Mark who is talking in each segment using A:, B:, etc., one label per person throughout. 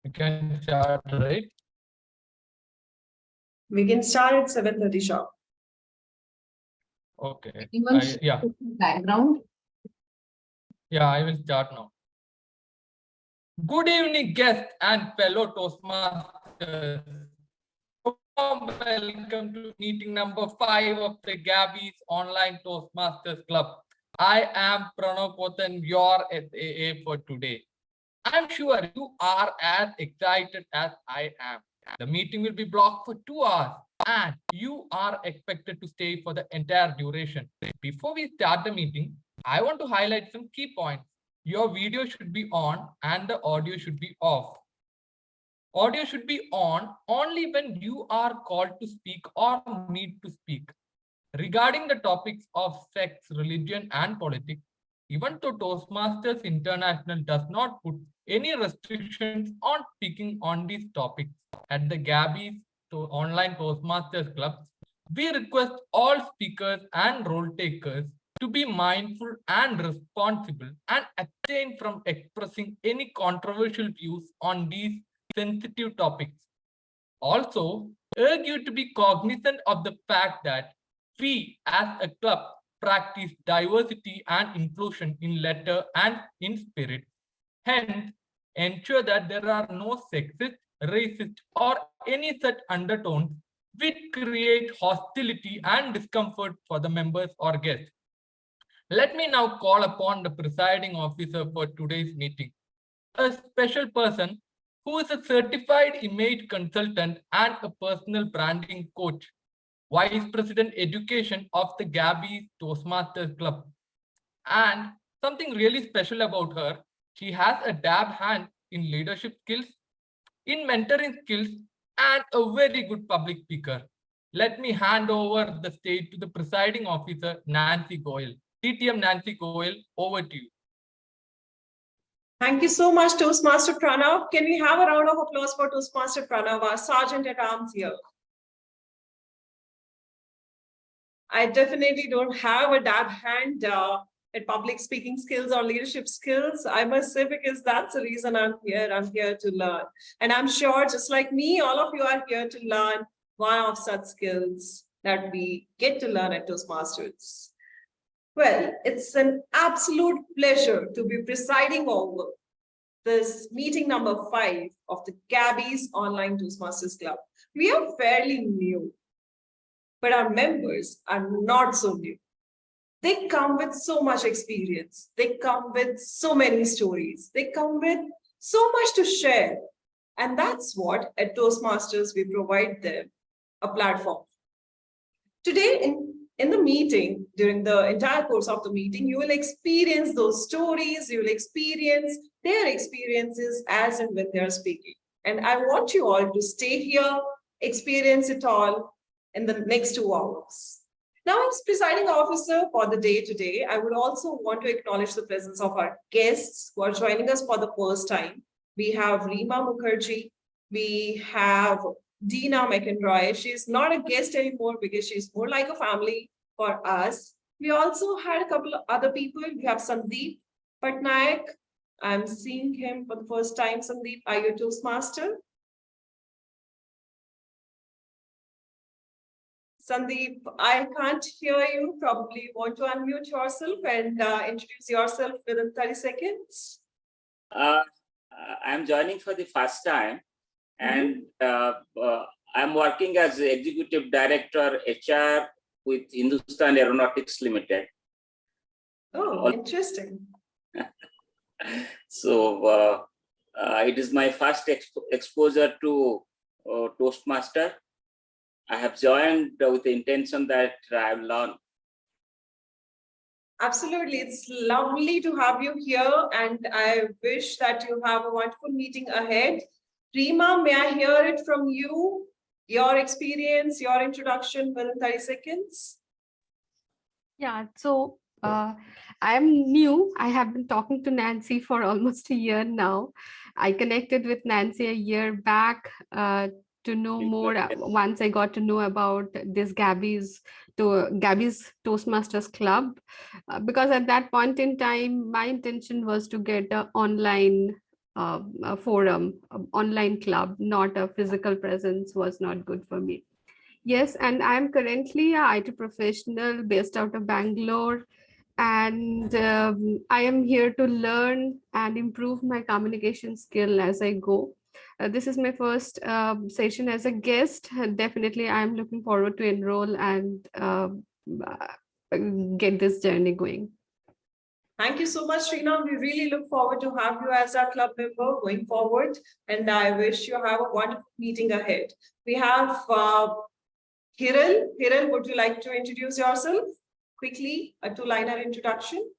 A: We can start, right?
B: We can start at 7:30 sharp.
A: Okay.
C: Yeah. Background.
A: Yeah, I will start now. Good evening, guests and fellow Toastmasters. Welcome to meeting number 5 of the Gabbys Online Toastmasters Club. I am Pranav Pothan, your SAA for today. I'm sure you are as excited as I am. The meeting will be blocked for 2 hours and you are expected to stay for the entire duration. Before we start the meeting, I want to highlight some key points. Your video should be on and the audio should be off. Audio should be on only when you are called to speak or need to speak. Regarding the topics of sex, religion, and politics, even though Toastmasters International does not put any restrictions on speaking on these topics, at the Gabbys Online Toastmasters Club, we request all speakers and role takers to be mindful and responsible and abstain from expressing any controversial views on these sensitive topics. Also, urge you to be cognizant of the fact that we as a club practice diversity and inclusion in letter and in spirit. Hence, ensure that there are no sexist, racist, or any such undertones which create hostility and discomfort for the members or guests. Let me now call upon the presiding officer for today's meeting, a special person who is a certified image consultant and a personal branding coach, Vice President Education of the Gabbys Toastmasters Club. And something really special about her, she has a dab hand in leadership skills, in mentoring skills, and a very good public speaker. Let me hand over the stage to the presiding officer, Nancy Goyal. TTM Nancy Goyal, over to you.
B: Thank you so much, Toastmaster Pranav. Can we have a round of applause for Toastmaster Pranav, our Sergeant at Arms here? I definitely don't have a dab hand at public speaking skills or leadership skills. I must say, because that's the reason I'm here. I'm here to learn. And I'm sure, just like me, all of you are here to learn one of such skills that we get to learn at Toastmasters. Well, it's an absolute pleasure to be presiding over this meeting number 5 of the Gabbys Online Toastmasters Club. We are fairly new, but our members are not so new. They come with so much experience. They come with so many stories. They come with so much to share. And that's what at Toastmasters we provide them a platform. Today in the meeting, during the entire course of the meeting, you will experience those stories, you will experience their experiences as and when they are speaking. And I want you all to stay here, experience it all in the next 2 hours. Now, as presiding officer for the day today, I would also want to acknowledge the presence of our guests who are joining us for the first time. We have Rima Mukherjee, we have Dina McEnroy. She's not a guest anymore because she's more like a family for us. We also had a couple of other people. We have Sandeep Patnaik. I'm seeing him for the first time. Sandeep, are you a Toastmaster? Sandeep, I can't hear you. Probably want to unmute yourself and introduce yourself within 30 seconds.
D: I'm joining for the first time, and I'm working as the Executive Director HR with Hindustan Aeronautics Limited.
B: Oh, interesting.
D: So it is my first exposure to Toastmaster. I have joined with the intention that I will learn.
B: Absolutely. It's lovely to have you here, and I wish that you have a wonderful meeting ahead. Rima, may I hear it from you? Your experience, your introduction within 30 seconds.
C: Yeah, so I'm new. I have been talking to Nancy for almost a year now. I connected with Nancy a year back to know more once I got to know about this Gabbys Toastmasters Club, because at that point in time, my intention was to get an online a forum, online club, not a physical presence was not good for me. Yes, and I'm currently a IT professional based out of Bangalore, and I am here to learn and improve my communication skill as I go. This is my first session as a guest. And definitely, I'm looking forward to enroll and get this journey going.
B: Thank you so much, Reena. We really look forward to have you as our club member going forward. And I wish you have a wonderful meeting ahead. We have Hiral. Hiral, would you like to introduce yourself quickly? A two-liner introduction.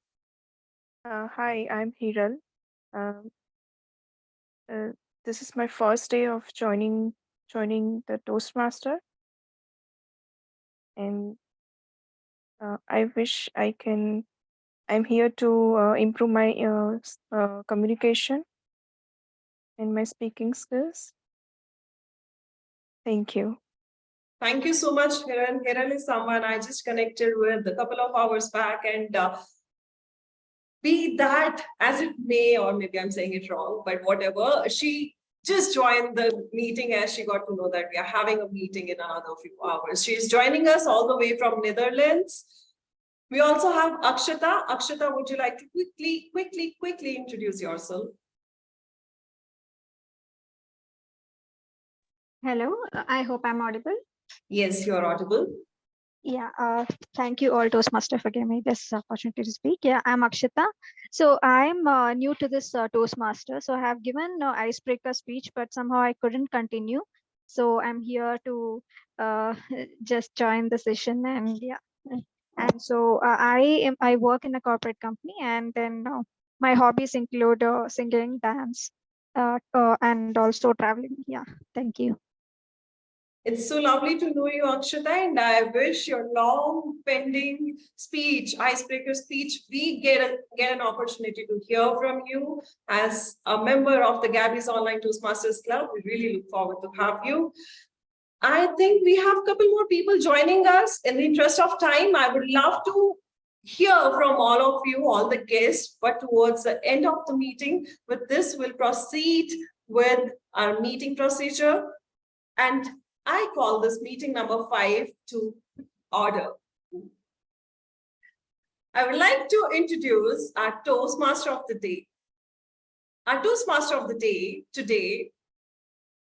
E: Hi, I'm Hiral. Um, this is my first day of joining the Toastmaster, and I wish I'm here to improve my communication and my speaking skills. Thank you.
B: Thank you so much, Hiral. Hiral is someone I just connected with a couple of hours back, and be that as it may, or maybe I'm saying it wrong, but whatever, she just joined the meeting as she got to know that we are having a meeting in another few hours. She is joining us all the way from Netherlands. We also have Akshata. Akshata, would you like to quickly introduce yourself?
F: Hello, I hope I'm audible.
B: Yes, you're audible.
F: Yeah, thank you all Toastmaster for giving me this opportunity to speak. Yeah, I'm Akshita. So I'm new to this Toastmaster. So I have given icebreaker speech, but somehow I couldn't continue. So I'm here to just join the session, and yeah. And so I work in a corporate company, and then my hobbies include singing, dance, and also traveling. Yeah, thank you.
B: It's so lovely to know you, Akshata, and I wish your long pending speech, icebreaker speech, we get an opportunity to hear from you as a member of the Gabbys Online Toastmasters Club. We really look forward to have you. I think we have a couple more people joining us. In the interest of time, I would love to hear from all of you, all the guests, but towards the end of the meeting, with this, we'll proceed with our meeting procedure. And I call this meeting number 5 to order. I would like to introduce our Toastmaster of the day. Our Toastmaster of the day today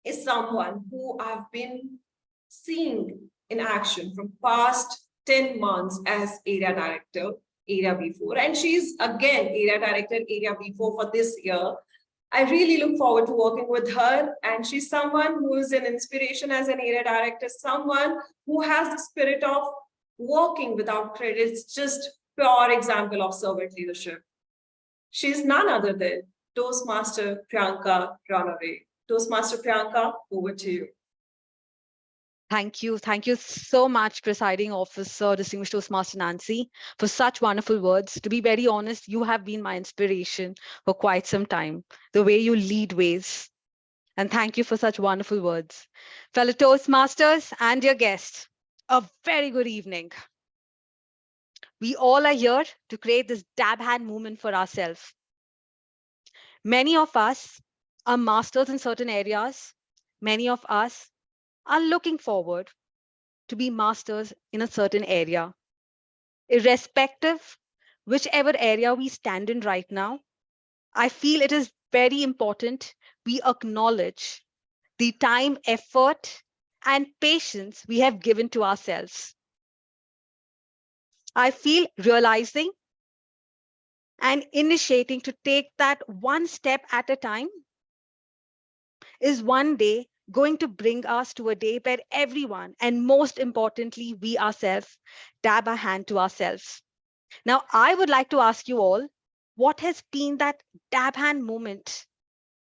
B: is someone who I've been seeing in action from past 10 months as Area Director, Area B4. And she's again Area Director, Area B4 for this year. I really look forward to working with her, and she's someone who is an inspiration as an area director, someone who has the spirit of working without credits, just pure example of servant leadership. She's none other than Toastmaster Priyanka Ranaway. Toastmaster Priyanka, over to you.
G: Thank you. Thank you so much, Presiding Officer, Distinguished Toastmaster Nancy, for such wonderful words. To be very honest, you have been my inspiration for quite some time, the way you lead ways. And thank you for such wonderful words. Fellow Toastmasters and dear guests, a very good evening. We all are here to create this dab hand movement for ourselves. Many of us are masters in certain areas. Many of us are looking forward to be masters in a certain area. Irrespective whichever area we stand in right now, I feel it is very important we acknowledge the time, effort, and patience we have given to ourselves. I feel realizing and initiating to take that one step at a time is one day going to bring us to a day where everyone, and most importantly, we ourselves, dab our hand to ourselves. Now, I would like to ask you all, what has been that dab hand moment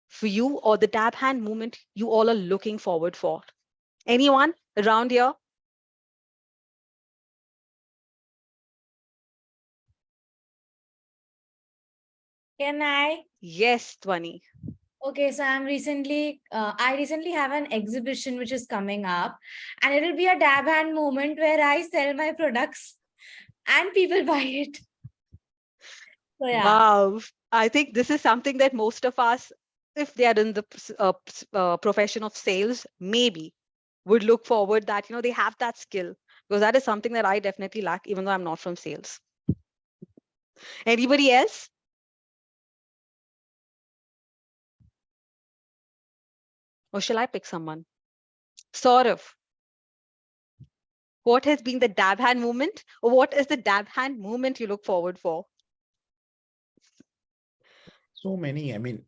G: for you, or the dab hand moment you all are looking forward for? Anyone around here?
H: Can I?
G: Yes, Twani.
H: Okay, so I recently have an exhibition which is coming up, and it will be a dab hand moment where I sell my products and people buy it. So yeah.
G: Wow. I think this is something that most of us if they are in the profession of sales, maybe would look forward that, they have that skill, because that is something that I definitely lack, even though I'm not from sales. Anybody else? Or shall I pick someone? Saurav, what has been the dab hand movement, or what is the dab hand movement you look forward for?
I: So many. I mean,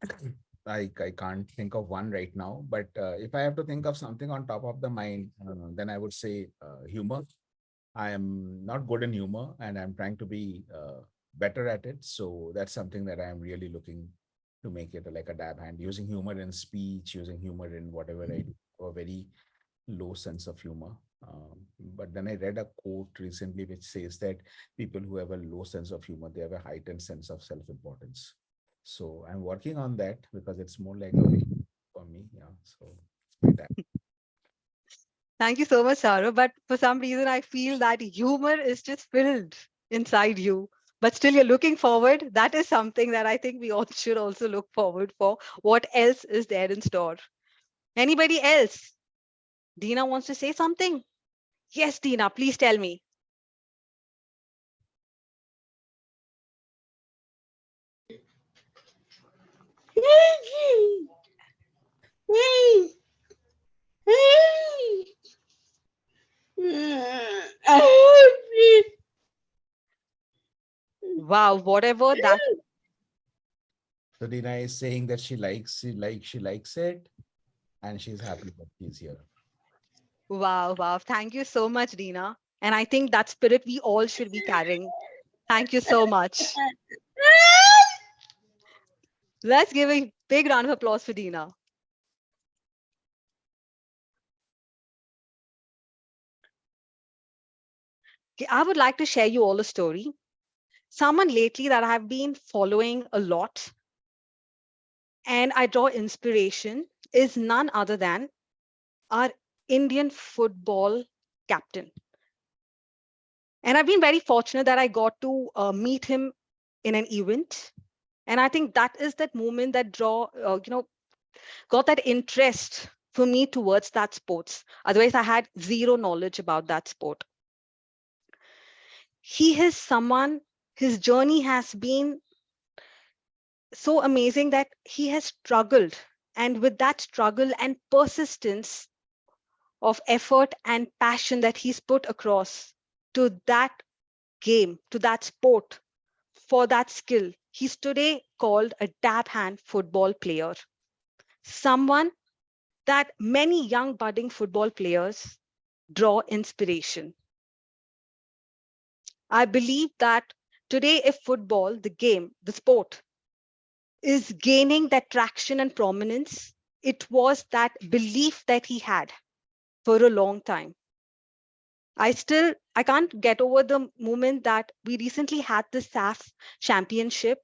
I: I can't think of one right now, but if I have to think of something on top of the mind, then I would say humor. I am not good in humor, and I'm trying to be better at it. So that's something that I am really looking to make it like a dab hand, using humor in speech, using humor in whatever I do, a very low sense of humor. But then I read a quote recently which says that people who have a low sense of humor, they have a heightened sense of self-importance. So I'm working on that because it's more like a way for me. Yeah. So it's my dad.
G: Thank you so much, Saurav. But for some reason, I feel that humor is just filled inside you. But still, you're looking forward. That is something that I think we all should also look forward for. What else is there in store? Anybody else? Dina wants to say something? Yes, Dina, please tell me. Wow, whatever that.
I: So Dina is saying that she likes it, and she's happy that she's here.
G: Wow, wow. Thank you so much, Dina. And I think that spirit we all should be carrying. Thank you so much. Let's give a big round of applause for Dina. Okay, I would like to share you all a story. Someone lately that I have been following a lot and I draw inspiration is none other than our Indian football captain. And I've been very fortunate that I got to meet him in an event. And I think that is that moment that got that interest for me towards that sports. Otherwise, I had zero knowledge about that sport. He is someone, his journey has been so amazing that he has struggled. And with that struggle and persistence of effort and passion that he's put across to that game, to that sport, for that skill, he's today called a dab hand football player. Someone that many young budding football players draw inspiration. I believe that today, if football, the game, the sport, is gaining that traction and prominence, it was that belief that he had for a long time. I can't get over the moment that we recently had the SAF championship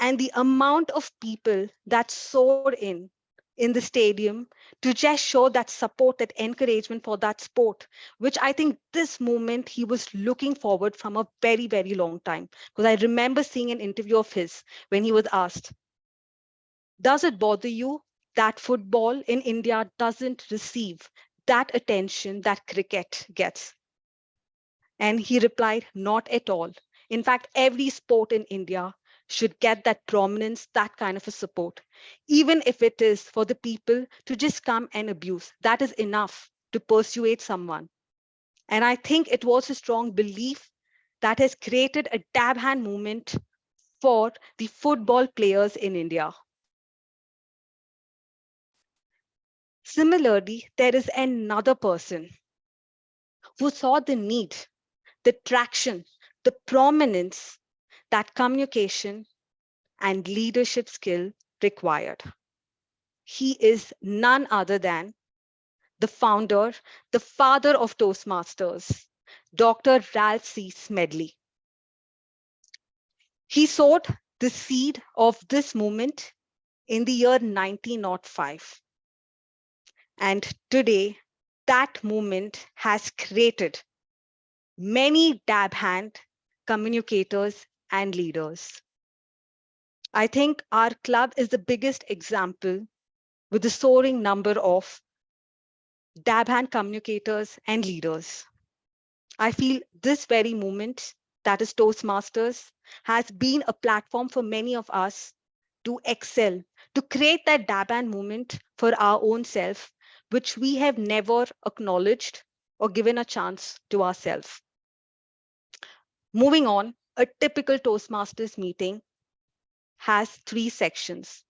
G: and the amount of people that soared in the stadium to just show that support, that encouragement for that sport, which I think this moment he was looking forward from a very, very long time. Because I remember seeing an interview of his when he was asked, does it bother you that football in India doesn't receive that attention that cricket gets? And he replied, not at all. In fact, every sport in India should get that prominence, that kind of a support, even if it is for the people to just come and abuse. That is enough to persuade someone. And I think it was a strong belief that has created a dab hand movement for the football players in India. Similarly, there is another person who saw the need, the traction, the prominence that communication and leadership skill required. He is none other than the founder, the father of Toastmasters, Dr. Ralph C. Smedley. He sowed the seed of this movement in the year 1905. And today, that movement has created many dab hand communicators and leaders. I think our club is the biggest example with the soaring number of dab hand communicators and leaders. I feel this very movement, that is Toastmasters, has been a platform for many of us to excel, to create that dab hand movement for our own self, which we have never acknowledged or given a chance to ourselves. Moving on, a typical Toastmasters meeting has 3 sections.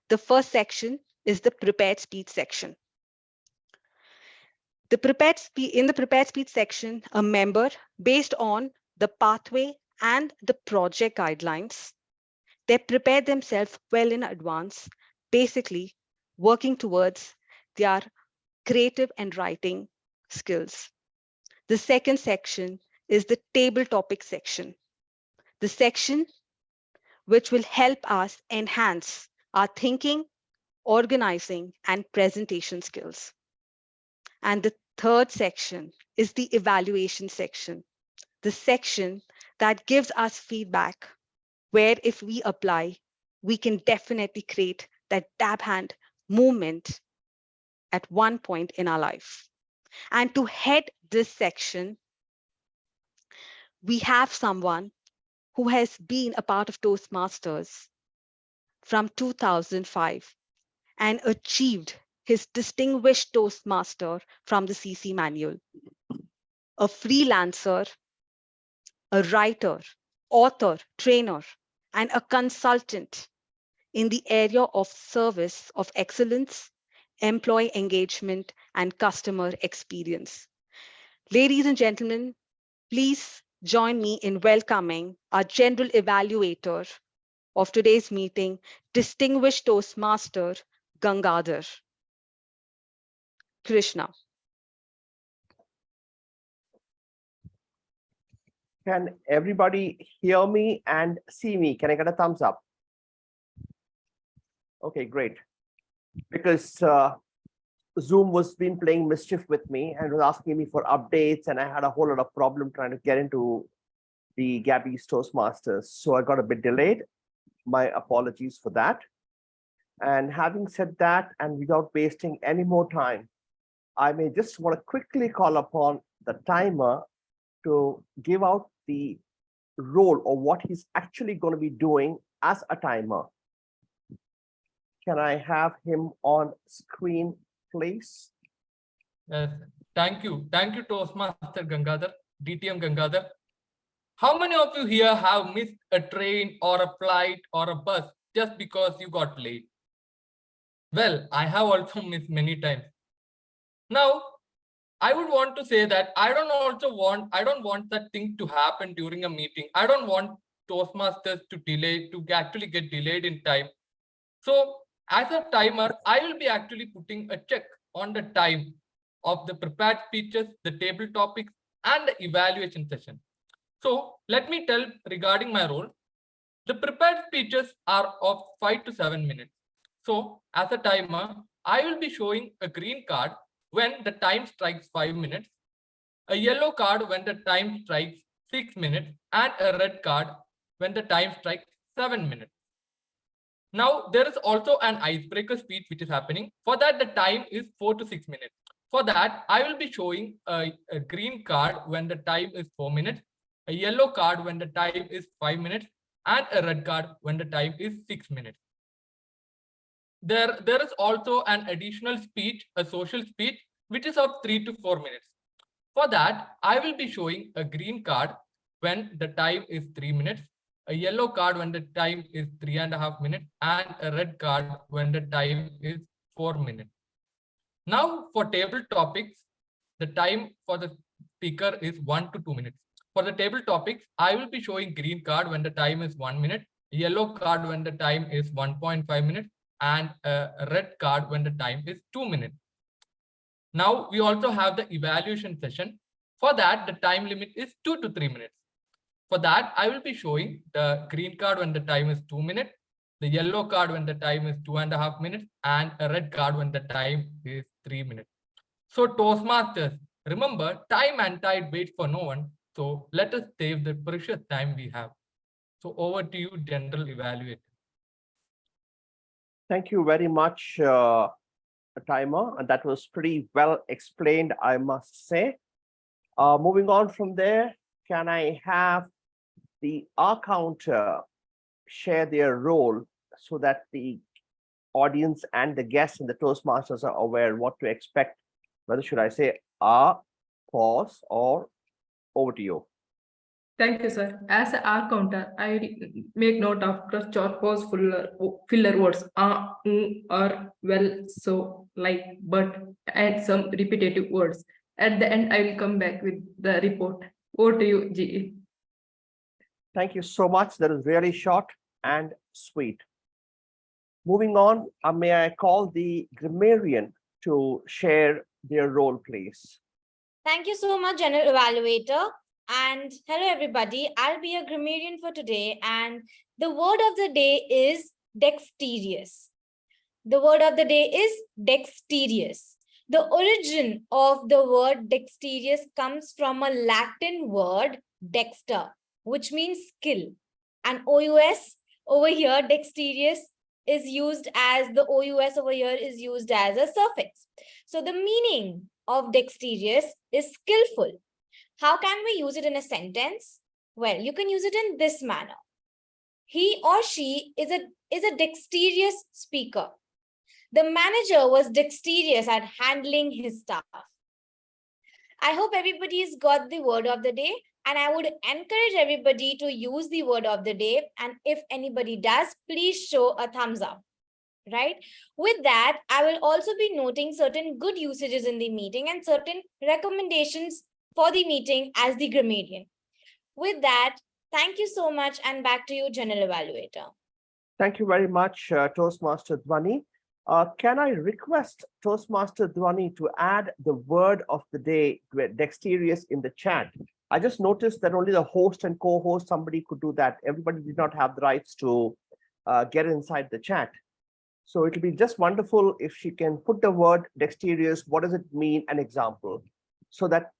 G: The first section is the prepared speech section. In the prepared speech section, a member, based on the pathway and the project guidelines, they prepare themselves well in advance, basically working towards their creative and writing skills. The second section is the table topic section, the section which will help us enhance our thinking, organizing, and presentation skills. And the third section is the evaluation section, the section that gives us feedback where if we apply, we can definitely create that dab hand movement at one point in our life. And to head this section, we have someone who has been a part of Toastmasters from 2005 and achieved his distinguished Toastmaster from the CC manual. A freelancer, a writer, author, trainer, and a consultant in the area of service of excellence, employee engagement, and customer experience. Ladies and gentlemen, please join me in welcoming our general evaluator of today's meeting, distinguished Toastmaster Gangadhar. Krishna.
J: Can everybody hear me and see me? Can I get a thumbs up? Okay, great. Because Zoom was been playing mischief with me and was asking me for updates, and I had a whole lot of problem trying to get into the Gabbys Toastmasters. So I got a bit delayed. My apologies for that. And having said that, and without wasting any more time, I may just want to quickly call upon the timer to give out the role of what he's actually going to be doing as a timer. Can I have him on screen, please?
A: Yes, thank you. Thank you, Toastmaster Gangadhar, DTM Gangadhar. How many of you here have missed a train or a flight or a bus just because you got late? Well, I have also missed many times. Now, I would want to say that I don't want that thing to happen during a meeting. I don't want Toastmasters to actually get delayed in time. So as a timer, I will be actually putting a check on the time of the prepared speeches, the table topics, and the evaluation session. So let me tell regarding my role. The prepared speeches are of 5 to 7 minutes. So as a timer, I will be showing a green card when the time strikes 5 minutes, a yellow card when the time strikes 6 minutes, and a red card when the time strikes 7 minutes. Now, there is also an icebreaker speech which is happening. For that, the time is 4 to 6 minutes. For that, I will be showing a green card when the time is 4 minutes, a yellow card when the time is 5 minutes, and a red card when the time is 6 minutes. There is also an additional speech, a social speech, which is of 3 to 4 minutes. For that, I will be showing a green card when the time is 3 minutes, a yellow card when the time is 3.5 minutes, and a red card when the time is 4 minutes. Now, for table topics, the time for the speaker is 1 to 2 minutes. For the table topics, I will be showing green card when the time is 1 minute, yellow card when the time is 1.5 minutes, and a red card when the time is 2 minutes. Now, we also have the evaluation session. For that, the time limit is 2 to 3 minutes. For that, I will be showing the green card when the time is 2 minutes, the yellow card when the time is 2.5 minutes, and a red card when the time is 3 minutes. So Toastmasters, remember, time and tide wait for no one. So let us save the precious time we have. So over to you, General Evaluator.
J: Thank you very much, Timer. And that was pretty well explained, I must say. Moving on from there, can I have the R counter share their role so that the audience and the guests in the Toastmasters are aware what to expect? Whether should I say R, pause, or over to you?
K: Thank you, sir. As a R counter, I will make note of crust or pause filler words or well, so, like, but, and some repetitive words. At the end, I will come back with the report. Over to you, GE.
J: Thank you so much. That is really short and sweet. Moving on, may I call the grammarian to share their role, please?
H: Thank you so much, General Evaluator. And hello, everybody. I'll be a grammarian for today. And the word of the day is dexterous. The word of the day is dexterous. The origin of the word dexterous comes from a Latin word dexter, which means skill. And OUS over here, dexterous, is used as the OUS over here is used as a suffix. So the meaning of dexterous is skillful. How can we use it in a sentence? Well, you can use it in this manner. He or she is a dexterous speaker. The manager was dexterous at handling his staff. I hope everybody's got the word of the day, and I would encourage everybody to use the word of the day. And if anybody does, please show a thumbs up, right? With that, I will also be noting certain good usages in the meeting and certain recommendations for the meeting as the grammarian. With that, thank you so much, and back to you, General Evaluator.
J: Thank you very much, Toastmaster Dhwani. Can I request Toastmaster Dhwani to add the word of the day, dexterous, in the chat? I just noticed that only the host and co-host, somebody could do that. Everybody did not have the rights to get inside the chat. So it'll be just wonderful if she can put the word dexterous, what does it mean, an example, so that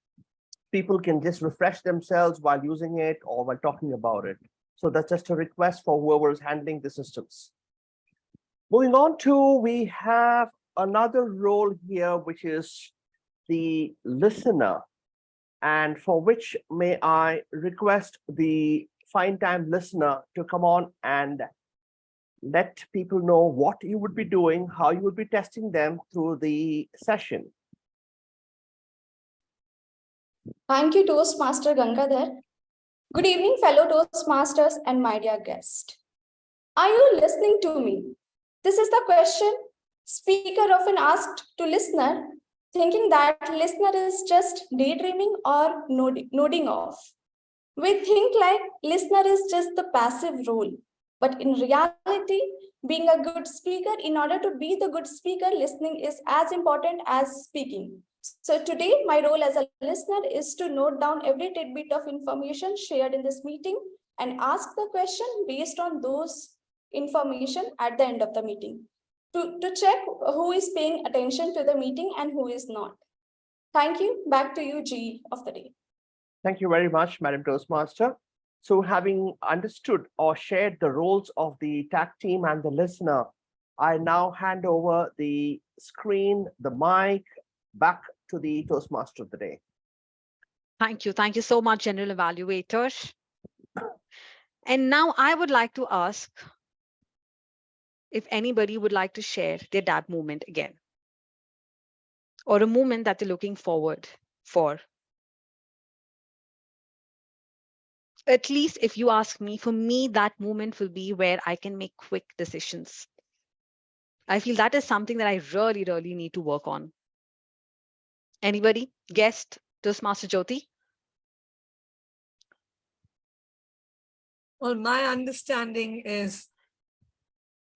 J: people can just refresh themselves while using it or while talking about it. So that's just a request for whoever is handling the systems. Moving on to, we have another role here, which is the listener, and for which may I request the fine time listener to come on and let people know what you would be doing, how you would be testing them through the session.
L: Thank you, Toastmaster Gangadhar. Good evening, fellow Toastmasters and my dear guest. Are you listening to me? This is the question speaker often asked to listener, thinking that listener is just daydreaming or nodding off. We think like listener is just the passive role, but in reality, being a good speaker, in order to be the good speaker, listening is as important as speaking. So today, my role as a listener is to note down every tidbit of information shared in this meeting and ask the question based on those information at the end of the meeting to check who is paying attention to the meeting and who is not. Thank you. Back to you, G of the day.
J: Thank you very much, Madam Toastmaster. So having understood or shared the roles of the tag team and the listener, I now hand over the screen, the mic, back to the Toastmaster of the day.
G: Thank you. Thank you so much, General Evaluator. And now I would like to ask if anybody would like to share their dab moment again, or a moment that they're looking forward for. At least if you ask me, for me, that moment will be where I can make quick decisions. I feel that is something that I really, really need to work on. Anybody? Guest? Toastmaster Jyoti?
M: Well, my understanding is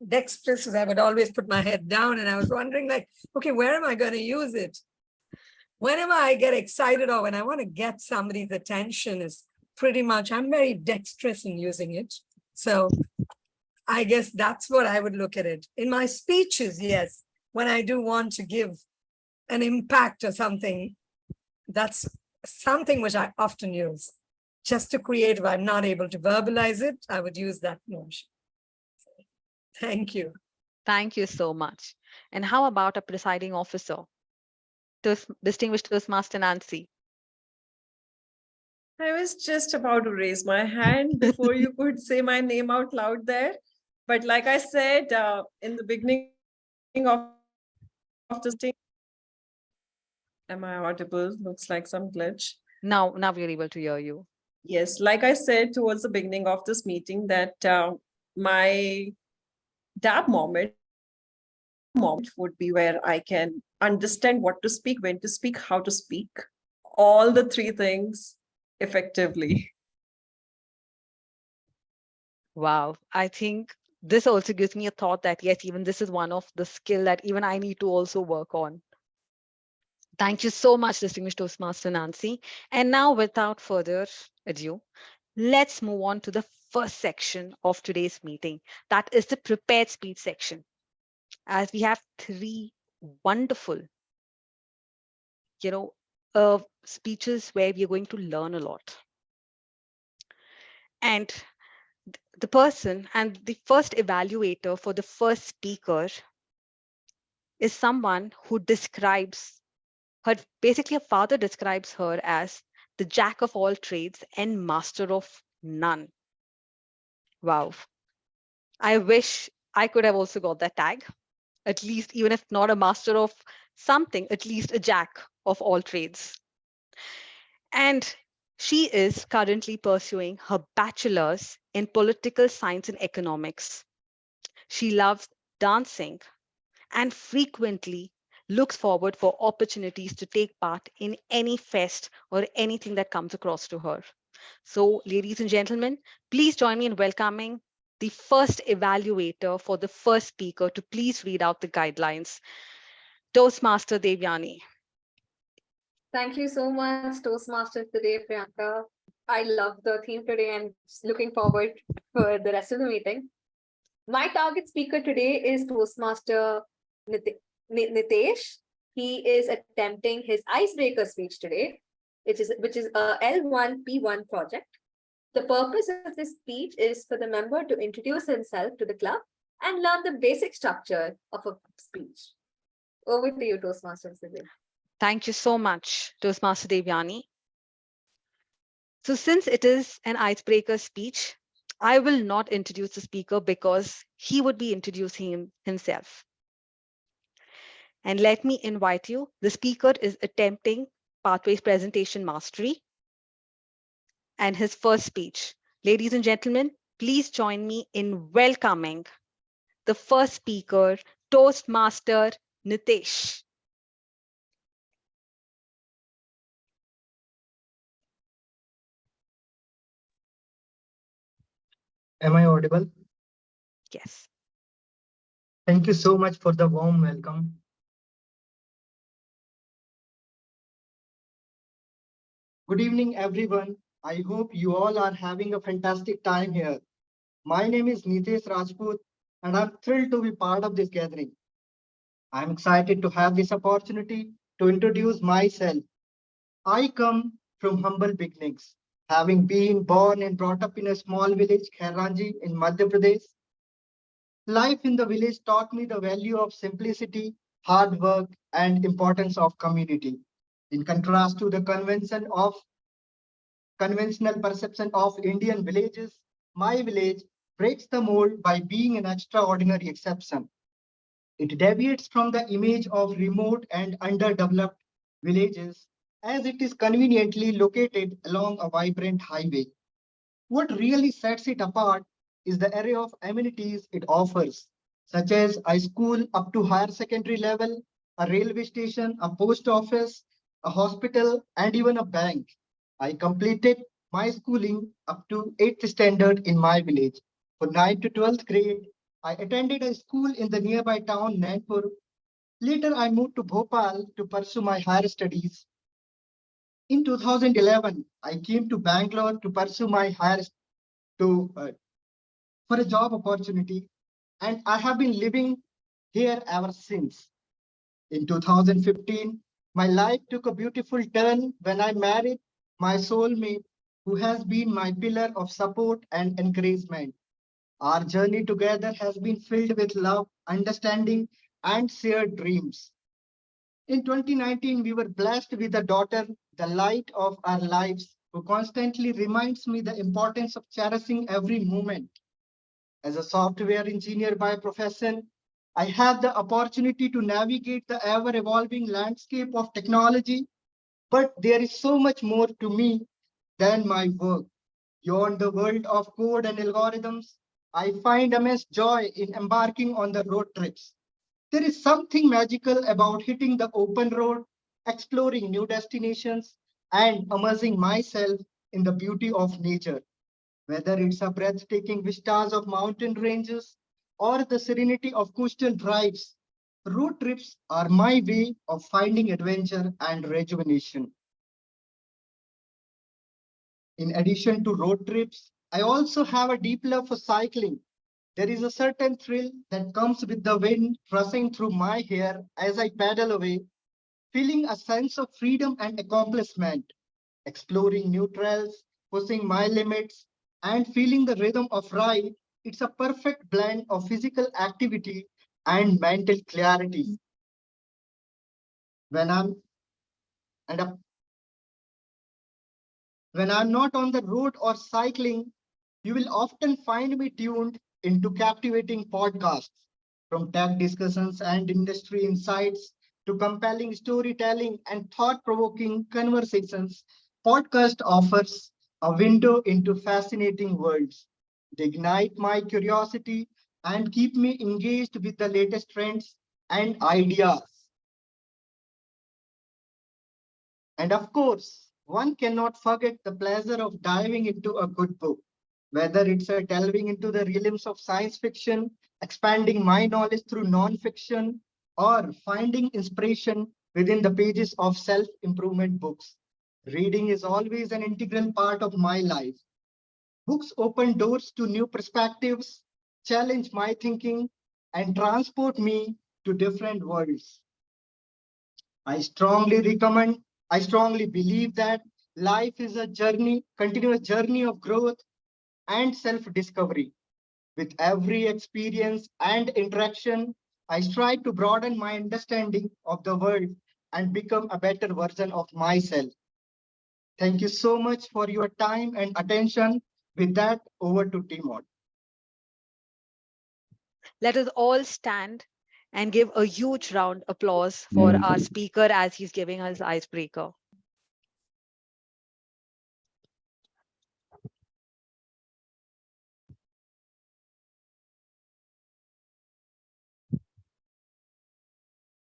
M: dexterous, I would always put my head down, and I was wondering, like, okay, where am I going to use it? Whenever I get excited or when I want to get somebody's attention, is pretty much, I'm very dexterous in using it. So I guess that's what I would look at it. In my speeches, yes, when I do want to give an impact or something, that's something which I often use. Just to create, if I'm not able to verbalize it, I would use that notion. Thank you.
G: Thank you so much. And how about a presiding officer? Distinguished Toastmaster Nancy.
B: I was just about to raise my hand before you could say my name out loud there. But like I said in the beginning of this thing, am I audible? Looks like some glitch.
G: Now we're able to hear you.
B: Yes, like I said towards the beginning of this meeting that my dab moment would be where I can understand what to speak, when to speak, how to speak, all the three things effectively.
G: Wow. I think this also gives me a thought that yes, even this is one of the skill that even I need to also work on. Thank you so much, distinguished Toastmaster Nancy. And now without further ado, let's move on to the first section of today's meeting. That is the prepared speech section. As we have three wonderful, speeches where we are going to learn a lot. And the person and the first evaluator for the first speaker is someone who describes her, basically, her father describes her as the jack of all trades and master of none. Wow. I wish I could have also got that tag, at least, even if not a master of something, at least a jack of all trades. And she is currently pursuing her bachelor's in political science and economics. She loves dancing and frequently looks forward for opportunities to take part in any fest or anything that comes across to her. So, ladies and gentlemen, please join me in welcoming the first evaluator for the first speaker to please read out the guidelines. Toastmaster Devyani.
C: Thank you so much, Toastmasters today, Priyanka. I love the theme today and looking forward for the rest of the meeting. My target speaker today is Toastmaster Nitesh. He is attempting his icebreaker speech today, which is a L1P1 project. The purpose of this speech is for the member to introduce himself to the club and learn the basic structure of a speech. Over to you, Toastmasters today.
G: Thank you so much, Toastmaster Devyani. So since it is an icebreaker speech, I will not introduce the speaker because he would be introducing himself. And let me invite you, the speaker is attempting Pathways Presentation Mastery and his first speech. Ladies and gentlemen, please join me in welcoming the first speaker, Toastmaster Nitesh.
N: Am I audible?
G: Yes.
N: Thank you so much for the warm welcome. Good evening, everyone. I hope you all are having a fantastic time here. My name is Nitesh Rajput, and I'm thrilled to be part of this gathering. I'm excited to have this opportunity to introduce myself. I come from humble beginnings, having been born and brought up in a small village, Khairanji, in Madhya Pradesh. Life in the village taught me the value of simplicity, hard work, and importance of community. In contrast to the conventional perception of Indian villages, my village breaks the mold by being an extraordinary exception. It deviates from the image of remote and underdeveloped villages as it is conveniently located along a vibrant highway. What really sets it apart is the array of amenities it offers, such as a school up to higher secondary level, a railway station, a post office, a hospital, and even a bank. I completed my schooling up to 8th standard in my village. For 9th to 12th grade, I attended a school in the nearby town Nainpur. Later, I moved to Bhopal to pursue my higher studies. In 2011, I came to Bangalore to pursue my for a job opportunity, and I have been living here ever since. In 2015, my life took a beautiful turn when I married my soulmate, who has been my pillar of support and encouragement. Our journey together has been filled with love, understanding, and shared dreams. In 2019, we were blessed with a daughter, the light of our lives, who constantly reminds me the importance of cherishing every moment. As a software engineer by profession, I have the opportunity to navigate the ever-evolving landscape of technology, but there is so much more to me than my work. Beyond the world of code and algorithms, I find immense joy in embarking on the road trips. There is something magical about hitting the open road, exploring new destinations, and immersing myself in the beauty of nature. Whether it's a breathtaking vistas of mountain ranges or the serenity of coastal drives, road trips are my way of finding adventure and rejuvenation. In addition to road trips, I also have a deep love for cycling. There is a certain thrill that comes with the wind rushing through my hair as I paddle away, feeling a sense of freedom and accomplishment, exploring new trails, pushing my limits, and feeling the rhythm of ride. It's a perfect blend of physical activity and mental clarity. When I'm and a When I'm not on the road or cycling, you will often find me tuned into captivating podcasts, from tech discussions and industry insights to compelling storytelling and thought-provoking conversations. Podcast offers a window into fascinating worlds. They ignite my curiosity and keep me engaged with the latest trends and ideas. And of course, one cannot forget the pleasure of diving into a good book, whether it's a delving into the realms of science fiction, expanding my knowledge through non-fiction, or finding inspiration within the pages of self-improvement books. Reading is always an integral part of my life. Books open doors to new perspectives, challenge my thinking, and transport me to different worlds. I strongly recommend, I strongly believe that life is a journey, continuous journey of growth and self-discovery. With every experience and interaction, I strive to broaden my understanding of the world and become a better version of myself. Thank you so much for your time and attention. With that, over to Timon.
G: Let us all stand and give a huge round applause for our speaker as he's giving us icebreaker.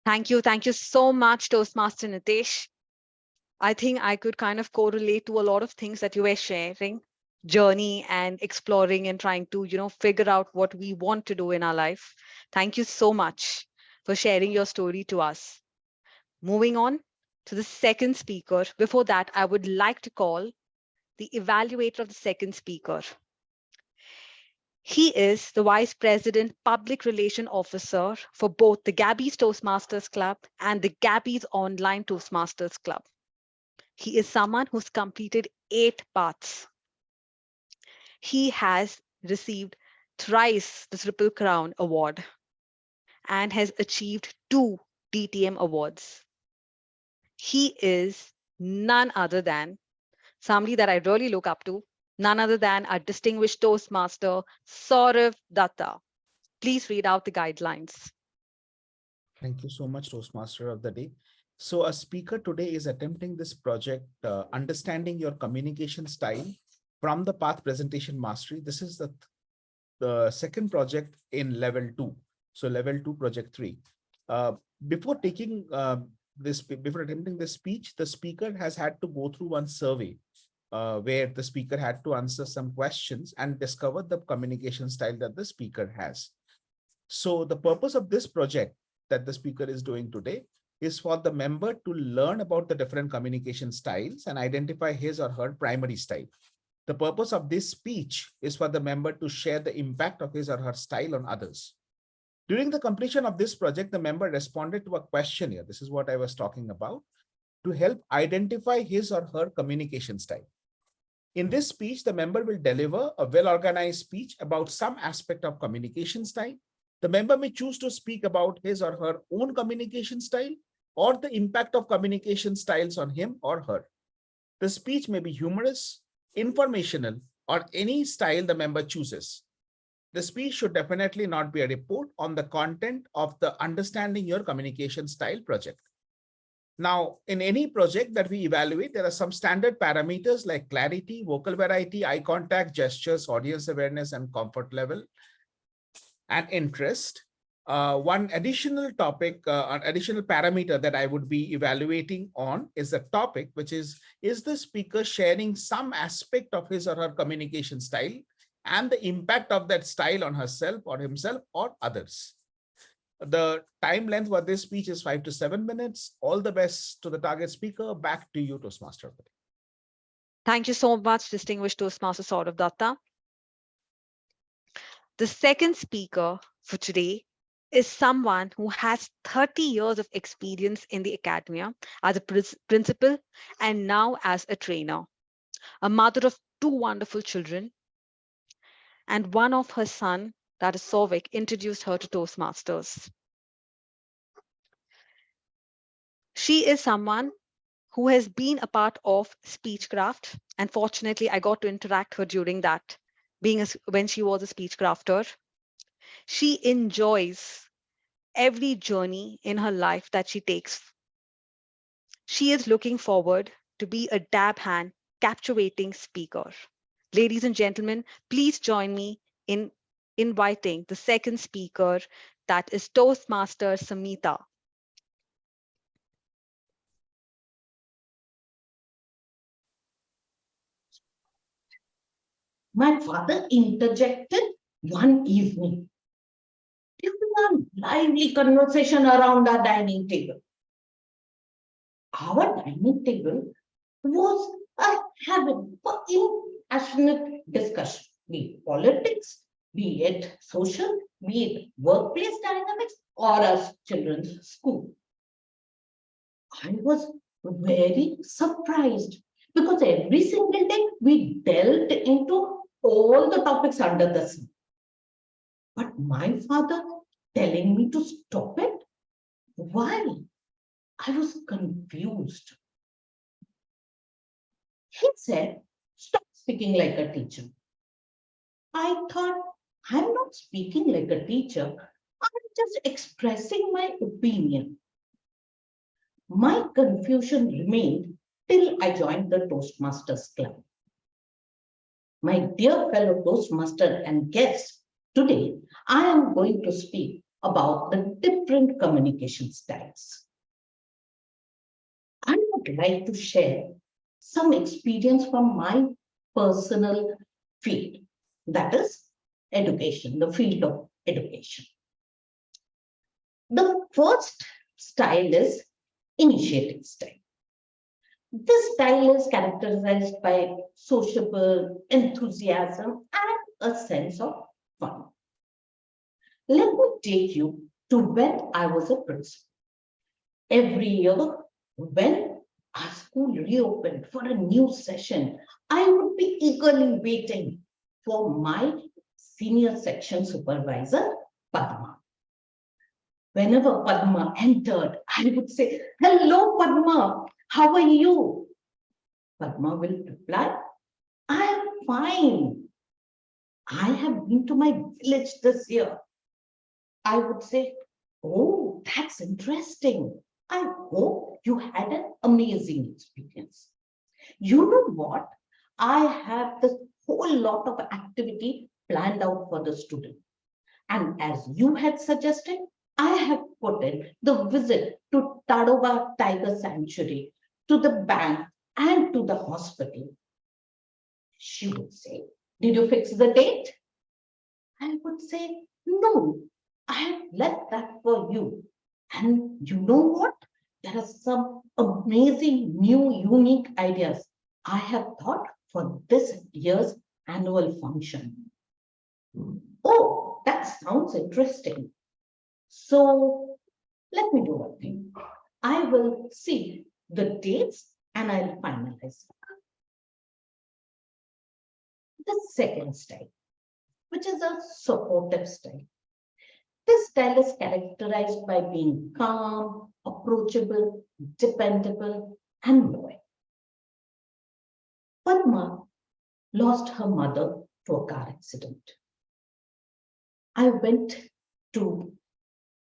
G: Thank you. Thank you so much, Toastmaster Nitesh. I think I could kind of correlate to a lot of things that you were sharing, journey and exploring and trying to, figure out what we want to do in our life. Thank you so much for sharing your story to us. Moving on to the second speaker. Before that, I would like to call the evaluator of the second speaker. He is the Vice President Public Relation Officer for both the Gabbys Toastmasters Club and the Gabbys Online Toastmasters Club. He is someone who's completed 8 paths. He has received thrice the Triple Crown Award and has achieved 2 DTM awards. He is none other than somebody that I really look up to, none other than our distinguished Toastmaster, Saurav Datta. Please read out the guidelines.
I: Thank you so much, Toastmaster of the Day. So a speaker today is attempting this project, understanding your communication style from the Path Presentation Mastery. This is the second project in level 2. So level 2, project 3. Before attempting this speech, the speaker has had to go through one survey where the speaker had to answer some questions and discover the communication style that the speaker has. So the purpose of this project that the speaker is doing today is for the member to learn about the different communication styles and identify his or her primary style. The purpose of this speech is for the member to share the impact of his or her style on others. During the completion of this project, the member responded to a questionnaire. This is what I was talking about, to help identify his or her communication style. In this speech, the member will deliver a well-organized speech about some aspect of communication style. The member may choose to speak about his or her own communication style or the impact of communication styles on him or her. The speech may be humorous, informational, or any style the member chooses. The speech should definitely not be a report on the content of the Understanding Your Communication Style project. Now, in any project that we evaluate, there are some standard parameters like clarity, vocal variety, eye contact, gestures, audience awareness, and comfort level, and interest. One additional topic, an additional parameter that I would be evaluating on is the topic, which is the speaker sharing some aspect of his or her communication style and the impact of that style on herself or himself or others. The time length for this speech is 5 to 7 minutes. All the best to the target speaker. Back to you, Toastmaster.
G: Thank you so much, distinguished Toastmaster Saurav Datta. The second speaker for today is someone who has 30 years of experience in the academia as a principal and now as a trainer, a mother of 2 wonderful children, and one of her son, that is Souvik, introduced her to Toastmasters. She is someone who has been a part of Speechcraft, and fortunately, I got to interact her during that, when she was a Speechcrafter. She enjoys every journey in her life that she takes. She is looking forward to be a dab hand, captivating speaker. Ladies and gentlemen, please join me in inviting the second speaker, that is Toastmaster Samita.
O: My father interjected one evening during a lively conversation around our dining table. Our dining table was a haven for impassionate discussion, be it politics, be it social, be it workplace dynamics, or our children's school. I was very surprised because every single day we delved into all the topics under the sun. But my father telling me to stop it? Why? I was confused. He said, stop speaking like a teacher. I thought, I'm not speaking like a teacher. I'm just expressing my opinion. My confusion remained till I joined the Toastmasters Club. My dear fellow Toastmaster and guests, today I am going to speak about the different communication styles. I would like to share some experience from my personal field, that is education, the field of education. The first style is initiative style. This style is characterized by sociable enthusiasm and a sense of fun. Let me take you to when I was a principal. Every year, when our school reopened for a new session, I would be eagerly waiting for my senior section supervisor, Padma. Whenever Padma entered, I would say, hello, Padma, how are you? Padma will reply, I am fine. I have been to my village this year. I would say, oh, that's interesting. I hope you had an amazing experience. You know what? I have this whole lot of activity planned out for the student. And as you had suggested, I have put in the visit to Tadoba Tiger Sanctuary, to the bank, and to the hospital. She would say, did you fix the date? I would say, no, I have left that for you. And you know what? There are some amazing new unique ideas I have thought for this year's annual function. Oh, that sounds interesting. So let me do one thing. I will see the dates and I'll finalize. The second style, which is a supportive style. This style is characterized by being calm, approachable, dependable, and loyal. Padma lost her mother to a car accident. I went to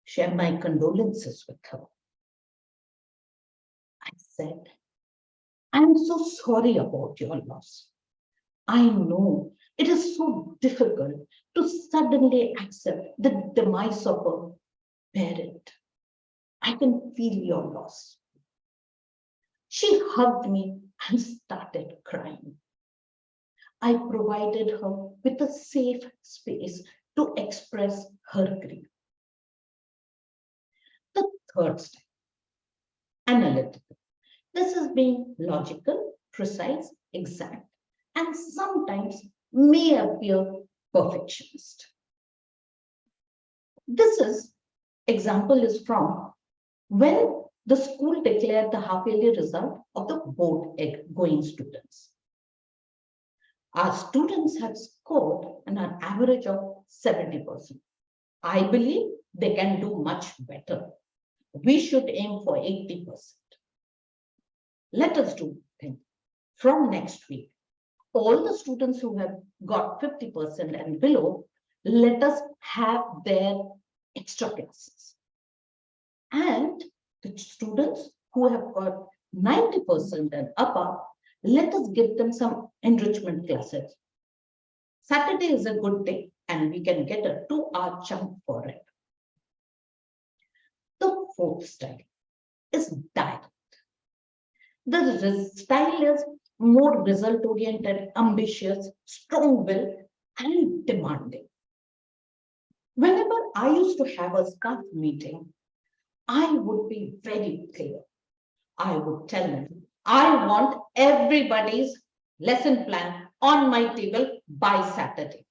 O: share my condolences with her. I said, I'm so sorry about your loss. I know it is so difficult to suddenly accept the demise of a parent. I can feel your loss. She hugged me and started crying. I provided her with a safe space to express her grief. The third step, analytical. This is being logical, precise, exact, and sometimes may appear perfectionist. Example is from when the school declared the half-yearly result of the board going students. Our students have scored an average of 70%. I believe they can do much better. We should aim for 80%. Let us do things. From next week, all the students who have got 50% and below, let us have their extra classes. And the students who have got 90% and above, let us give them some enrichment classes. Saturday is a good day and we can get a 2-hour chunk for it. The fourth style is direct. The style is more result-oriented, ambitious, strong-willed, and demanding. Whenever I used to have a staff meeting, I would be very clear. I would tell them, I want everybody's lesson plan on my table by Saturday.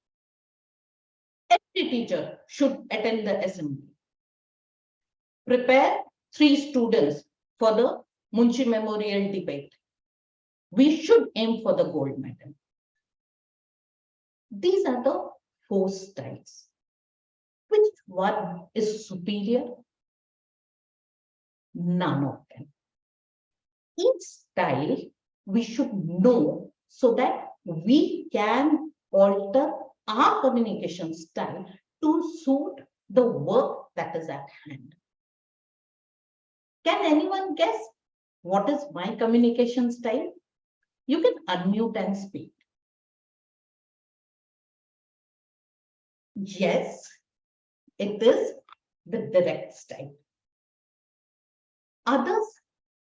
O: Every teacher should attend the assembly. Prepare 3 students for the Munshi Memorial debate. We should aim for the gold medal. These are the 4 styles. Which one is superior? None of them. Each style we should know so that we can alter our communication style to suit the work that is at hand. Can anyone guess what is my communication style? You can unmute and speak. Yes, it is the direct style. Others,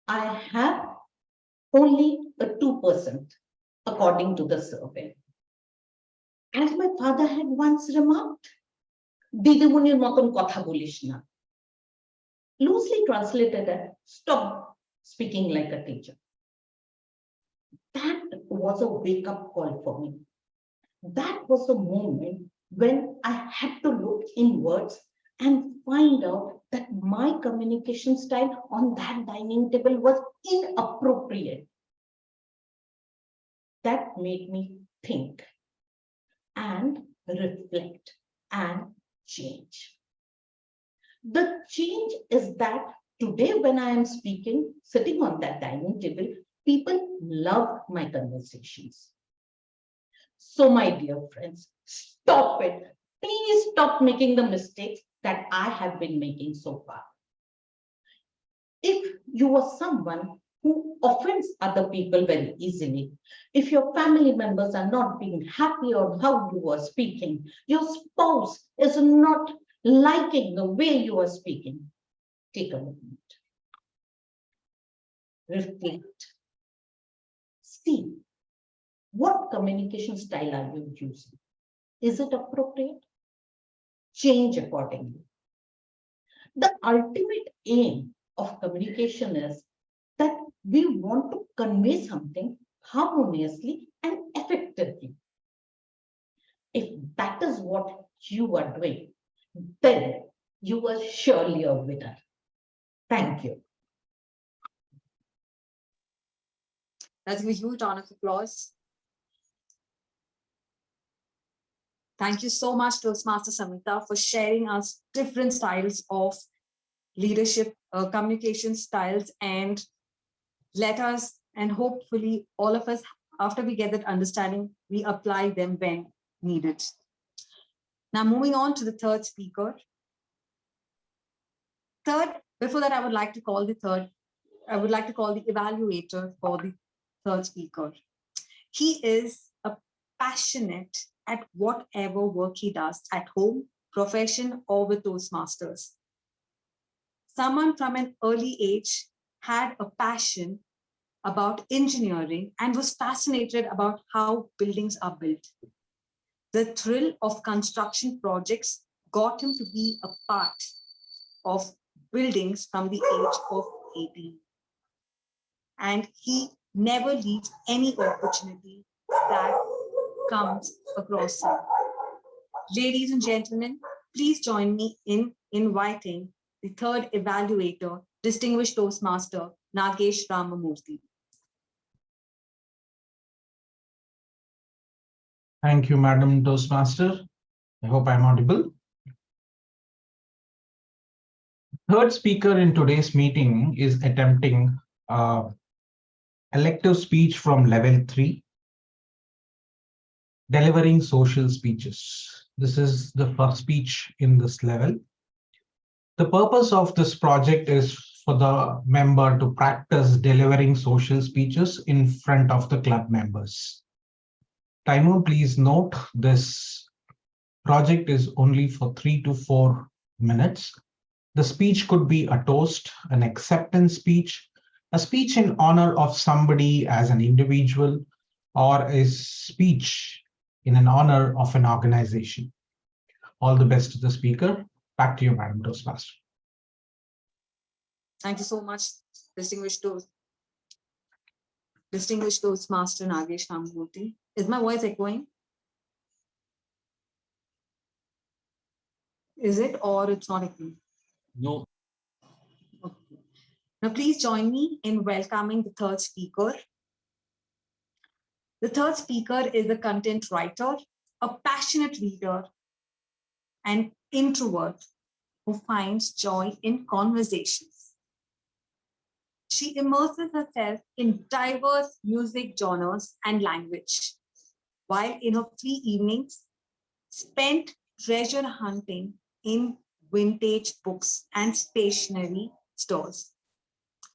O: I have only a 2% according to the survey. As my father had once remarked, Didimuniর মতন কথা বলিস না. Loosely translated as stop speaking like a teacher. That was a wake-up call for me. That was the moment when I had to look inwards and find out that my communication style on that dining table was inappropriate. That made me think and reflect and change. The change is that today when I am speaking, sitting on that dining table, people love my conversations. So my dear friends, stop it. Please stop making the mistakes that I have been making so far. If you are someone who offends other people very easily, if your family members are not being happy on how you are speaking, your spouse is not liking the way you are speaking, take a moment. Reflect. See, what communication style are you using? Is it appropriate? Change accordingly. The ultimate aim of communication is that we want to convey something harmoniously and effectively. If that is what you are doing, then you are surely a winner. Thank you.
G: Let's give a huge round of applause.
P: Thank you so much, Toastmaster Samita, for sharing us different styles of leadership, communication styles, and let us, and hopefully all of us, after we get that understanding, we apply them when needed. Now, moving on to the third speaker. Before that, I would like to call the evaluator for the third speaker. He is a passionate at whatever work he does at home, profession, or with Toastmasters. Someone from an early age had a passion about engineering and was fascinated about how buildings are built. The thrill of construction projects got him to be a part of buildings from the age of 18. And he never leaves any opportunity that comes across him. Ladies and gentlemen, please join me in inviting the third evaluator, Distinguished Toastmaster, Nagesh Ramamurthy.
Q: Thank you, Madam Toastmaster. I hope I'm audible. Third speaker in today's meeting is attempting elective speech from level 3, delivering social speeches. This is the first speech in this level. The purpose of this project is for the member to practice delivering social speeches in front of the club members. Timer, please note this project is only for 3 to 4 minutes. The speech could be a toast, an acceptance speech, a speech in honor of somebody as an individual, or a speech in an honor of an organization. All the best to the speaker. Back to you, Madam Toastmaster.
P: Thank you so much, Distinguished Toastmaster Nagesh Ramamurthy. Is my voice echoing? Is it, or it's not echoing?
A: No.
P: Okay. Now, please join me in welcoming the third speaker. The third speaker is a content writer, a passionate reader, an introvert who finds joy in conversations. She immerses herself in diverse music genres and language, while in her free evenings, spent treasure hunting in vintage books and stationery stores.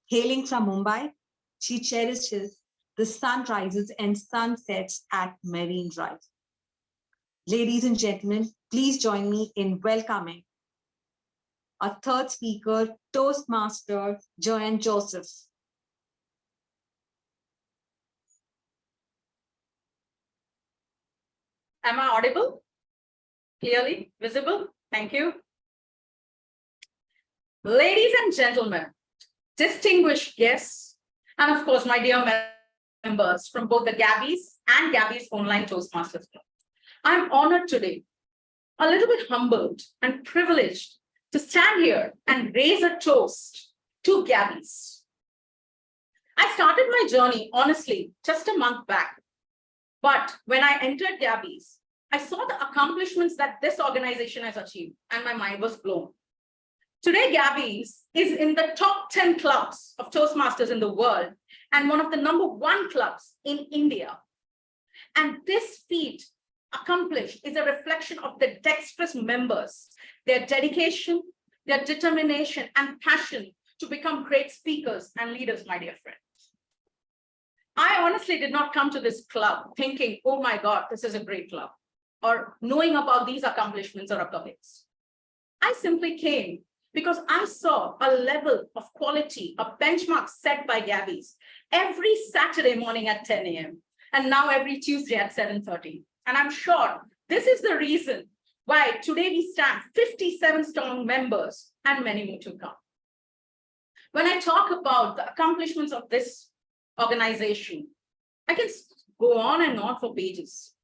P: Hailing from Mumbai, she cherishes the sunrises and sunsets at Marine Drive. Ladies and gentlemen, please join me in welcoming our third speaker, Toastmaster Joanne Joseph.
R: Am I audible? Clearly visible? Thank you. Ladies and gentlemen, distinguished guests, and of course, my dear members from both the Gabbys and Gabbys Online Toastmasters Club. I'm honored today, a little bit humbled and privileged to stand here and raise a toast to Gabbys. I started my journey, honestly, just a month back. But when I entered Gabbys, I saw the accomplishments that this organization has achieved, and my mind was blown. Today, Gabbys is in the top 10 clubs of Toastmasters in the world and one of the #1 clubs in India. And this feat accomplished is a reflection of the dexterous members, their dedication, their determination, and passion to become great speakers and leaders, my dear friends. I honestly did not come to this club thinking, oh my God, this is a great club, or knowing about these accomplishments or accolades. I simply came because I saw a level of quality, a benchmark set by Gabbys every Saturday morning at 10 a.m. and now every Tuesday at 7:30. And I'm sure this is the reason why today we stand 57 strong members and many more to come. When I talk about the accomplishments of this organization, I can go on and on for pages.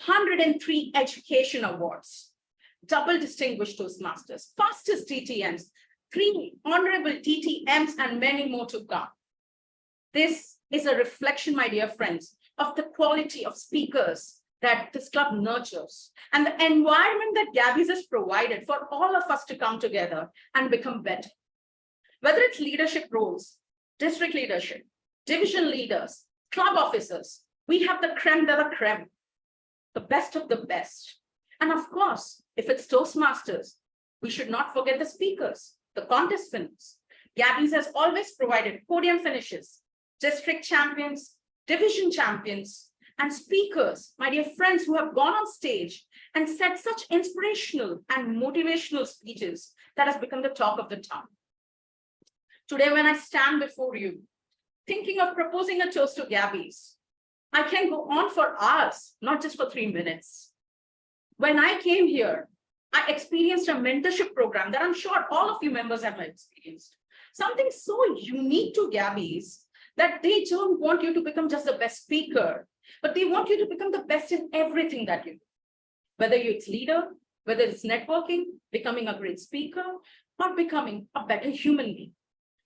R: 103 education awards, double distinguished Toastmasters, fastest TTMs, 3 honorable TTMs, and many more to come. This is a reflection, my dear friends, of the quality of speakers that this club nurtures and the environment that Gabbys has provided for all of us to come together and become better. Whether it's leadership roles, district leadership, division leaders, club officers, we have the creme de la creme, the best of the best. And of course, if it's Toastmasters, we should not forget the speakers, the contest winners. Gabbys has always provided podium finishes, district champions, division champions, and speakers, my dear friends, who have gone on stage and said such inspirational and motivational speeches that has become the talk of the town. Today, when I stand before you, thinking of proposing a toast to Gabbys, I can go on for hours, not just for 3 minutes. When I came here, I experienced a mentorship program that I'm sure all of you members have experienced. Something so unique to Gabbys that they don't want you to become just the best speaker, but they want you to become the best in everything that you do. Whether it's leader, whether it's networking, becoming a great speaker, or becoming a better human being.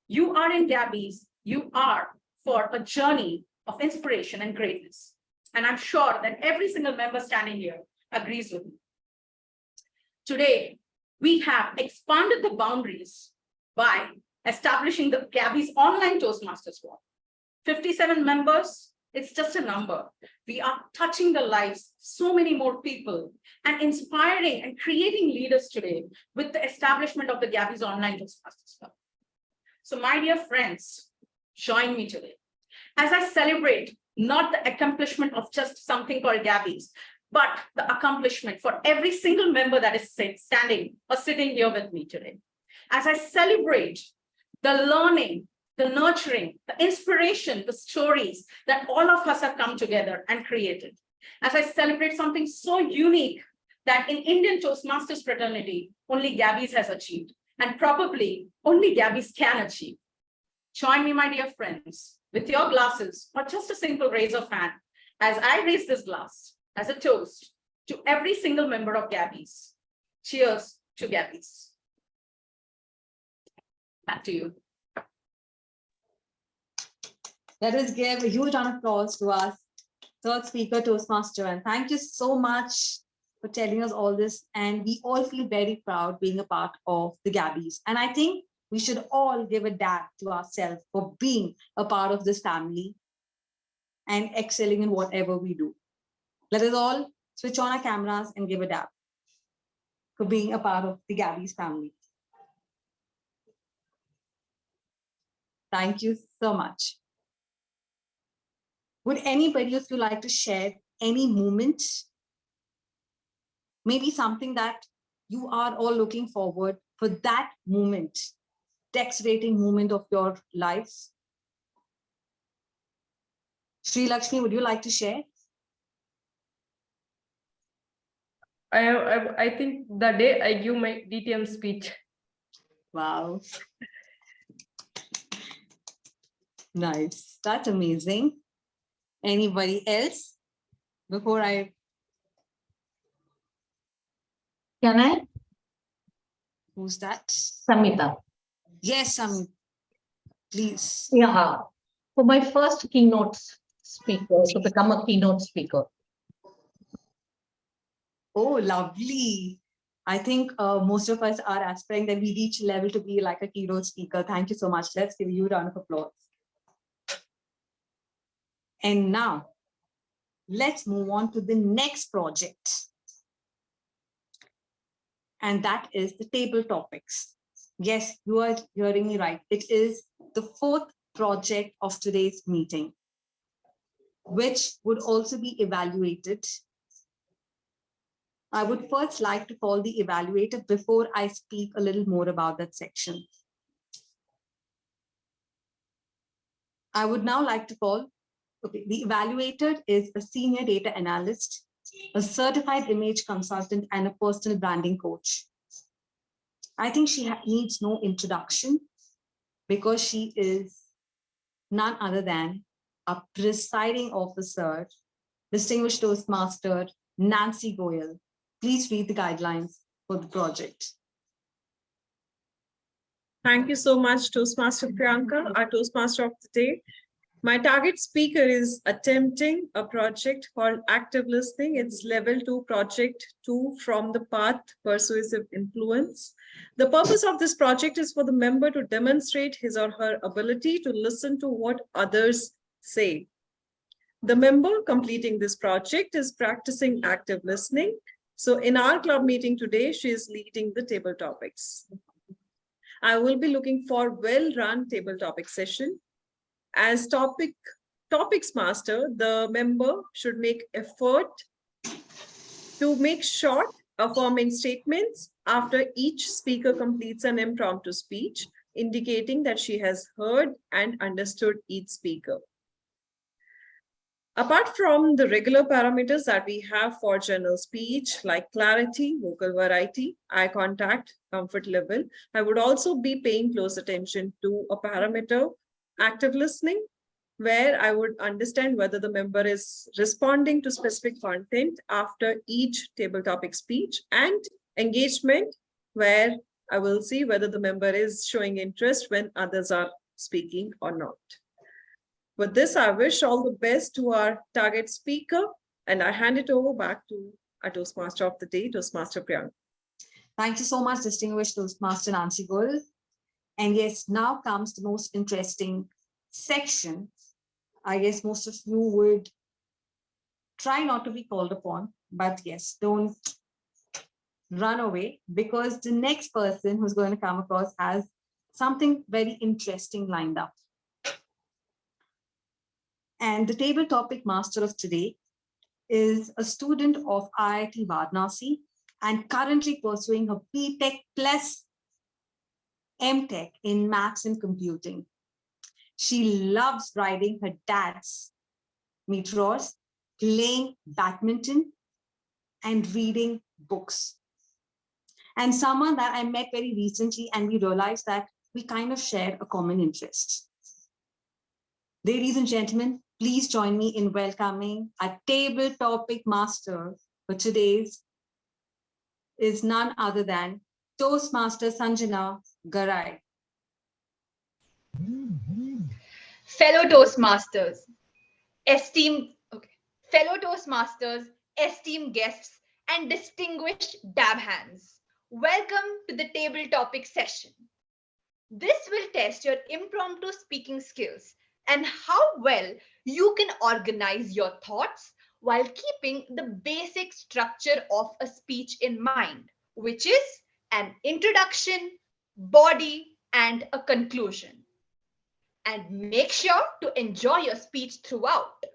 R: You are in Gabbys, you are for a journey of inspiration and greatness. And I'm sure that every single member standing here agrees with me. Today, we have expanded the boundaries by establishing the Gabbys online Toastmasters Club. 57 members, it's just a number. We are touching the lives of so many more people and inspiring and creating leaders today with the establishment of the Gabbys online Toastmasters Club. So my dear friends, join me today as I celebrate not the accomplishment of just something called Gabbys, but the accomplishment for every single member that is standing or sitting here with me today. As I celebrate the learning, the nurturing, the inspiration, the stories that all of us have come together and created. As I celebrate something so unique that in Indian Toastmasters fraternity, only Gabbys has achieved, and probably only Gabbys can achieve. Join me, my dear friends, with your glasses or just a simple raise of hand as I raise this glass as a toast to every single member of Gabbys. Cheers to Gabbys. Back to you.
P: Let us give a huge round of applause to our third speaker, Toastmaster. And thank you so much for telling us all this. And we all feel very proud being a part of the Gabbys. And I think we should all give a dab to ourselves for being a part of this family and excelling in whatever we do. Let us all switch on our cameras and give a dab for being a part of the Gabbys family. Thank you so much. Would anybody of you like to share any moment? Maybe something that you are all looking forward for that moment, dex-rating moment of your lives? Sri Lakshmi, would you like to share?
K: I think the day I give my DTM speech.
P: Wow. Nice. That's amazing. Anybody else before I?
O: Can I?
P: Who's that?
O: Samita.
P: Yes, Samita. Please.
O: Yeah. For my first keynote speaker, to become a keynote speaker.
P: Oh, lovely. I think most of us are aspiring that we reach level to be like a keynote speaker. Thank you so much. Let's give you a round of applause. And now, let's move on to the next project. And that is the table topics. Yes, you are hearing me right. It is the fourth project of today's meeting, which would also be evaluated. I would first like to call the evaluator before I speak a little more about that section. I would now like to call, okay, the evaluator is a senior data analyst, a certified image consultant, and a personal branding coach. I think she needs no introduction because she is none other than a presiding officer, distinguished Toastmaster, Nancy Goyal. Please read the guidelines for the project.
B: Thank you so much, Toastmaster Priyanka, our Toastmaster of the day. My target speaker is attempting a project called Active Listening. It's level 2 project 2 from the path Persuasive Influence. The purpose of this project is for the member to demonstrate his or her ability to listen to what others say. The member completing this project is practicing active listening. So in our club meeting today, she is leading the table topics. I will be looking for well-run table topic session. As topics master, the member should make effort to make short affirming statements after each speaker completes an impromptu speech, indicating that she has heard and understood each speaker. Apart from the regular parameters that we have for general speech, like clarity, vocal variety, eye contact, comfort level, I would also be paying close attention to a parameter, active listening, where I would understand whether the member is responding to specific content after each table topic speech, and engagement, where I will see whether the member is showing interest when others are speaking or not. With this, I wish all the best to our target speaker, and I hand it over back to our Toastmaster of the day, Toastmaster Priyanka.
P: Thank you so much, distinguished Toastmaster Nancy Goel. And yes, now comes the most interesting section. I guess most of you would try not to be called upon, but yes, don't run away, because the next person who's going to come across has something very interesting lined up. And the table topic master of today is a student of IIT Varanasi and currently pursuing her BTech plus MTech in maths and computing. She loves riding her dad's meteors, playing badminton, and reading books. And someone that I met very recently, and we realized that we kind of share a common interest. Ladies and gentlemen, please join me in welcoming our table topic master for today's is none other than Toastmaster Sanjana Garai.
S: Fellow Toastmasters, fellow Toastmasters, esteemed guests, and distinguished dab hands. Welcome to the table topic session. This will test your impromptu speaking skills and how well you can organize your thoughts while keeping the basic structure of a speech in mind, which is an introduction, body, and a conclusion. And make sure to enjoy your speech throughout.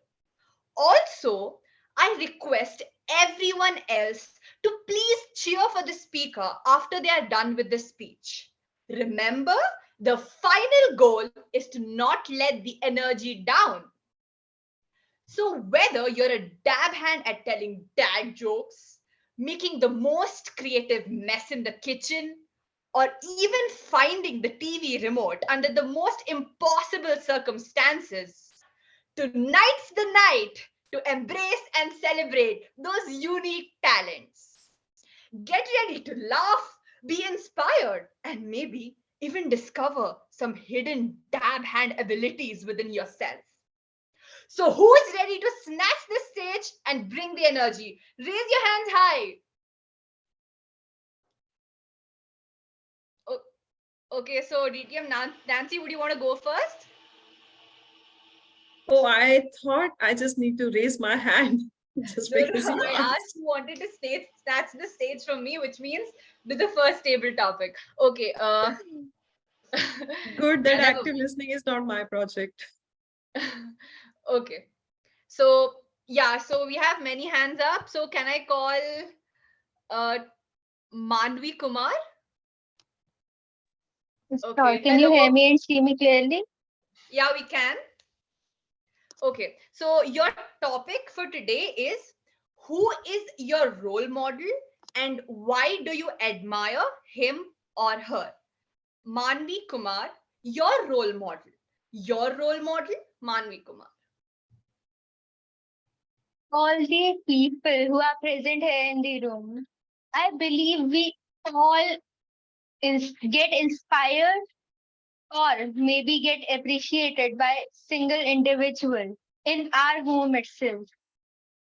S: Also, I request everyone else to please cheer for the speaker after they are done with the speech. Remember, the final goal is to not let the energy down. So whether you're a dab hand at telling dad jokes, making the most creative mess in the kitchen, or even finding the TV remote under the most impossible circumstances, tonight's the night to embrace and celebrate those unique talents. Get ready to laugh, be inspired, and maybe even discover some hidden dab hand abilities within yourself. So who's ready to snatch the stage and bring the energy? Raise your hands high. Okay, so DTM Nancy, would you want to go first?
B: Oh, I thought I just need to raise my hand. Just because
S: I asked who wanted to snatch the stage from me, which means with the first table topic. Okay.
B: Good that active listening is not my project.
S: Okay. So yeah, so we have many hands up. So can I call Manvi Kumar?
T: Okay. Can you hear me and see me clearly?
S: Yeah, we can. Okay, so your topic for today is who is your role model and why do you admire him or her? Manvi Kumar, your role model. Your role model, Manvi Kumar.
T: All the people who are present here in the room, I believe we all get inspired or maybe get appreciated by single individual in our home itself.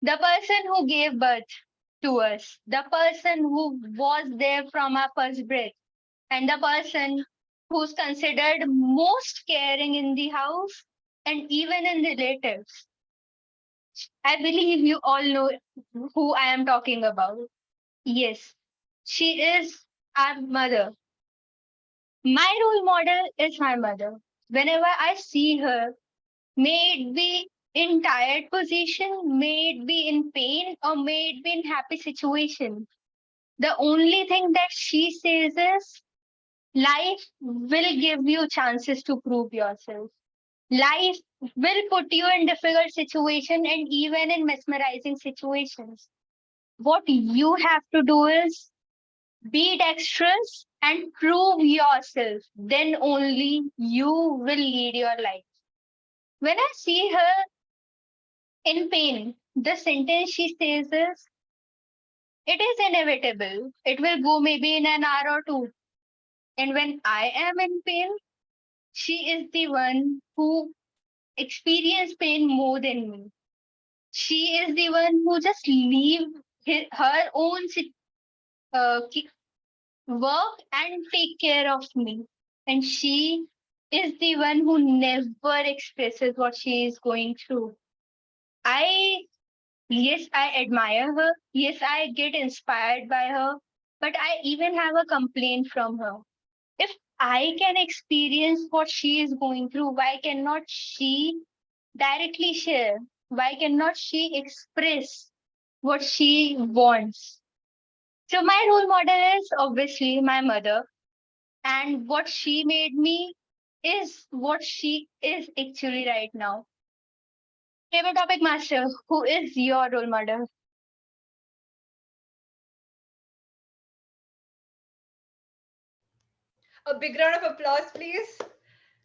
T: The person who gave birth to us, the person who was there from our first breath, and the person who's considered most caring in the house and even in relatives. I believe you all know who I am talking about. Yes, she is our mother. My role model is my mother. Whenever I see her, may it be in tired position, may it be in pain, or may it be in happy situation, the only thing that she says is, life will give you chances to prove yourself. Life will put you in difficult situation and even in mesmerizing situations. What you have to do is be dexterous and prove yourself. Then only you will lead your life. When I see her in pain, the sentence she says is, it is inevitable. It will go maybe in an hour or two. And when I am in pain, she is the one who experience pain more than me. She is the one who just leave her own work and take care of me. And she is the one who never expresses what she is going through. Yes, I admire her. Yes, I get inspired by her. But I even have a complaint from her. If I can experience what she is going through, why cannot she directly share? Why cannot she express what she wants? So my role model is obviously my mother, and what she made me is what she is actually right now. Favorite topic master, who is your role model?
S: A big round of applause, please.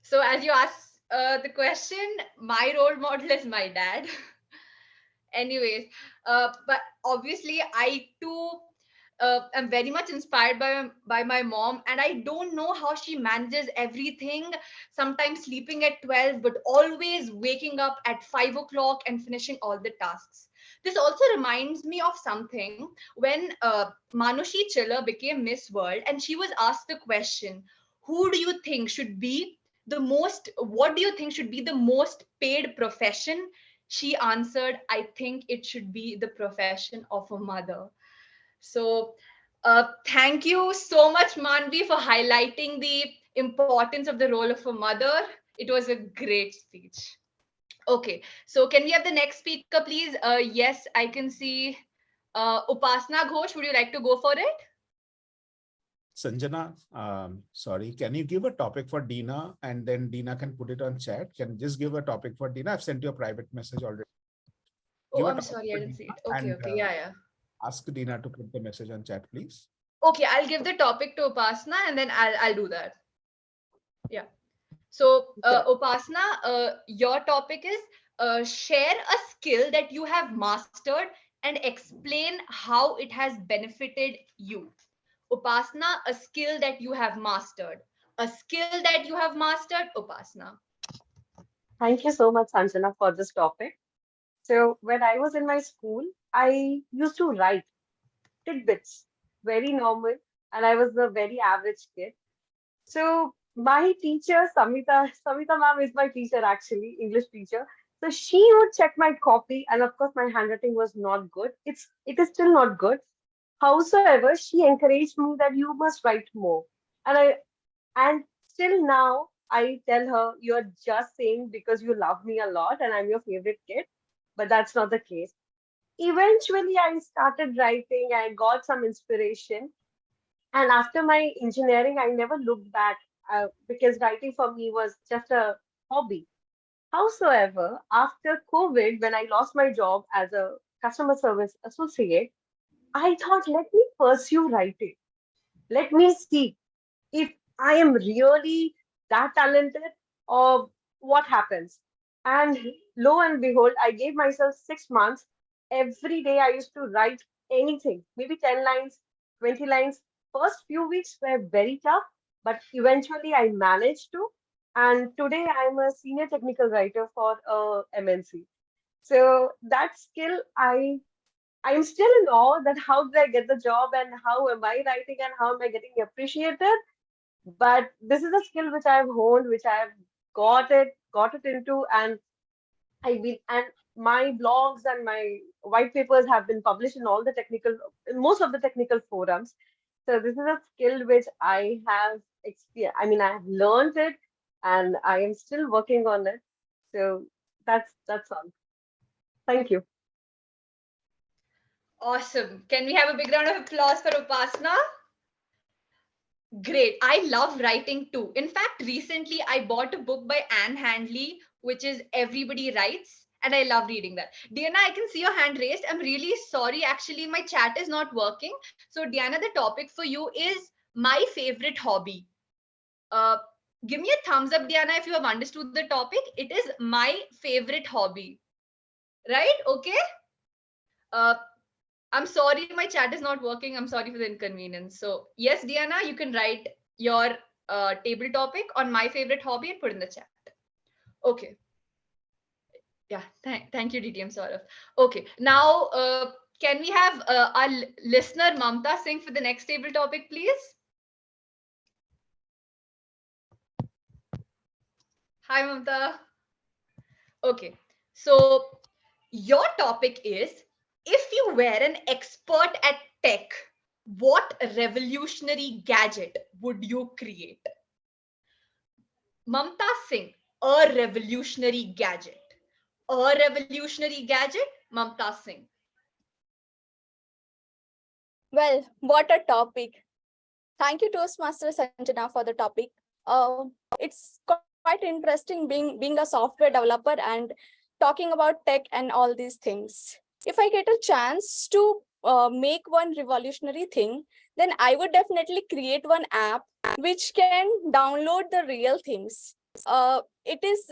S: So, as you asked the question, my role model is my dad. Anyways, but obviously, I too am very much inspired by my mom, and I don't know how she manages everything. Sometimes sleeping at 12, but always waking up at 5 o'clock and finishing all the tasks. This also reminds me of something when Manushi Chiller became Miss World, and she was asked the question, who do you think should be the most, what do you think should be the most paid profession? She answered, I think it should be the profession of a mother. So, thank you so much, Manvi, for highlighting the importance of the role of a mother. It was a great speech. Okay, so can we have the next speaker, please? Yes, I can see Upasna Ghosh. Would you like to go for it?
I: Sanjana, sorry, can you give a topic for Dina and then Dina can put it on chat? Can you just give a topic for Dina? I've sent you a private message already.
S: Oh,
I: Give a
S: I'm
I: topic
S: sorry, I
I: for
S: didn't see
I: Dina
S: it. Okay,
I: and
S: okay, yeah, yeah.
I: ask Dina to put the message on chat, please.
S: Okay, I'll give the topic to Upasna and then I'll do that. Yeah. So, Upasna, your topic is share a skill that you have mastered and explain how it has benefited you. Upasna, a skill that you have mastered. A skill that you have mastered, Upasna.
U: Thank you so much, Sanjana, for this topic. So when I was in my school, I used to write tidbits, very normal, and I was a very average kid. So my teacher, Samita ma'am is my teacher actually, English teacher. So she would check my copy, and of course my handwriting was not good. It is still not good. Howsoever, she encouraged me that you must write more. And still now I tell her, you're just saying because you love me a lot and I'm your favorite kid, but that's not the case. Eventually, I started writing, I got some inspiration. And after my engineering, I never looked back because writing for me was just a hobby. Howsoever, after COVID, when I lost my job as a customer service associate, I thought, let me pursue writing. Let me see if I am really that talented or what happens. And lo and behold, I gave myself 6 months. Every day I used to write anything, maybe 10 lines, 20 lines. First few weeks were very tough, but eventually I managed to. And today I'm a senior technical writer for MNC. So that skill, I'm still in awe that how did I get the job and how am I writing and how am I getting appreciated? But this is a skill which I've honed, which I've got it into, and I've been and my blogs and my white papers have been published in all the technical, in most of the technical forums. So this is a skill which I have I mean, I have learned it, and I am still working on it. So that's all. Thank you.
S: Awesome. Can we have a big round of applause for Upasna? Great. I love writing too. In fact, recently I bought a book by Anne Handley, which is Everybody Writes, and I love reading that. Diana, I can see your hand raised. I'm really sorry. Actually, my chat is not working. So, Diana, the topic for you is my favorite hobby. Give me a thumbs up, Diana, if you have understood the topic. It is my favorite hobby. Right? Okay. I'm sorry, my chat is not working. I'm sorry for the inconvenience. So yes, Diana, you can write your table topic on my favorite hobby and put in the chat. Okay. Yeah, thank you, DTM Saurav. Okay, now can we have our listener Mamta Singh for the next table topic, please? Hi, Mamta. Okay, so your topic is, if you were an expert at tech, what revolutionary gadget would you create? Mamta Singh, a revolutionary gadget. A revolutionary gadget, Mamta Singh.
L: Well, what a topic. Thank you, Toastmaster Sanjana, for the topic. It's quite interesting being a software developer and talking about tech and all these things. If I get a chance to make one revolutionary thing, then I would definitely create one app which can download the real things. It is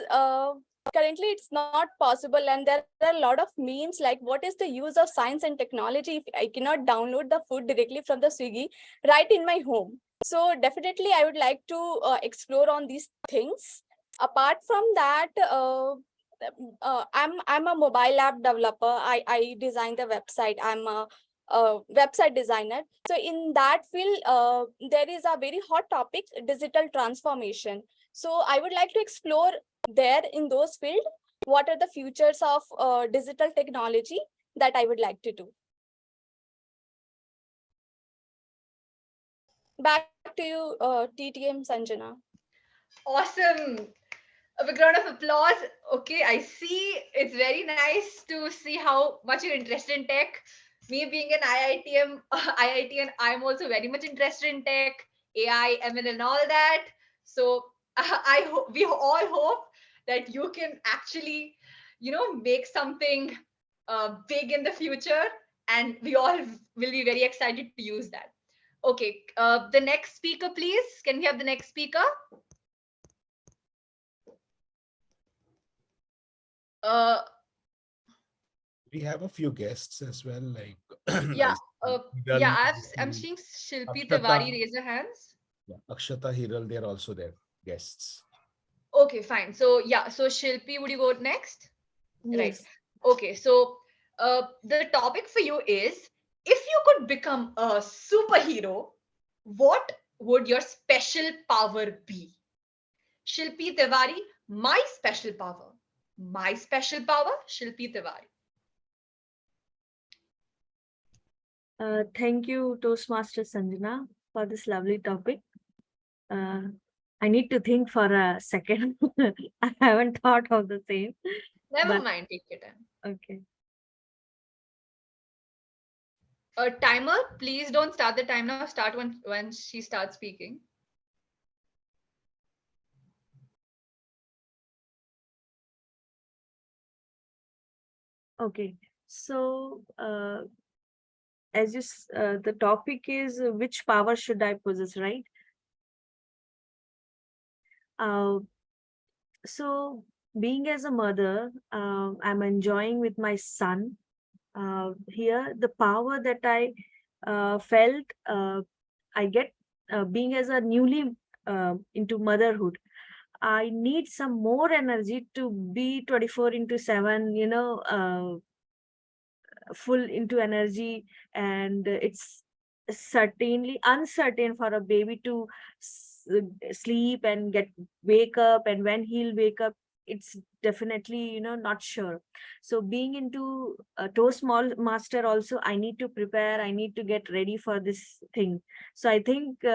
L: currently it's not possible, and there are a lot of memes like, what is the use of science and technology if I cannot download the food directly from the Swiggy right in my home? So definitely I would like to explore on these things. Apart from that, I'm a mobile app developer. I design the website. I'm a website designer. So in that field, there is a very hot topic, digital transformation. So I would like to explore there in those fields. What are the futures of digital technology that I would like to do? Back to you, TTM Sanjana.
S: Awesome. A big round of applause. Okay, I see. It's very nice to see how much you're interested in tech. Me being an IITian, I'm also very much interested in tech, AI, ML, and all that. So I hope we all hope that you can actually, make something big in the future, and we all will be very excited to use that. Okay, the next speaker, please. Can we have the next speaker?
I: We have a few guests as well, like
S: Yeah,
I: Hiral,
S: I'm seeing Shilpi
I: Akshata.
S: Tiwari raise her hands.
I: Yeah, Akshata, Hiral, they're also there, guests.
S: Okay, fine. So yeah, so Shilpi, would you go next? Right.
L: Yes.
S: Okay, so the topic for you is, if you could become a superhero, what would your special power be? Shilpi Tiwari, my special power. My special power, Shilpi Tiwari.
D: Thank you, Toastmaster Sanjana, for this lovely topic. I need to think for a second. I haven't thought of the same.
S: Never mind, take your time.
D: Okay.
S: Timer, please don't start the time now. Start when she starts speaking.
D: Okay. So, as you, the topic is which power should I possess, right? So being as a mother, I'm enjoying with my son. Here, the power that I felt, I get being as a newly into motherhood. I need some more energy to be 24/7, full into energy. And it's certainly uncertain for a baby to sleep and wake up, and when he'll wake up, it's definitely not sure. So being into a Toastmaster also, I need to prepare, I need to get ready for this thing. So I think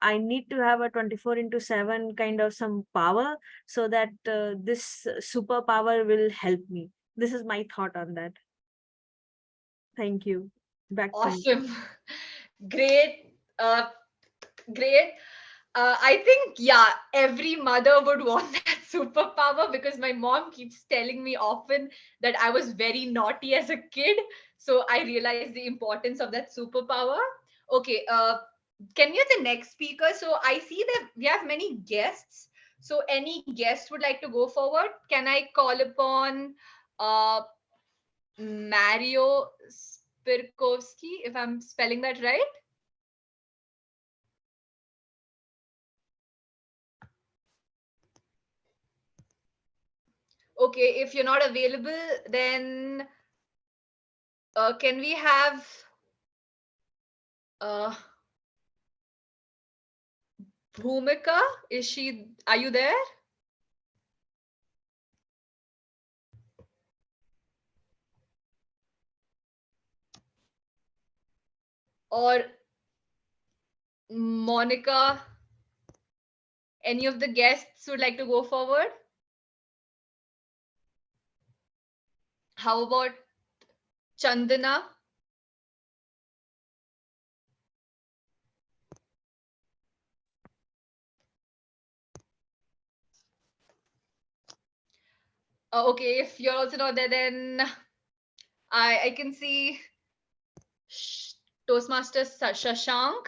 D: I need to have a 24/7 kind of some power, so that this superpower will help me. This is my thought on that. Thank you. Back to you.
S: Awesome. Great. Great. I think, yeah, every mother would want that superpower, because my mom keeps telling me often that I was very naughty as a kid. So I realized the importance of that superpower. Okay. Can we have the next speaker? So I see that we have many guests. So any guest would like to go forward? Can I call upon Mario Spirkovsky, if I'm spelling that right? Okay, if you're not available, then can we have Bhumika? Are you there? Or Monica? Any of the guests would like to go forward? How about Chandana? Okay, if you're also not there, then I can see Toastmasters Shashank.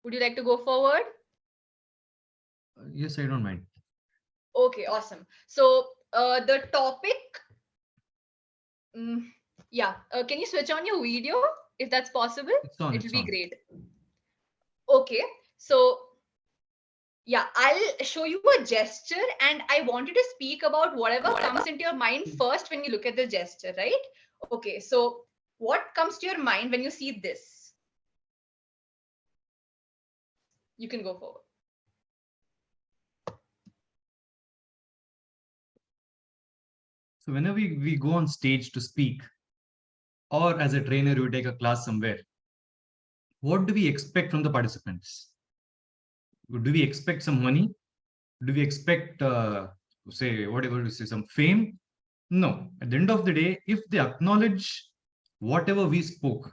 S: Would you like to go forward?
E: Yes, I don't mind.
S: Okay, awesome. So the topic, yeah, can you switch on your video if that's possible? It will be great. Okay, so yeah, I'll show you a gesture, and I want you to speak about whatever comes into your mind first when you look at the gesture, right? Okay, so what comes to your mind when you see this? You can go forward.
E: So whenever we go on stage to speak, or as a trainer, you take a class somewhere, what do we expect from the participants? Do we expect some money? Do we expect, say, whatever to say, some fame? No. At the end of the day, if they acknowledge whatever we spoke,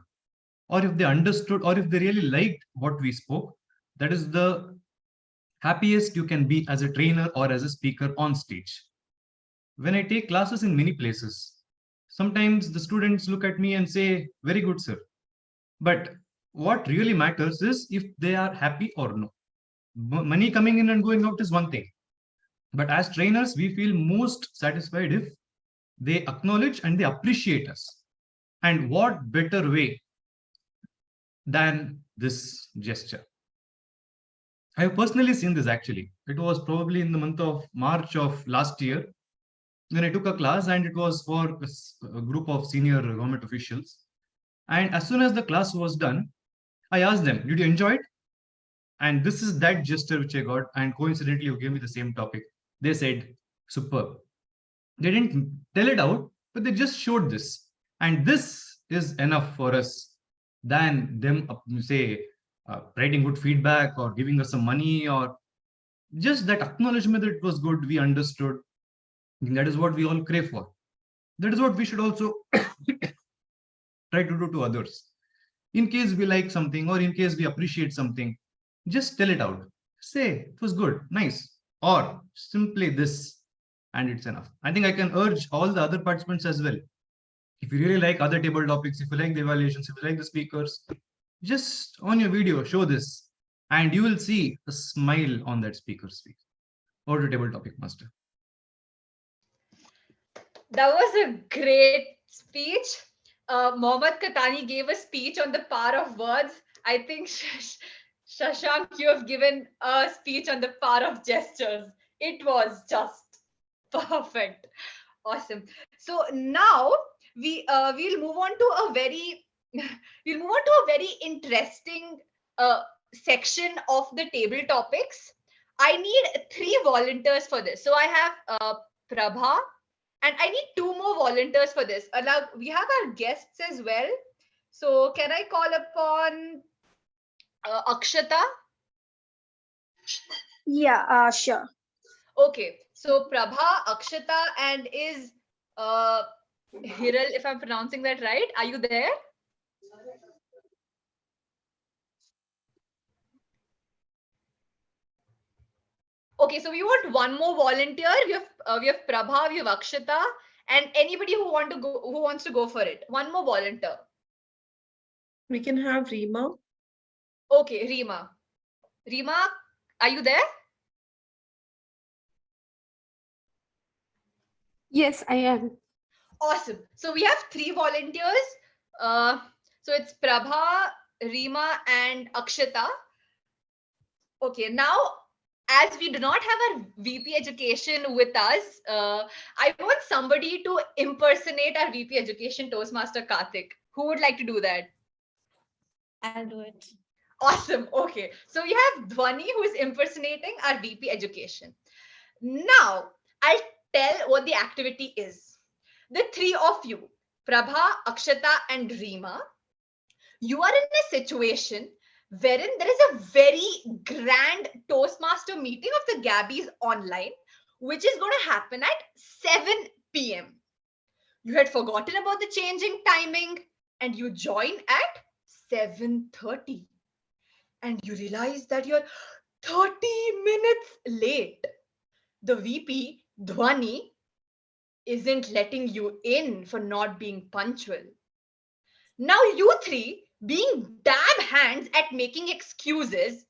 E: or if they understood, or if they really liked what we spoke, that is the happiest you can be as a trainer or as a speaker on stage. When I take classes in many places, sometimes the students look at me and say, very good, sir. But what really matters is if they are happy or no. Money coming in and going out is one thing. But as trainers, we feel most satisfied if they acknowledge and they appreciate us. And what better way than this gesture? I have personally seen this actually. It was probably in the month of March of last year when I took a class, and it was for a group of senior government officials. And as soon as the class was done, I asked them, did you enjoy it? And this is that gesture which I got. And coincidentally, you gave me the same topic. They said, superb. They didn't tell it out, but they just showed this. And this is enough for us than them, say, writing good feedback or giving us some money, or just that acknowledgement that it was good, we understood. That is what we all crave for. That is what we should also try to do to others. In case we like something, or in case we appreciate something, just tell it out. Say, it was good, nice, or simply this, and it's enough. I think I can urge all the other participants as well. If you really like other table topics, if you like the evaluations, if you like the speakers, just on your video, show this, and you will see a smile on that speaker's face. Over to table topic master.
S: That was a great speech. Mohammad Katani gave a speech on the power of words. I think Shashank, you have given a speech on the power of gestures. It was just perfect. Awesome. So now we'll move on to a very interesting section of the table topics. I need 3 volunteers for this. So I have Prabha, and I need 2 more volunteers for this. Now we have our guests as well. So can I call upon Akshata?
T: Yeah, sure.
S: Okay, so Prabha, Akshata, and is Hiral, if I'm pronouncing that right. Are you there? Okay, so we want 1 more volunteer. We have Prabha, we have Akshata, and anybody who wants to go for it. 1 more volunteer.
B: We can have Rima.
S: Okay, Rima. Rima, are you there?
C: Yes, I am.
S: Awesome. So we have 3 volunteers. So it's Prabha, Rima, and Akshata. Okay, now as we do not have our VP Education with us, I want somebody to impersonate our VP Education Toastmaster Karthik. Who would like to do that?
H: I'll do it.
S: Awesome. Okay. So we have Dhwani who is impersonating our VP Education. Now, I'll tell what the activity is. The 3 of you, Prabha, Akshata, and Rima, you are in a situation wherein there is a very grand Toastmaster meeting of the Gabbys online, which is going to happen at 7 p.m. You had forgotten about the changing timing and you join at 7:30. And you realize that you're 30 minutes late. The VP, Dhwani, isn't letting you in for not being punctual. Now you 3, being dab hands at making excuses,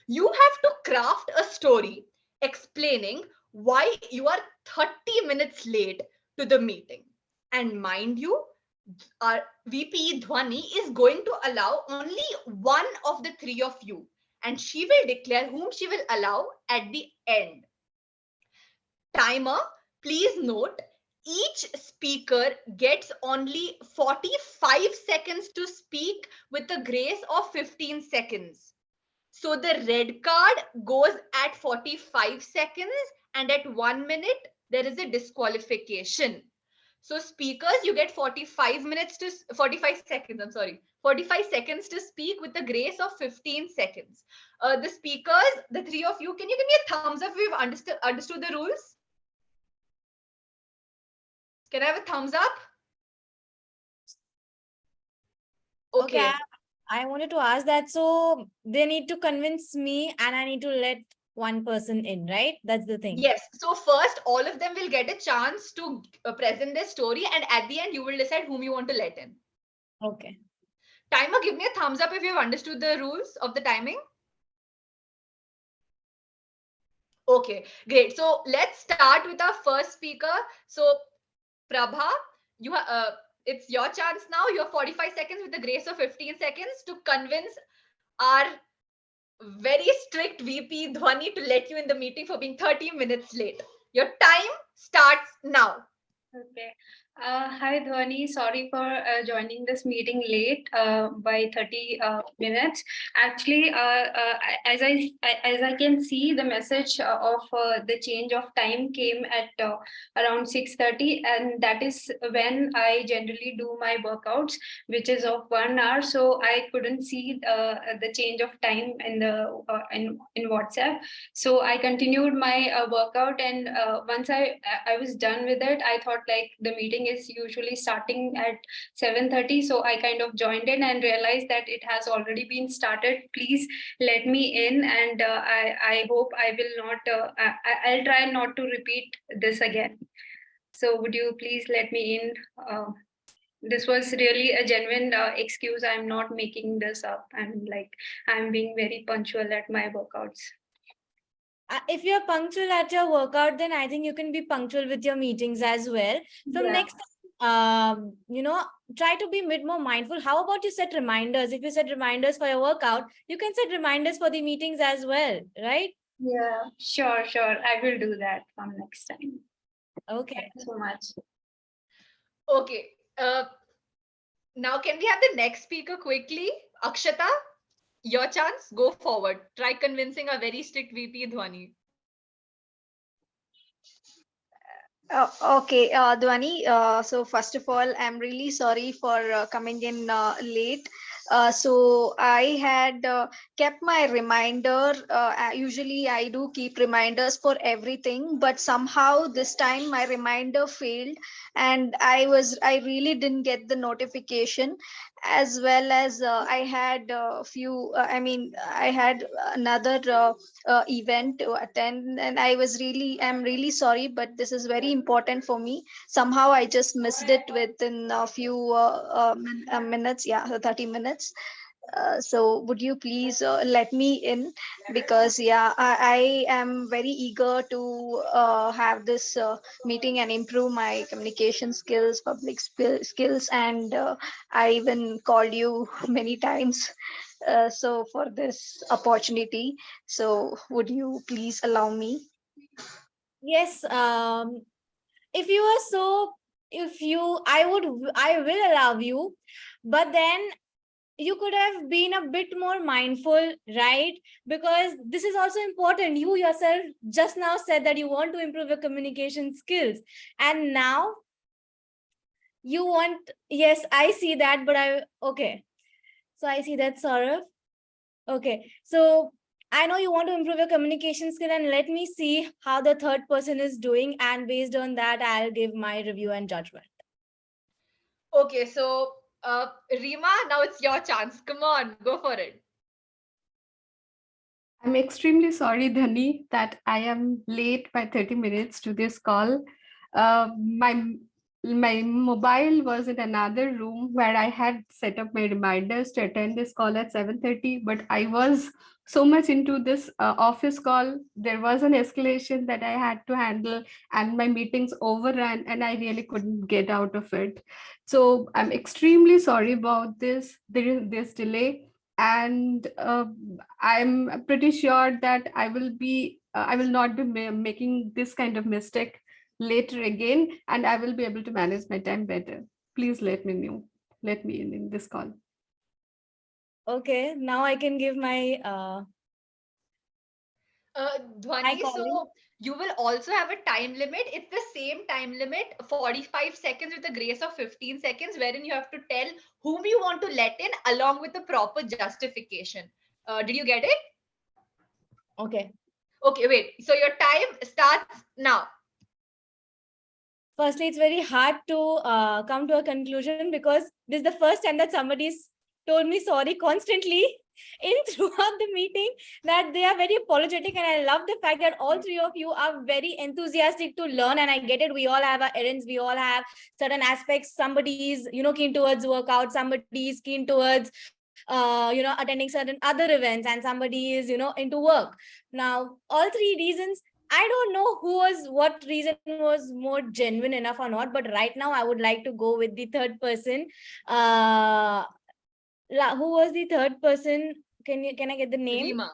S: you have to craft a story explaining why you are 30 minutes late to the meeting. And mind you, our VP Dhwani is going to allow only 1 of the 3 of you, and she will declare whom she will allow at the end. Timer, please note, each speaker gets only 45 seconds to speak with a grace of 15 seconds. So the red card goes at 45 seconds, and at 1 minute, there is a disqualification. So speakers, you get 45 seconds, I'm sorry, 45 seconds to speak with a grace of 15 seconds. The speakers, the 3 of you, can you give me a thumbs up if you've understood the rules? Can I have a thumbs up? Okay.
H: I wanted to ask that. So they need to convince me and I need to let 1 person in, right? That's the thing.
S: Yes. So first, all of them will get a chance to present their story, and at the end, you will decide whom you want to let in.
H: Okay.
S: Timer, give me a thumbs up if you've understood the rules of the timing. Okay, great. So let's start with our first speaker. So Prabha, it's your chance now. You have 45 seconds with the grace of 15 seconds to convince our very strict VP Dhwani to let you in the meeting for being 30 minutes late. Your time starts now.
K: Okay. Hi, Dhwani. Sorry for joining this meeting late by 30 minutes. Actually, as I can see, the message of the change of time came at around 6:30, and that is when I generally do my workouts, which is of 1 hour. So I couldn't see the change of time in the in WhatsApp. So I continued my workout, and once I was done with it, I thought like the meeting is usually starting at 7:30, so I kind of joined in and realized that it has already been started. Please let me in, and I hope I will not I'll try not to repeat this again. So would you please let me in? This was really a genuine excuse. I'm not making this up. I'm being very punctual at my workouts.
H: If you're punctual at your workout, then I think you can be punctual with your meetings as well. From next time, try to be a bit more mindful. How about you set reminders? If you set reminders for your workout, you can set reminders for the meetings as well, right?
T: Yeah, sure. I will do that from next time.
H: Okay.
T: Thank you so much.
S: Okay. Now can we have the next speaker quickly? Akshata, your chance. Go forward. Try convincing a very strict VP Dhwani.
F: Okay, Dhwani. So first of all, I'm really sorry for coming in late. So I had kept my reminder. Usually I do keep reminders for everything, but somehow this time my reminder failed, and I really didn't get the notification, as well as I had a few. I had another event to attend, and I'm really sorry, but this is very important for me. Somehow I just missed it within a few minutes, yeah, 30 minutes. So would you please let me in, because yeah, I am very eager to have this meeting and improve my communication skills, public skills, and I even called you many times so for this opportunity. So would you please allow me?
H: Yes. If you are so, if you, I will allow you, but then you could have been a bit more mindful, right? Because this is also important. You yourself just now said that you want to improve your communication skills, and now you want, yes, I see that, but okay. So I see that, Saurav. Okay, so I know you want to improve your communication skill, and let me see how the third person is doing, and based on that, I'll give my review and judgment.
S: Okay, so Rima, now it's your chance. Come on, go for it.
C: I'm extremely sorry, Dhani, that I am late by 30 minutes to this call. My mobile was in another room where I had set up my reminders to attend this call at 7:30, but I was so much into this office call. There was an escalation that I had to handle, and my meetings overran, and I really couldn't get out of it. So I'm extremely sorry about this delay, and I'm pretty sure that I will not be making this kind of mistake later again, and I will be able to manage my time better. Please let me know. Let me in this call.
H: Okay, now I can give my
S: Dhwani, so you will also have a time limit. It's the same time limit, 45 seconds with a grace of 15 seconds, wherein you have to tell whom you want to let in along with the proper justification. Did you get it?
H: Okay.
S: Okay, wait. So your time starts now.
H: Firstly, it's very hard to come to a conclusion, because this is the first time that somebody's told me sorry constantly in throughout the meeting, that they are very apologetic, and I love the fact that all three of you are very enthusiastic to learn. And I get it, we all have our errands, we all have certain aspects. Somebody is keen towards workout, somebody is keen towards attending certain other events, and somebody is into work. Now all three reasons, I don't know what reason was more genuine enough or not, but right now I would like to go with the third person. Who was the third person? Can I get the name?
S: Rima.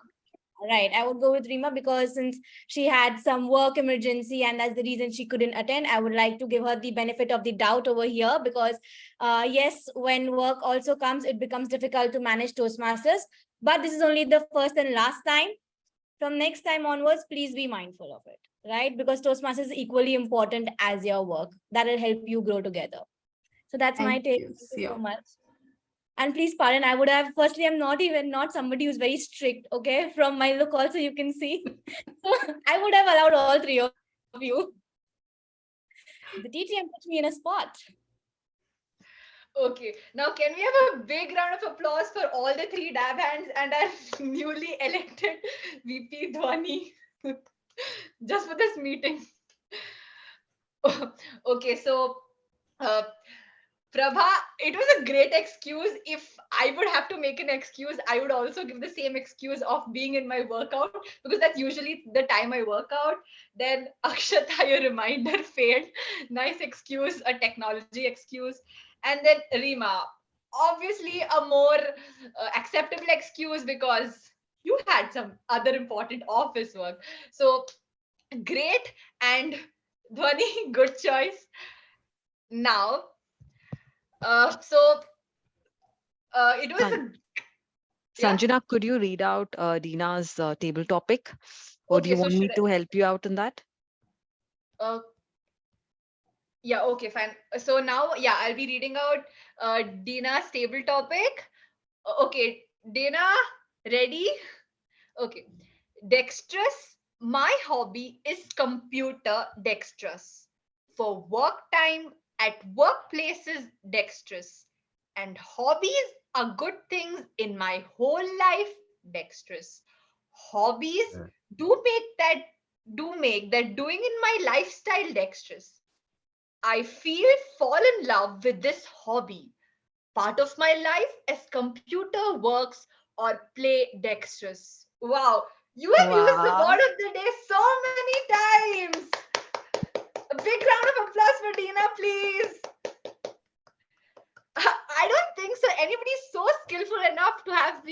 H: Right, I would go with Rima, because since she had some work emergency and that's the reason she couldn't attend, I would like to give her the benefit of the doubt over here, because yes, when work also comes, it becomes difficult to manage Toastmasters, but this is only the first and last time. From next time onwards, please be mindful of it, right? Because Toastmasters is equally important as your work. That will help you grow together. So that's my take. Thank you so much. And please pardon, I would have, firstly, I'm not somebody who's very strict, okay? From my look also, you can see. So I would have allowed all three of you. The TTM put me in a spot.
S: Okay, now can we have a big round of applause for all the three dab hands and our newly elected VP Dhwani just for this meeting? Okay, so Prabha, it was a great excuse. If I would have to make an excuse, I would also give the same excuse of being in my workout, because that's usually the time I work out. Then Akshata, your reminder failed. Nice excuse, a technology excuse. And then Rima, obviously a more acceptable excuse, because You had some other important office work. So great. And Dhwani, good choice. Now, it was a yeah.
G: Sanjana, could you read out Dina's table topic? Or do
S: Okay,
G: you
S: so
G: want me
S: should
G: to help you out in that?
S: Yeah, okay, fine. So now, yeah, I'll be reading out Dina's table topic. Okay, Dina, ready? Okay. Dexterous. My hobby is computer dexterous. For work time at workplaces dexterous. And hobbies are good things in my whole life dexterous. Hobbies do make that doing in my lifestyle dexterous. I fall in love with this hobby. Part of my life as computer works or play dexterous. Wow, you have used the
G: Wow.
S: word of the day so many times. A big round of applause for Dina, please. I don't think so. Anybody's so skillful enough to have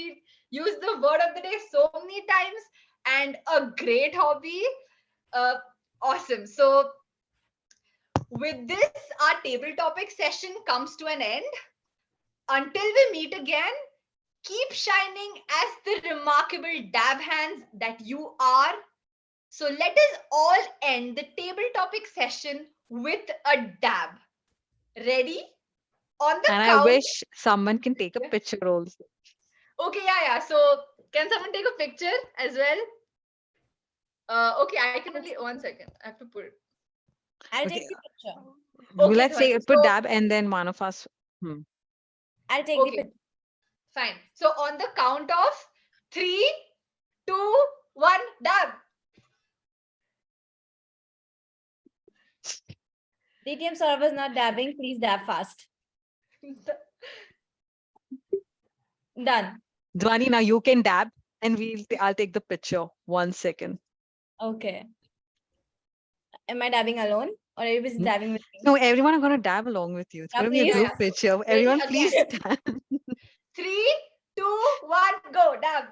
S: used the word of the day so many times, and a great hobby. Awesome. So with this, our table topic session comes to an end. Until we meet again, keep shining as the remarkable dab hands that you are. So let us all end the table topic session with a dab. Ready? On the
G: And I
S: count.
G: wish someone can take a picture also.
S: Okay, yeah. So can someone take a picture as well? Okay, I can only 1 second. I have to put it.
H: I'll
G: Okay.
H: take the picture.
S: Okay,
G: Let's say
S: Dhwani,
G: put
S: so-
G: dab and then one of us.
H: I'll take the
S: Okay,
H: picture.
S: fine. So on the count of 3, 2, 1, dab.
H: DTM server is not dabbing. Please dab fast. Done.
G: Dhwani, now you can dab and I'll take the picture. 1 second.
H: Okay. Am I dabbing alone or are you busy dabbing with me?
G: No, everyone are going to dab along with you. It's
H: Yeah,
G: going to be a
H: please.
G: group picture. Everyone, please
S: again.
G: stand.
S: 3, 2, 1, go, dab.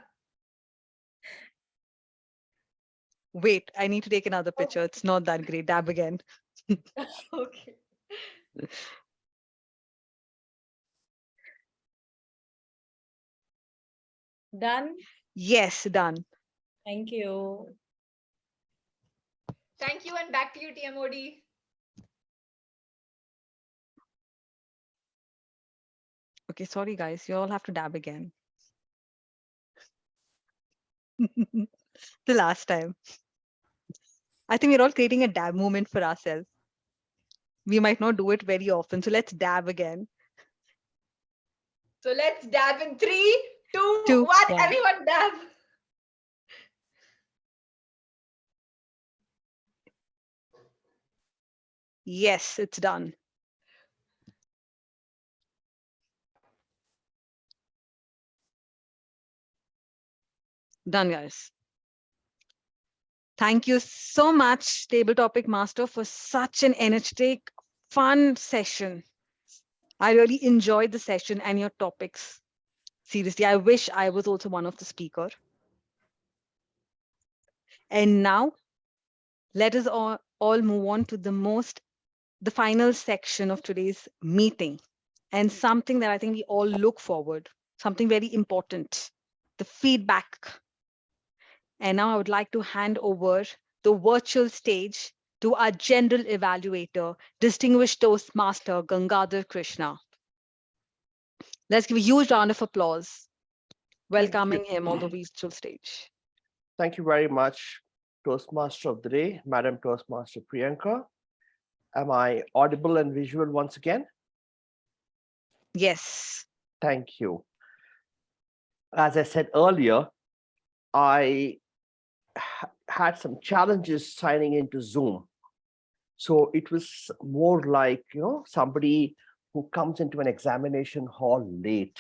G: Wait, I need to take another picture. It's not that great. Dab again.
S: Okay.
H: Done.
G: Yes, done.
H: Thank you.
S: Thank you, and back to you, TMOD.
G: Okay, sorry guys. You all have to dab again. The last time. I think we're all creating a dab moment for ourselves. We might not do it very often. So let's dab again.
S: So let's dab in 3, 2,
G: 2,
S: 1.
G: 1.
S: Everyone dab.
G: Yes, it's done. Done, guys. Thank you so much, Table Topic Master, for such an energetic, fun session. I really enjoyed the session and your topics. Seriously, I wish I was also one of the speaker. And now, let us all move on to the final section of today's meeting, and something that I think we all look forward, something very important, the feedback. And now I would like to hand over the virtual stage to our general evaluator, distinguished Toastmaster Gangadhar Krishna. Let's give a huge round of applause, welcoming him on the virtual stage.
J: Thank you very much, Toastmaster of the Day, Madam Toastmaster Priyanka. Am I audible and visual once again?
G: Yes.
J: Thank you. As I said earlier, I had some challenges signing into Zoom. So it was more like, somebody who comes into an examination hall late.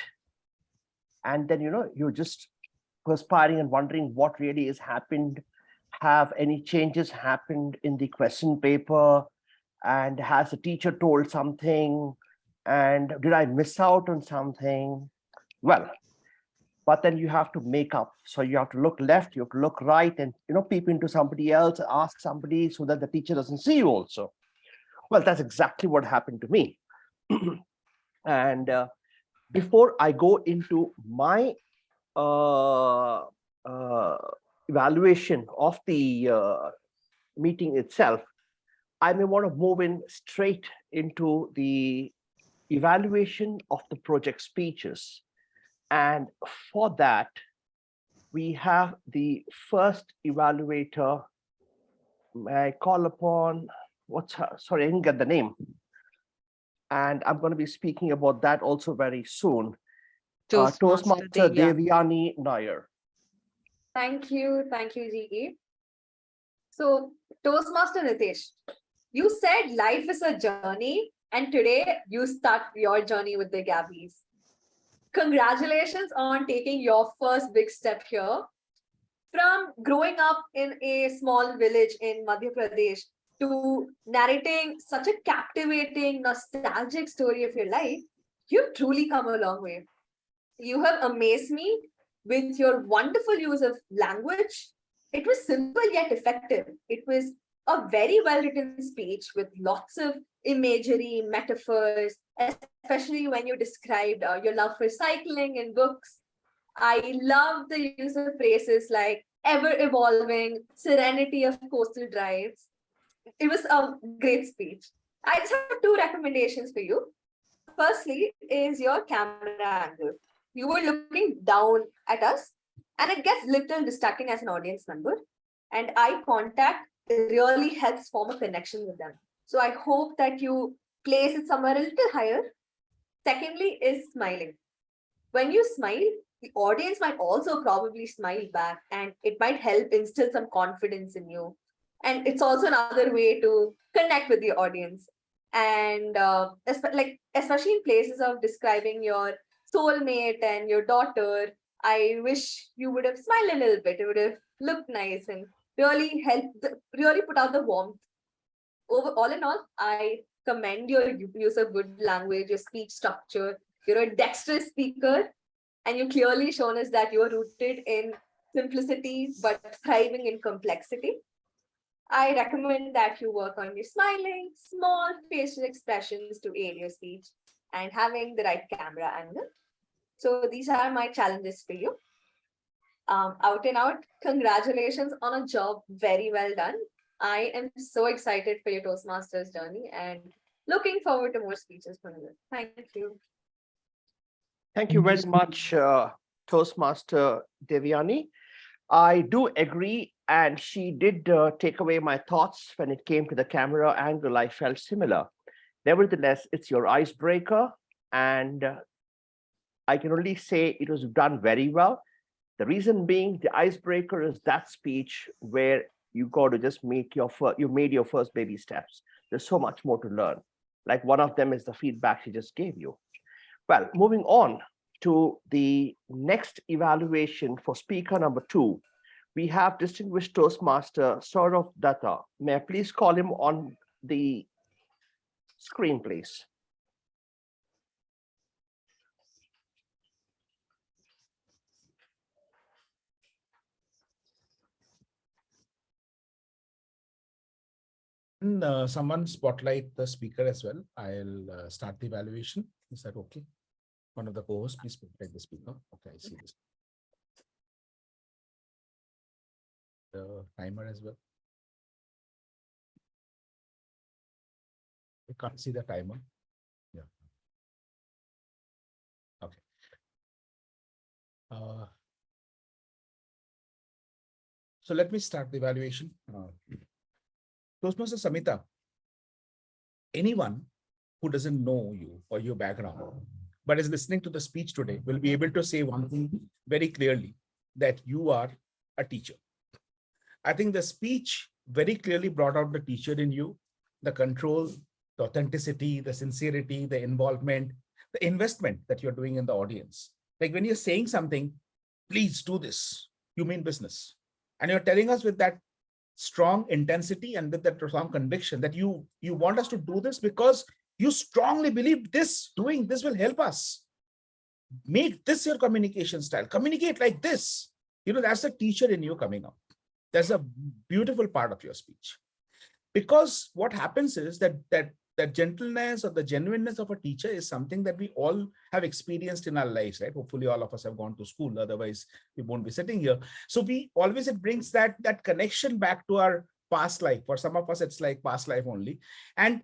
J: And then, you're just perspiring and wondering what really has happened. Have any changes happened in the question paper? And has the teacher told something? And did I miss out on something? Well, but then you have to make up. So you have to look left, you have to look right, and peep into somebody else, ask somebody so that the teacher doesn't see you also. Well, that's exactly what happened to me. And before I go into my evaluation of the meeting itself, I may want to move in straight into the evaluation of the project speeches. And for that, we have the first evaluator. May I call upon, what's her, sorry, I didn't get the name. And I'm going to be speaking about that also very soon. Toastmaster Devyani Nair.
M: Thank you, Gigi. So, Toastmaster Nitesh, you said life is a journey, and today you start your journey with the Gabbys. Congratulations on taking your first big step here. From growing up in a small village in Madhya Pradesh to narrating such a captivating, nostalgic story of your life, you've truly come a long way. You have amazed me with your wonderful use of language. It was simple yet effective. It was a very well-written speech with lots of imagery, metaphors, especially when you described your love for cycling and books. I love the use of phrases like ever-evolving, serenity of coastal drives. It was a great speech. I just have 2 recommendations for you. Firstly is your camera angle. You were looking down at us, and it gets little distracting as an audience member. And eye contact really helps form a connection with them. So I hope that you place it somewhere a little higher. Secondly is smiling. When you smile, the audience might also probably smile back, and it might help instill some confidence in you. And it's also another way to connect with the audience. And especially in places of describing your soulmate and your daughter, I wish you would have smiled a little bit. It would have looked nice and really helped, really put out the warmth. All in all, I commend your use of good language, your speech structure. You're a dexterous speaker, and you clearly shown us that you are rooted in simplicity but thriving in complexity. I recommend that you work on your smiling, small facial expressions to aid your speech and having the right camera angle. So these are my challenges for you. Out and out, congratulations on a job very well done. I am so excited for your Toastmasters journey and looking forward to more speeches from you. Thank you.
J: Thank you very much, Toastmaster Devyani. I do agree, and she did take away my thoughts when it came to the camera angle. I felt similar. Nevertheless, it's your icebreaker, and I can only say it was done very well. The reason being, the icebreaker is that speech where you got to just make you made your first baby steps. There's so much more to learn. Like one of them is the feedback she just gave you. Well, moving on to the next evaluation for speaker number 2, we have distinguished Toastmaster Saurav Datta. May I please call him on the screen, please?
I: Someone spotlight the speaker as well. I'll start the evaluation. Is that okay? One of the co-hosts, please spotlight the speaker. Okay, I see this. The timer as well. You can't see the timer. Yeah. Okay. So let me start the evaluation. Toastmaster Samita, anyone who doesn't know you or your background, but is listening to the speech today will be able to say one thing very clearly, that you are a teacher. I think the speech very clearly brought out the teacher in you, the control, the authenticity, the sincerity, the involvement, the investment that you're doing in the audience. Like when you're saying something, please do this, you mean business. And you're telling us with that strong intensity and with that strong conviction that you want us to do this because you strongly believe doing this will help us. make this your communication style, communicate like this. That's the teacher in you coming out. That's a beautiful part of your speech. Because what happens is that gentleness or the genuineness of a teacher is something that we all have experienced in our lives, right? Hopefully all of us have gone to school, otherwise we won't be sitting here. So it brings that connection back to our past life. For some of us, it's like past life only. And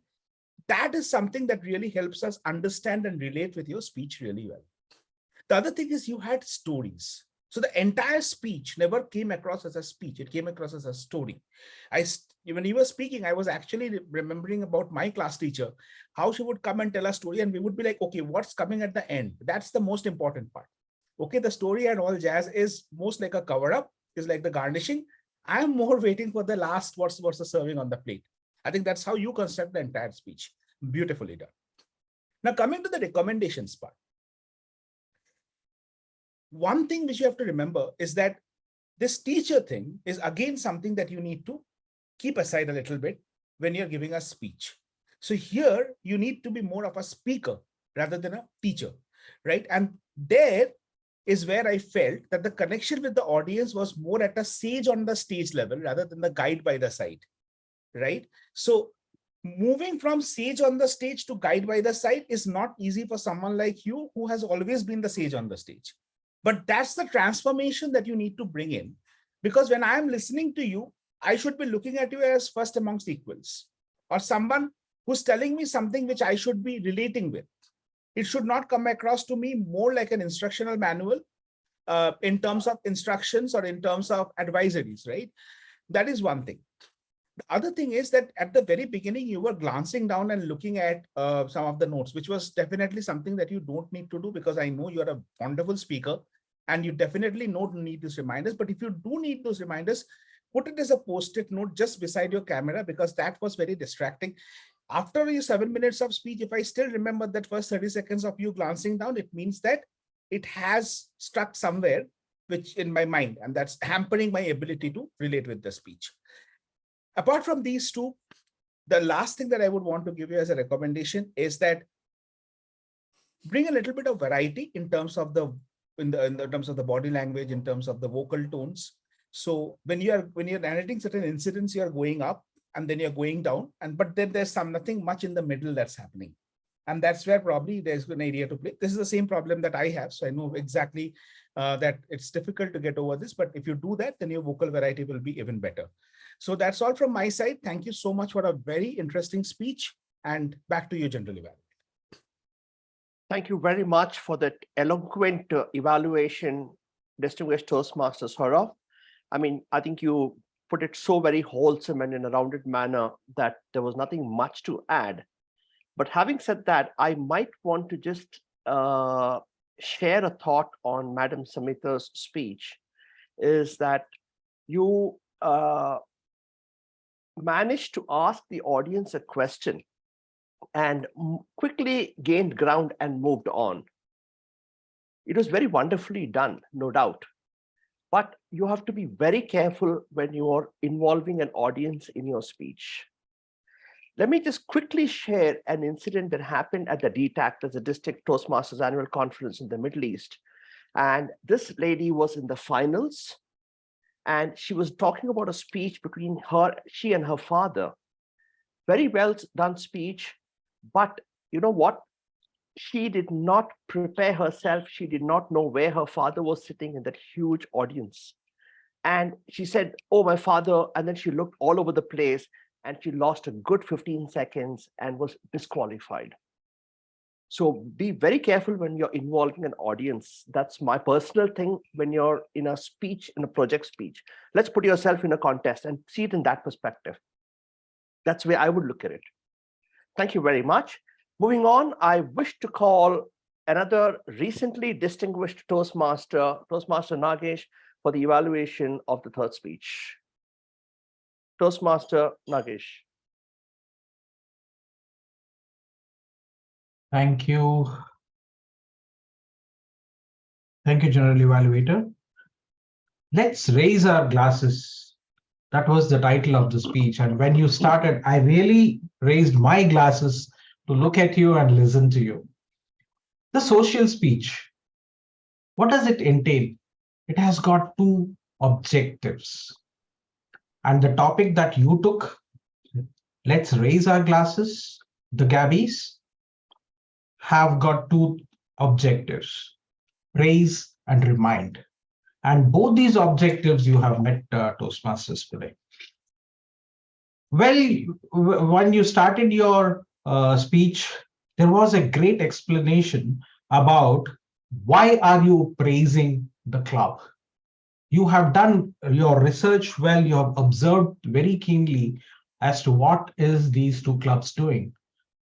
I: that is something that really helps us understand and relate with your speech really well. The other thing is you had stories. So the entire speech never came across as a speech. It came across as a story. When you were speaking, I was actually remembering about my class teacher, how she would come and tell a story and we would be like, okay, what's coming at the end? That's the most important part. Okay, the story and all jazz is most like a cover up, is like the garnishing. I'm more waiting for the last, what's the serving on the plate. I think that's how you construct the entire speech. Beautifully done. Now coming to the recommendations part. One thing which you have to remember is that this teacher thing is again something that you need to keep aside a little bit when you're giving a speech. So here you need to be more of a speaker rather than a teacher, right? And there is where I felt that the connection with the audience was more at a sage on the stage level rather than the guide by the side, right? So moving from sage on the stage to guide by the side is not easy for someone like you who has always been the sage on the stage. But that's the transformation that you need to bring in. Because when I'm listening to you, I should be looking at you as first amongst equals, or someone who's telling me something which I should be relating with. It should not come across to me more like an instructional manual in terms of instructions or in terms of advisories, right? That is one thing. The other thing is that at the very beginning, you were glancing down and looking at some of the notes, which was definitely something that you don't need to do, because I know you're a wonderful speaker and you definitely don't need these reminders. But if you do need those reminders, put it as a post-it note just beside your camera, because that was very distracting. After your 7 minutes of speech, if I still remember that first 30 seconds of you glancing down, it means that it has stuck somewhere, which in my mind, and that's hampering my ability to relate with the speech. Apart from these two, the last thing that I would want to give you as a recommendation is that bring a little bit of variety in terms of in terms of the body language, in terms of the vocal tones. So when you're narrating certain incidents, you're going up and then you're going down, but then there's nothing much in the middle that's happening. And that's where probably there's an area to play. This is the same problem that I have. So I know exactly that it's difficult to get over this, but if you do that, then your vocal variety will be even better. So that's all from my side. Thank you so much for a very interesting speech, and back to you, General Evaluator.
J: Thank you very much for that eloquent evaluation, distinguished Toastmaster Saurav. I mean, I think you put it so very wholesome and in a rounded manner that there was nothing much to add. But having said that, I might want to just share a thought on Madam Samita's speech, is that you managed to ask the audience a question and quickly gained ground and moved on. It was very wonderfully done, no doubt. But you have to be very careful when you are involving an audience in your speech. Let me just quickly share an incident that happened at the DTAC, that's the District Toastmasters Annual Conference in the Middle East. And this lady was in the finals, and she was talking about a speech between she and her father. Very well done speech, but you know what? She did not prepare herself. She did not know where her father was sitting in that huge audience. And she said, oh, my father, and then she looked all over the place and she lost a good 15 seconds and was disqualified. So be very careful when you're involving an audience. That's my personal thing when you're in a speech, in a project speech. Let's put yourself in a contest and see it in that perspective. That's the way I would look at it. Thank you very much. Moving on, I wish to call another recently distinguished Toastmaster Nagesh, for the evaluation of the third speech. Toastmaster Nagesh.
Q: Thank you. Thank you, General Evaluator. Let's raise our glasses. That was the title of the speech. And when you started, I really raised my glasses to look at you and listen to you. The social speech. What does it entail? It has got two objectives. And the topic that you took, let's raise our glasses, the Gabbys, have got two objectives, praise and remind. And both these objectives you have met, Toastmasters today. Well, when you started your speech, there was a great explanation about why are you praising the club. You have done your research well, you have observed very keenly as to what is these two clubs doing.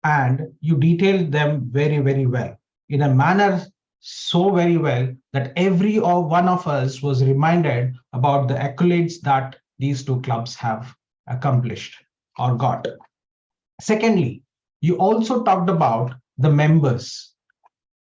Q: And you detailed them very, very well, in a manner so very well that every one of us was reminded about the accolades that these two clubs have accomplished or got. Secondly, you also talked about the members,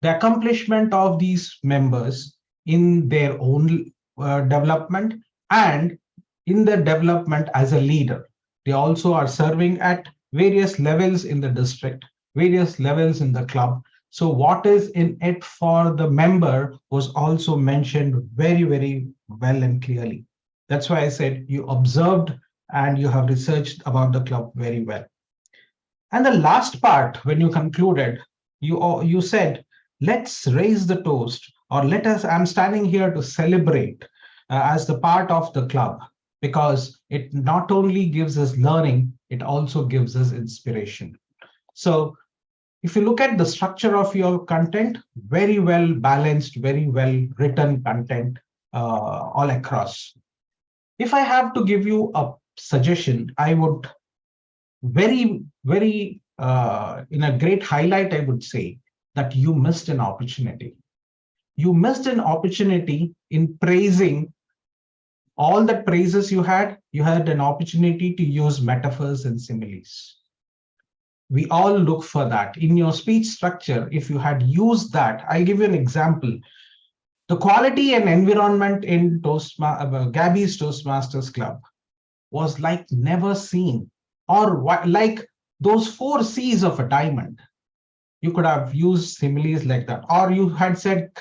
Q: the accomplishment of these members in their own development and in their development as a leader. They also are serving at various levels in the district, various levels in the club. So what is in it for the member was also mentioned very, very well and clearly. That's why I said you observed and you have researched about the club very well. And the last part, when you concluded, you said, let's raise the toast, or let us, I'm standing here to celebrate as the part of the club, because it not only gives us learning, it also gives us inspiration. So if you look at the structure of your content, very well balanced, very well written content all across. If I have to give you a suggestion, I would very, very in a great highlight, I would say that you missed an opportunity. You missed an opportunity in praising all the praises you had an opportunity to use metaphors and similes. We all look for that. In your speech structure, if you had used that, I'll give you an example. The quality and environment in Gabbys Toastmasters Club was like never seen, or like those 4 C's of a diamond. You could have used similes like that, or you had said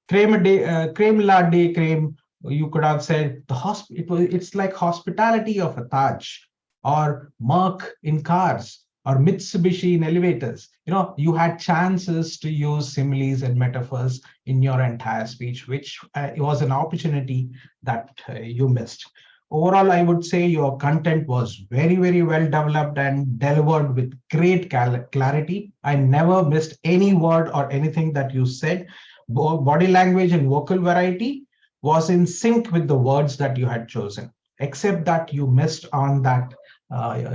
Q: creme la day creme. You could have said it's like hospitality of a Taj, or Merc in cars, or Mitsubishi in elevators. You had chances to use similes and metaphors in your entire speech, which was an opportunity that you missed. Overall, I would say your content was very, very well developed and delivered with great clarity. I never missed any word or anything that you said. Body language and vocal variety was in sync with the words that you had chosen, except that you missed on that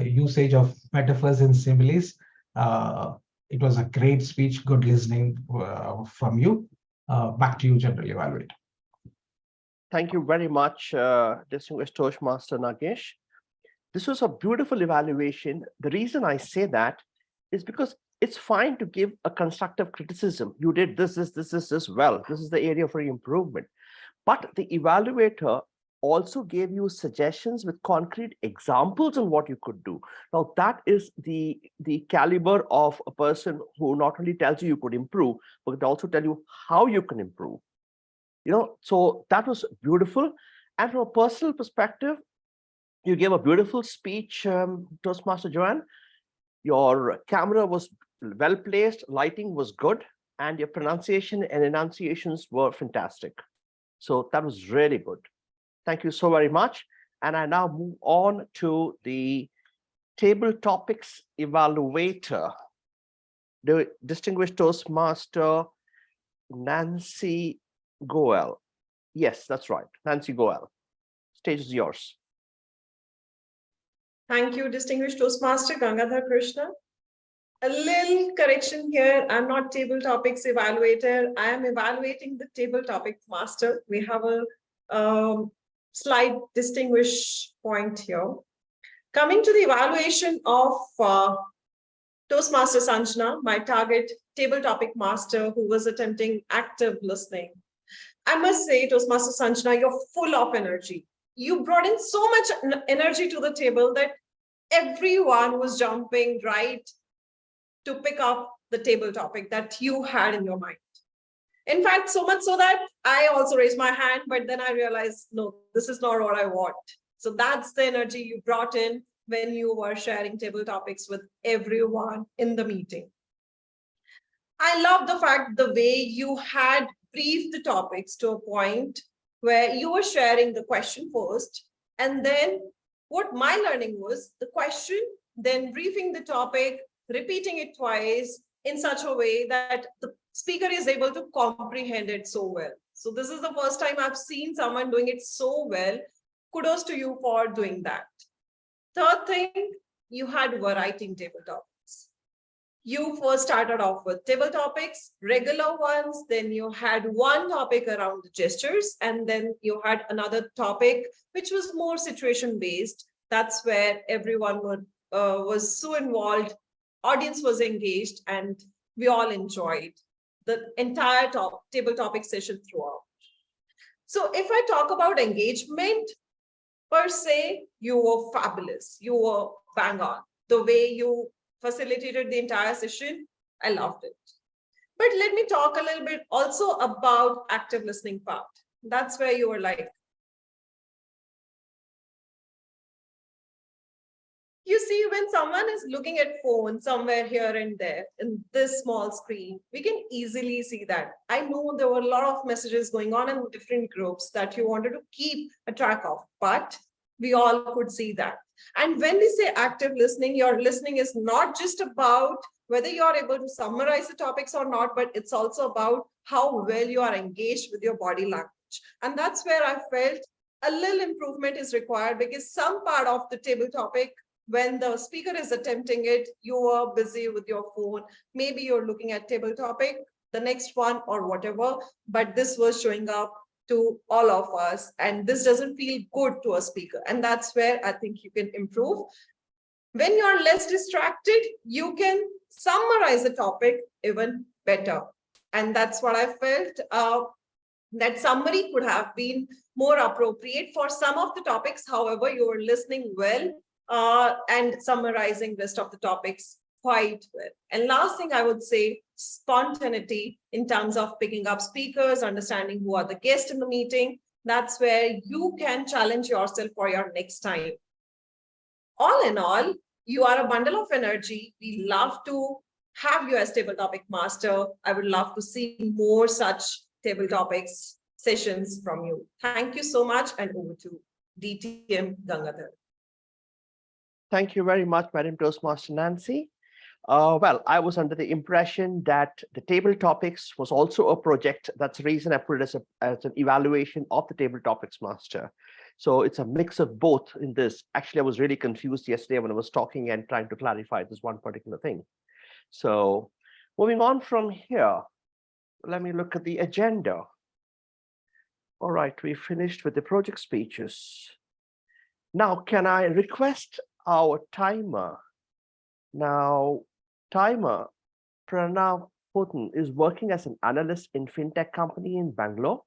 Q: usage of metaphors and similes. It was a great speech, good listening from you. Back to you, General Evaluator.
J: Thank you very much, distinguished Toastmaster Nagesh. This was a beautiful evaluation. The reason I say that is because it's fine to give a constructive criticism. You did this well. This is the area for improvement. But the evaluator also gave you suggestions with concrete examples on what you could do. Now, that is the caliber of a person who not only tells you could improve, but also tell you how you can improve. So that was beautiful. And from a personal perspective, you gave a beautiful speech, Toastmaster Joanne. Your camera was well placed, lighting was good, and your pronunciation and enunciations were fantastic. So that was really good. Thank you so very much. And I now move on to the table topics evaluator, the distinguished Toastmaster Nancy Goel. Yes, that's right. Nancy Goel. Stage is yours.
B: Thank you, distinguished Toastmaster Gangadhar Krishna. A little correction here. I'm not table topics evaluator. I am evaluating the table topics master. We have a slight distinguished point here. Coming to the evaluation of Toastmaster Sanjana, my target table topic master who was attempting active listening. I must say, Toastmaster Sanjana, you're full of energy. You brought in so much energy to the table that everyone was jumping right to pick up the table topic that you had in your mind. In fact, so much so that I also raised my hand, but then I realized, no, this is not what I want. So that's the energy you brought in when you were sharing table topics with everyone in the meeting. I love the fact the way you had briefed the topics to a point where you were sharing the question first, and then what my learning was the question, then briefing the topic, repeating it twice in such a way that the speaker is able to comprehend it so well. So this is the first time I've seen someone doing it so well. Kudos to you for doing that. Third thing, you had variety in table topics. You first started off with table topics, regular ones, then you had one topic around the gestures, and then you had another topic which was more situation based. That's where everyone was so involved, audience was engaged, and we all enjoyed the entire table topic session throughout. So if I talk about engagement, per se, you were fabulous. You were bang on. The way you facilitated the entire session, I loved it. But let me talk a little bit also about active listening part. That's where you were like, you see, when someone is looking at phone somewhere here and there in this small screen, we can easily see that. I know there were a lot of messages going on in different groups that you wanted to keep a track of, but we all could see that. And when we say active listening, your listening is not just about whether you're able to summarize the topics or not, but it's also about how well you are engaged with your body language. And that's where I felt a little improvement is required, because some part of the table topic, when the speaker is attempting it, you are busy with your phone. Maybe you're looking at table topic, the next one or whatever, but this was showing up to all of us, and this doesn't feel good to a speaker. And that's where I think you can improve. When you're less distracted, you can summarize the topic even better. And that's what I felt, that summary could have been more appropriate for some of the topics. However, you were listening well and summarizing rest of the topics quite well. And last thing I would say, spontaneity in terms of picking up speakers, understanding who are the guests in the meeting. That's where you can challenge yourself for your next time. All in all, you are a bundle of energy. We love to have you as table topic master. I would love to see more such table topics sessions from you. Thank you so much, and over to DTM Gangadhar.
J: Thank you very much, Madam Toastmaster Nancy. Well, I was under the impression that the table topics was also a project. That's the reason I put it as an evaluation of the table topics master. So it's a mix of both in this. Actually, I was really confused yesterday when I was talking and trying to clarify this one particular thing. So moving on from here, let me look at the agenda. All right, we finished with the project speeches. Now, can I request our timer? Now, timer Pranav Putin is working as an analyst in fintech company in Bangalore.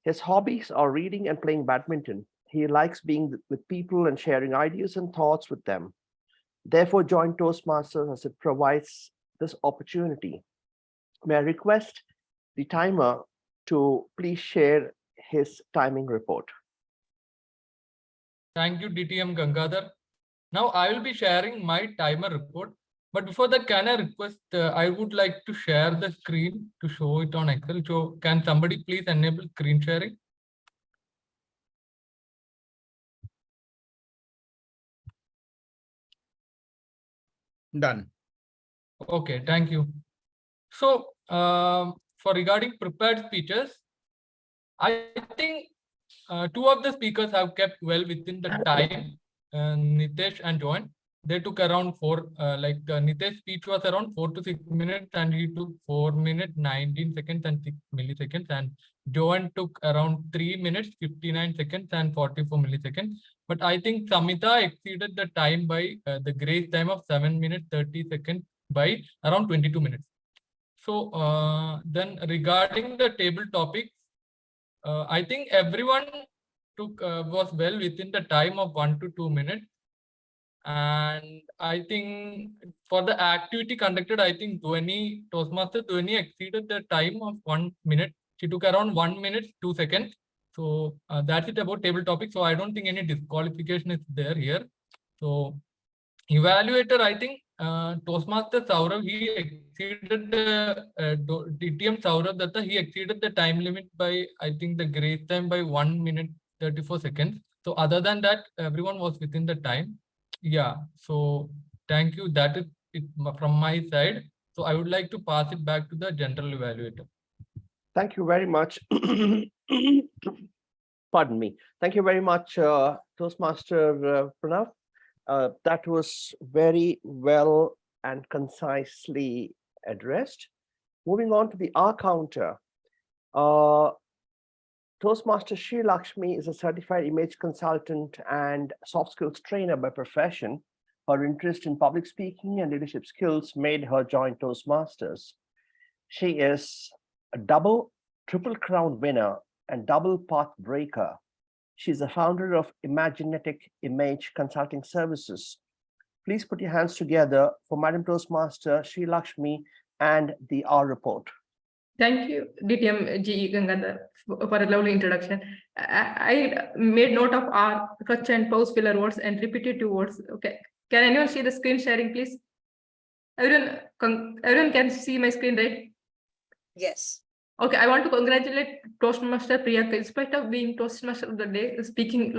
J: His hobbies are reading and playing badminton. He likes being with people and sharing ideas and thoughts with them. Therefore, join Toastmasters as it provides this opportunity. May I request the timer to please share his timing report.
A: Thank you, DTM Gangadhar. Now I will be sharing my timer report. But before that, can I request, I would like to share the screen to show it on Excel. So can somebody please enable screen sharing?
I: Done.
A: Okay, thank you. So for regarding prepared speeches, I think two of the speakers have kept well within the time, Nitesh and Joan. They took around Nitesh's speech was around 4 to 6 minutes, and he took 4 minutes, 19 seconds and 6 milliseconds. And Joan took around 3 minutes, 59 seconds and 44 milliseconds. But I think Samita exceeded the time by the grace time of 7 minutes, 30 seconds by around 22 minutes. So then regarding the table topics, I think everyone was well within the time of 1 to 2 minutes. And I think for the activity conducted, I think Toastmaster Dhwani exceeded the time of 1 minute. She took around 1 minute, 2 seconds. So that's it about table topic. So I don't think any disqualification is there here. So evaluator, I think Toastmaster Saurav, he exceeded the DTM Saurav Datta, he exceeded the time limit by, I think, the grace time by 1 minute 34 seconds. So other than that, everyone was within the time. Yeah, so thank you. That is it from my side. So I would like to pass it back to the general evaluator.
J: Thank you very much. Pardon me. Thank you very much, Toastmaster Pranav. That was very well and concisely addressed. Moving on to the R counter. Toastmaster Sri Lakshmi is a certified image consultant and soft skills trainer by profession. Her interest in public speaking and leadership skills made her join Toastmasters. She is a triple crown winner and double path breaker. She's the founder of Imaginetic Image Consulting Services. Please put your hands together for Madam Toastmaster Sri Lakshmi and the R report.
K: Thank you, DTM GE Gangadhar, for a lovely introduction. I made note of R, crutch and pause filler words and repetitive words. Okay, can anyone see the screen sharing, please? Everyone can see my screen, right?
B: Yes.
K: Okay, I want to congratulate Toastmaster Priyanka. In spite of being Toastmaster of the day, speaking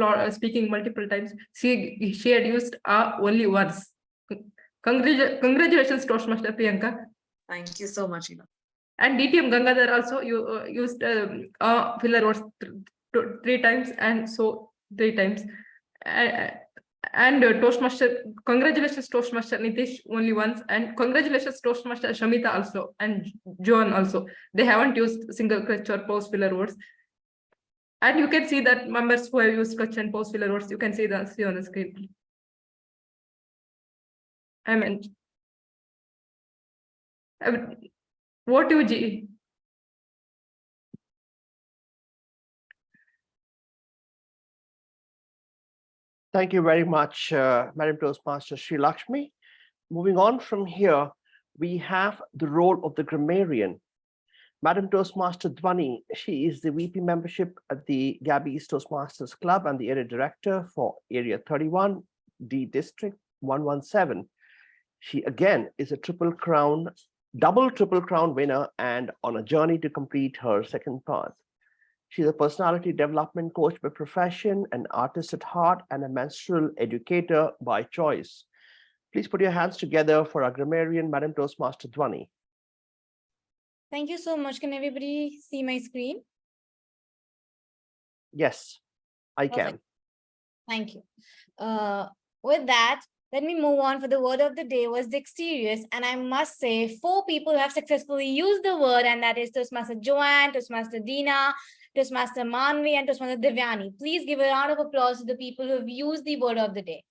K: multiple times, she had used only once. Congratulations, Toastmaster Priyanka.
B: Thank you so much, Ina.
K: And DTM Gangadhar also used filler words 3 times and so 3 times. And Toastmaster, congratulations Toastmaster Nitish only once, and congratulations Toastmaster Shamita also, and Joan also. They haven't used single crutch or pause filler words. And you can see that members who have used crutch and pause filler words, you can see on the screen. I mean, what do you, G?
J: Thank you very much, Madam Toastmaster Sri Lakshmi. Moving on from here, we have the role of the grammarian. Madam Toastmaster Dhwani, she is the VP membership at the Gabbys Toastmasters Club and the area director for Area 31, D District 117. She again is a double triple crown winner and on a journey to complete her second path. She's a personality development coach by profession, an artist at heart, and a menstrual educator by choice. Please put your hands together for our grammarian, Madam Toastmaster Dhwani.
H: Thank you so much. Can everybody see my screen?
J: Yes, I
H: Perfect.
J: can.
H: Thank you. With that, let me move on. For the word of the day was dexterous, and I must say 4 people have successfully used the word, and that is Toastmaster Joanne, Toastmaster Dina, Toastmaster Manvi, and Toastmaster Divyani. Please give a round of applause to the people who have used the word of the day.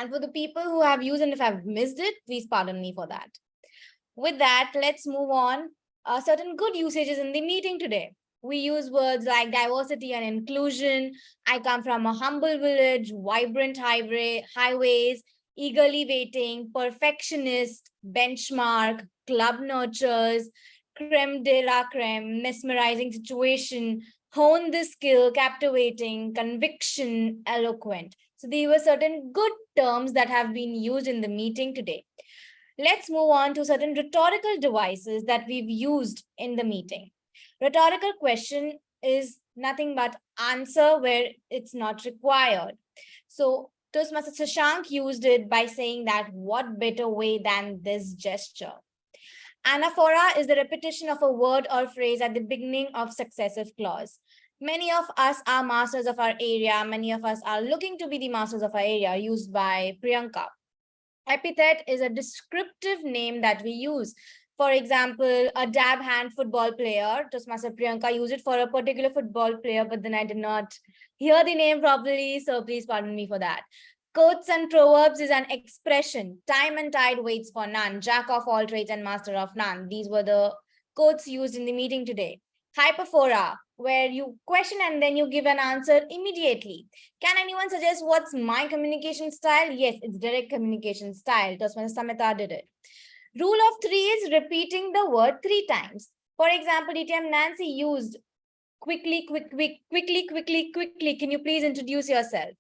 H: And for the people who have used, and if I've missed it, please pardon me for that. With that, let's move on. Certain good usages in the meeting today. We use words like diversity and inclusion. I come from a humble village, vibrant highways, eagerly waiting, perfectionist, benchmark, club nurtures, creme de la creme, mesmerizing situation, hone the skill, captivating, conviction, eloquent. So these were certain good terms that have been used in the meeting today. Let's move on to certain rhetorical devices that we've used in the meeting. Rhetorical question is nothing but answer where it's not required. So Toastmaster Shashank used it by saying that what better way than this gesture. Anaphora is the repetition of a word or phrase at the beginning of successive clause. Many of us are masters of our area. Many of us are looking to be the masters of our area, used by Priyanka. Epithet is a descriptive name that we use. For example, a dab hand football player. Toastmaster Priyanka used it for a particular football player, but then I did not hear the name properly, so please pardon me for that. Quotes and proverbs is an expression. Time and tide waits for none. Jack of all trades and master of none. These were the quotes used in the meeting today. Hyperphora, where you question and then you give an answer immediately. Can anyone suggest what's my communication style? Yes, it's direct communication style. Toastmaster Samita did it. Rule of 3 is repeating the word 3 times. For example, DTM Nancy used quickly. Can you please introduce yourself?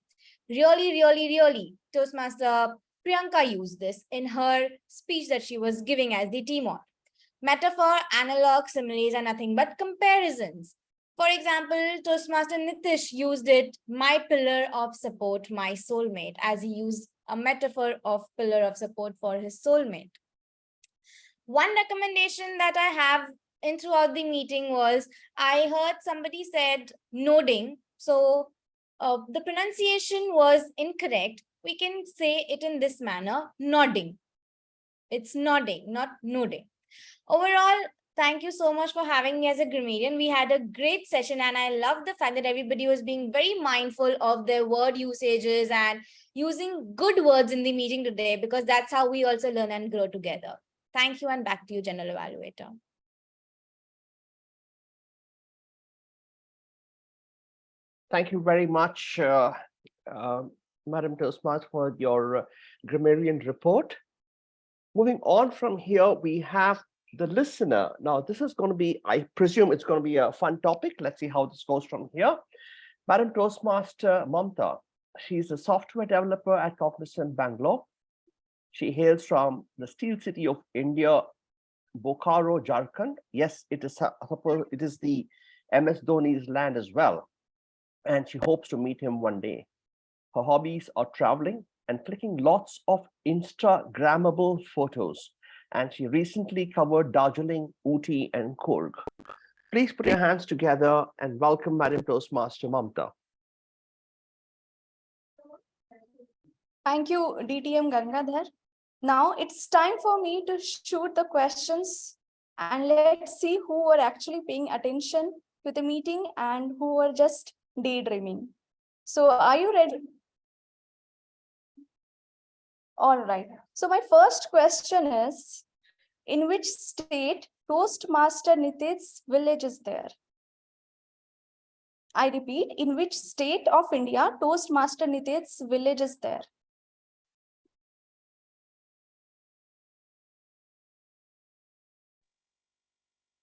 H: Really. Toastmaster Priyanka used this in her speech that she was giving as the team on. Metaphor, analog, similes are nothing but comparisons. For example, Toastmaster Nitish used it, my pillar of support, my soulmate, as he used a metaphor of pillar of support for his soulmate. One recommendation that I have in throughout the meeting was, I heard somebody said nodding. So the pronunciation was incorrect. We can say it in this manner, nodding. It's nodding, not nodding. Overall, thank you so much for having me as a grammarian. We had a great session and I love the fact that everybody was being very mindful of their word usages and using good words in the meeting today, because that's how we also learn and grow together. Thank you, and back to you, General Evaluator.
J: Thank you very much, Madam Toastmaster, for your grammarian report. Moving on from here, we have the listener. Now, this is going to be, I presume it's going to be a fun topic. Let's see how this goes from here. Madam Toastmaster Mamta, she's a software developer at Cognizant Bangalore. She hails from the steel city of India, Bokaro, Jharkhand. Yes, it is the MS Dhoni's land as well. And she hopes to meet him one day. Her hobbies are traveling and clicking lots of Instagrammable photos. And she recently covered Darjeeling, Ooty, and Coorg. Please put your hands together and welcome Madam Toastmaster Mamta.
L: Thank you, DTM Gangadhar. Now it's time for me to shoot the questions and let's see who are actually paying attention to the meeting and who are just daydreaming. So are you ready? All right. So my first question is, in which state Toastmaster Nitish's village is there? I repeat, in which state of India Toastmaster Nitish's village is there?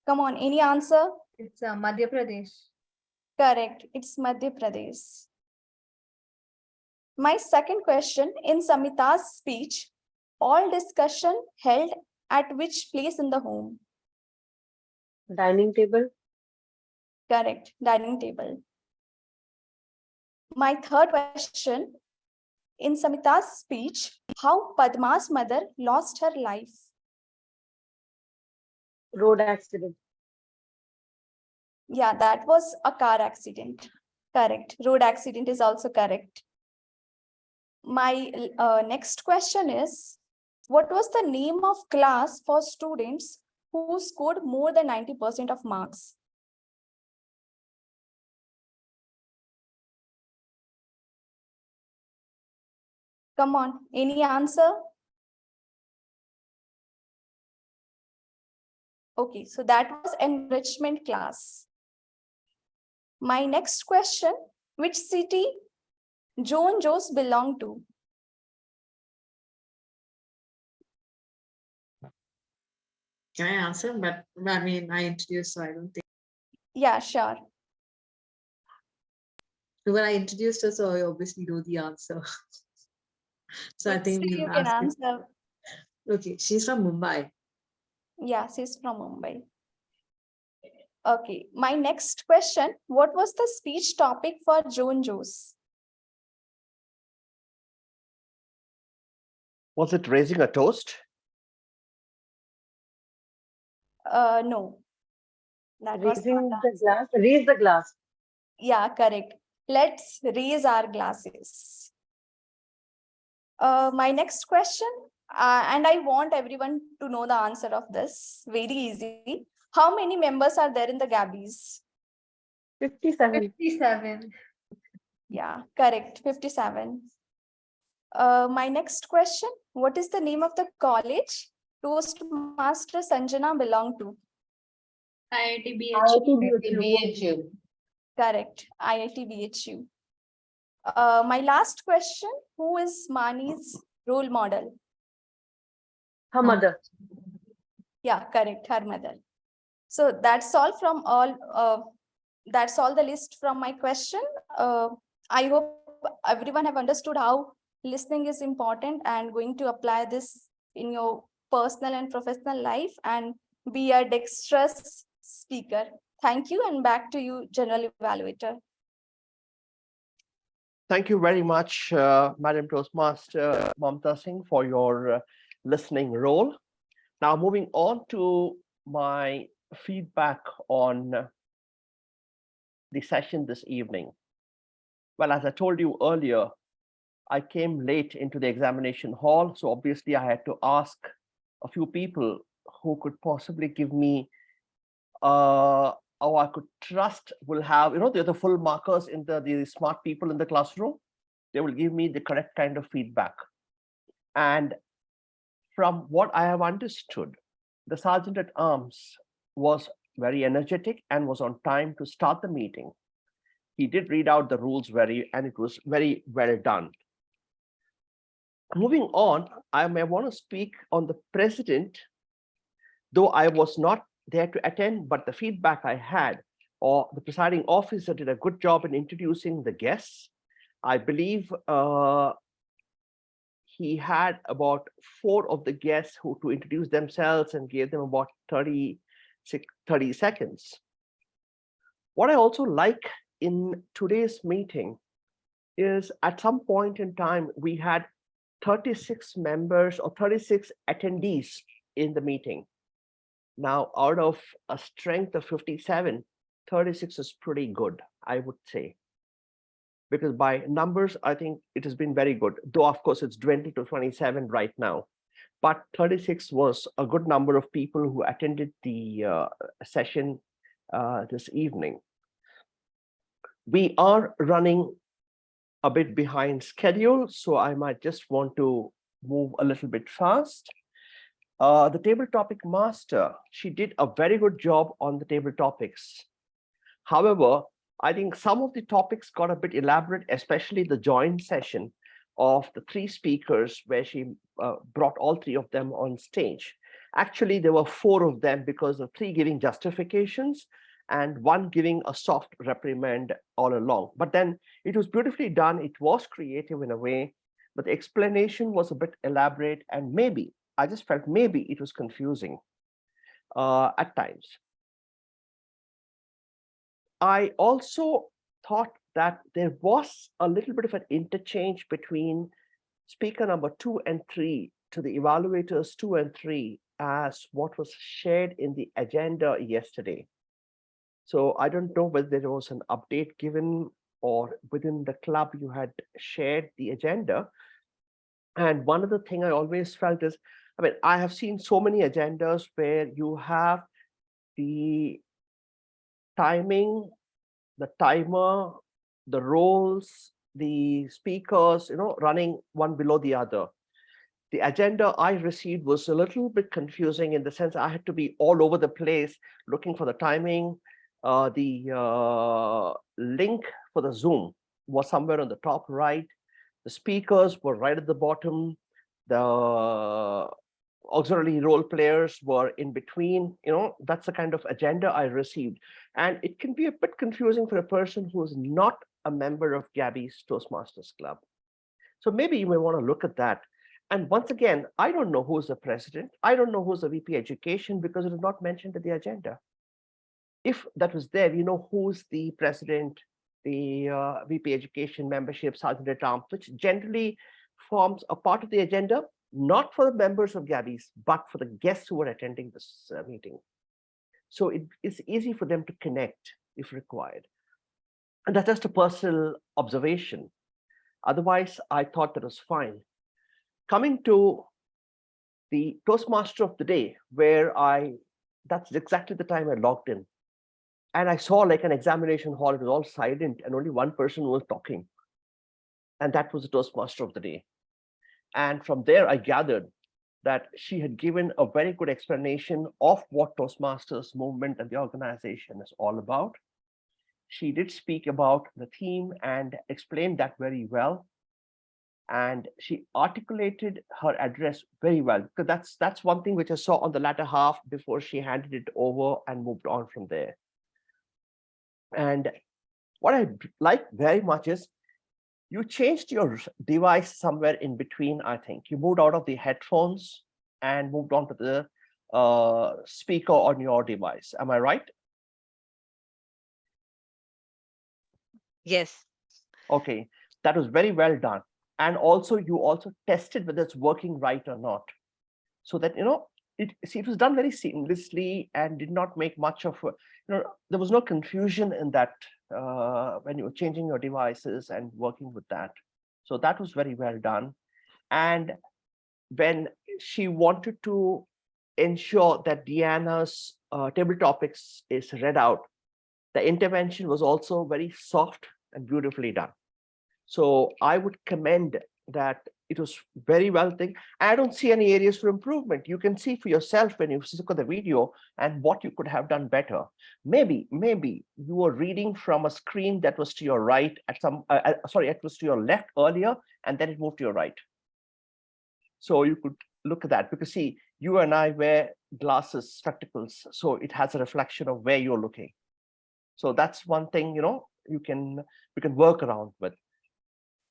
L: Come on, any answer?
M: It's Madhya Pradesh.
L: Correct, it's Madhya Pradesh. My second question, in Samita's speech, all discussion held at which place in the home?
U: Dining table.
L: Correct, dining table. My third question, in Samita's speech, how Padma's mother lost her life?
U: Road accident.
L: Yeah, that was a car accident. Correct. Road accident is also correct. My next question is, what was the name of class for students who scored more than 90% of marks? Come on, any answer? Okay, so that was enrichment class. My next question, which city Joan Joes belong to?
N: Can I answer? But I mean, I introduced, so I don't think.
L: Yeah, sure.
N: When I introduced her, so I obviously know the answer. So I think
L: you can answer.
N: Okay, she's from Mumbai.
L: Yeah, she's from Mumbai. Okay, my next question, what was the speech topic for Joan Joes?
J: Was it raising a toast?
L: No. That
U: Raising the glass. Raise the glass.
L: Yeah, correct. Let's raise our glasses. My next question, and I want everyone to know the answer of this. Very easy. How many members are there in the Gabbys?
U: 57.
M: 57.
L: Yeah, correct. 57. My next question, what is the name of the college Toastmaster Sanjana belonged to?
T: IIT BHU.
L: Correct. IIT BHU. My last question, who is Mani's role model?
U: Her mother.
L: Yeah, correct, her mother. So that's all from that's all the list from my question. I hope everyone have understood how listening is important and going to apply this in your personal and professional life and be a dexterous speaker. Thank you, and back to you, General Evaluator.
J: Thank you very much, Madam Toastmaster Mamta Singh, for your listening role. Now, moving on to my feedback on the session this evening. Well, as I told you earlier, I came late into the examination hall, so obviously I had to ask a few people who could possibly give me, or I could trust will have, they're the full markers in the smart people in the classroom. They will give me the correct kind of feedback. And from what I have understood, the Sergeant at Arms was very energetic and was on time to start the meeting. He did read out the rules and it was very well done. Moving on, I may want to speak on the president, though I was not there to attend, but the feedback I had, or the presiding officer did a good job in introducing the guests. I believe he had about 4 of the guests who to introduce themselves and gave them about 30 seconds. What I also like in today's meeting is at some point in time, we had 36 members or 36 attendees in the meeting. Now, out of a strength of 57, 36 is pretty good, I would say. Because by numbers, I think it has been very good, though of course it's 20 to 27 right now. But 36 was a good number of people who attended the session this evening. We are running a bit behind schedule, so I might just want to move a little bit fast. The table topic master, she did a very good job on the table topics. However, I think some of the topics got a bit elaborate, especially the joint session of the 3 speakers where she brought all 3 of them on stage. Actually, there were 4 of them because of 3 giving justifications and 1 giving a soft reprimand all along. But then it was beautifully done. It was creative in a way, but the explanation was a bit elaborate, and maybe, I just felt maybe it was confusing at times. I also thought that there was a little bit of an interchange between speaker number 2 and 3 to the evaluators 2 and 3 as what was shared in the agenda yesterday. So I don't know whether there was an update given or within the club you had shared the agenda. And one other thing I always felt is, I have seen so many agendas where you have the timing, the timer, the roles, the speakers, running one below the other. The agenda I received was a little bit confusing in the sense I had to be all over the place looking for the timing. The link for the Zoom was somewhere on the top right. The speakers were right at the bottom. The auxiliary role players were in between. That's the kind of agenda I received. And it can be a bit confusing for a person who is not a member of Gabbys Toastmasters Club. So maybe you may want to look at that. And once again, I don't know who's the president. I don't know who's the VP Education because it is not mentioned in the agenda. If that was there, who's the president, the VP Education membership, Sergeant at Arms, which generally forms a part of the agenda, not for the members of Gabbys, but for the guests who are attending this meeting. So it's easy for them to connect if required. And that's just a personal observation. Otherwise, I thought that was fine. Coming to the Toastmaster of the day, where that's exactly the time I logged in. And I saw like an examination hall, it was all silent and only one person was talking. And that was the Toastmaster of the day. And from there, I gathered that she had given a very good explanation of what Toastmasters movement and the organization is all about. She did speak about the theme and explained that very well. And she articulated her address very well, because that's one thing which I saw on the latter half before she handed it over and moved on from there. And what I like very much is you changed your device somewhere in between. I think you moved out of the headphones and moved on to the speaker on your device. Am I right?
G: Yes.
J: Okay, that was very well done. And also you also tested whether it's working right or not, so that it was done very seamlessly and did not make much of there was no confusion in that when you were changing your devices and working with that. So that was very well done. And when she wanted to ensure that Deanna's table topics is read out, the intervention was also very soft and beautifully done. So I would commend that. It was very well done. I don't see any areas for improvement. You can see for yourself when you look at the video and what you could have done better. Maybe you were reading from a screen that was to your right at it was to your left earlier, and then it moved to your right. So you could look at that, because see, you and I wear glasses, spectacles, so it has a reflection of where you're looking. So that's one thing, we can work around with.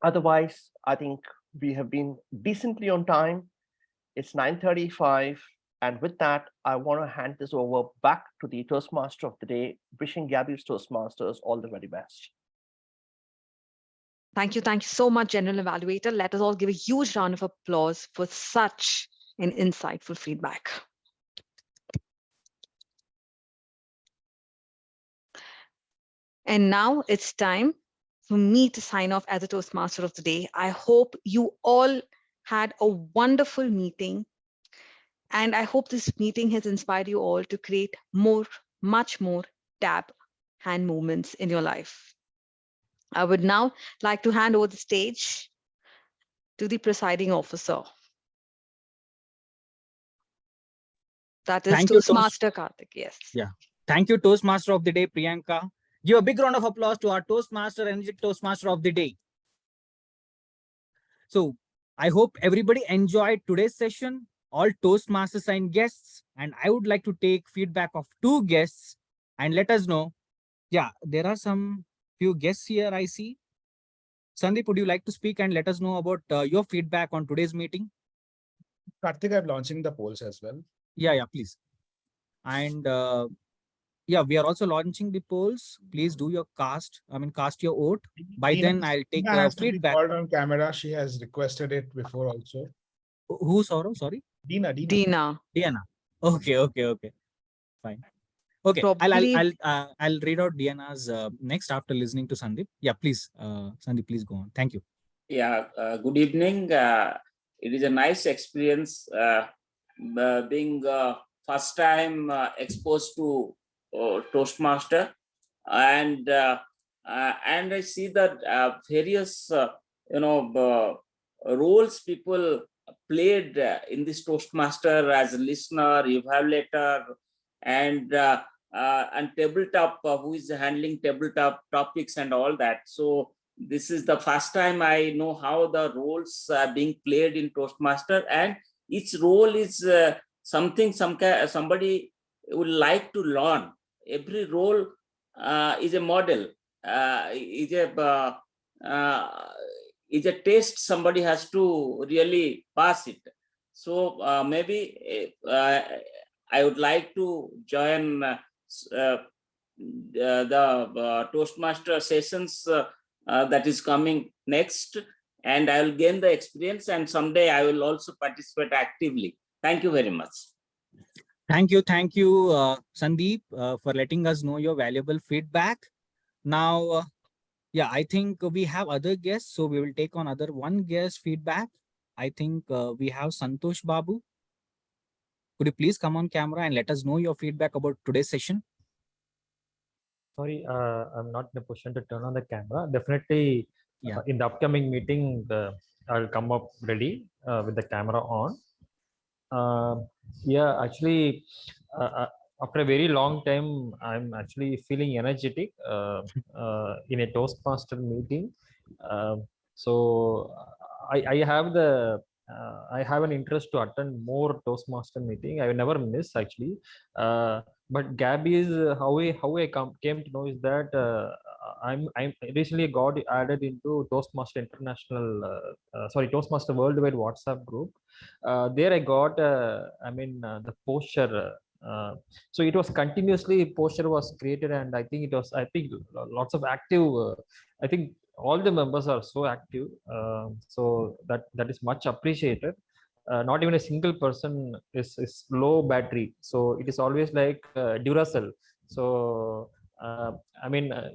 J: Otherwise, I think we have been decently on time. It's 9:35. And with that, I want to hand this over back to the Toastmaster of the day, wishing Gabbys Toastmasters all the very best.
G: Thank you so much, General Evaluator. Let us all give a huge round of applause for such an insightful feedback. And now it's time for me to sign off as a Toastmaster of the day. I hope you all had a wonderful meeting. And I hope this meeting has inspired you all to create much more dab hand movements in your life. I would now like to hand over the stage to the presiding officer. That is
R: Thank you,
G: Toastmaster Karthik. Yes.
R: Yeah. Thank you, Toastmaster of the day, Priyanka. Give a big round of applause to our Toastmaster and Toastmaster of the day. So I hope everybody enjoyed today's session, all Toastmasters and guests. And I would like to take feedback of 2 guests and let us know. Yeah, there are some few guests here, I see. Sandeep, would you like to speak and let us know about your feedback on today's meeting?
I: Karthik, I'm launching the polls as well.
R: Yeah, please. And yeah, we are also launching the polls. Please do your cast your vote. By then I'll take
I: Dina has
R: feedback.
I: to be called on camera. She has requested it before also.
R: Who, Saurav? Sorry?
G: Dina.
R: Diana. Okay. Fine. Okay, I'll read out Diana's next after listening to Sandeep. Yeah, please, Sandeep, please go on. Thank you.
V: Yeah, good evening. It is a nice experience being first time exposed to Toastmaster, and I see that various roles people played in this Toastmaster as a listener, evaluator, and tabletop, who is handling tabletop topics and all that. So this is the first time I know how the roles are being played in Toastmaster, and each role is something somebody would like to learn. Every role is a model, is a test somebody has to really pass it. So maybe I would like to join the Toastmaster sessions that is coming next, and I will gain the experience, and someday I will also participate actively. Thank you very much.
R: Thank you, Sandeep, for letting us know your valuable feedback. Now, yeah, I think we have other guests, so we will take on one guest feedback. I think we have Santosh Babu. Could you please come on camera and let us know your feedback about today's session?
W: Sorry, I'm not in a position to turn on the camera. Definitely, in the upcoming meeting, I'll come up ready with the camera on. Yeah, actually, after a very long time, I'm actually feeling energetic in a Toastmaster meeting. So I have I have an interest to attend more Toastmaster meeting. I will never miss actually. But Gabbys, how I came to know is that I'm recently got added into Toastmaster International, sorry, Toastmaster Worldwide WhatsApp group. There I got, the posture. So it was continuously posture was created, and I think lots of active. I think all the members are so active, so that is much appreciated. Not even a single person is low battery, so it is always like Duracell. So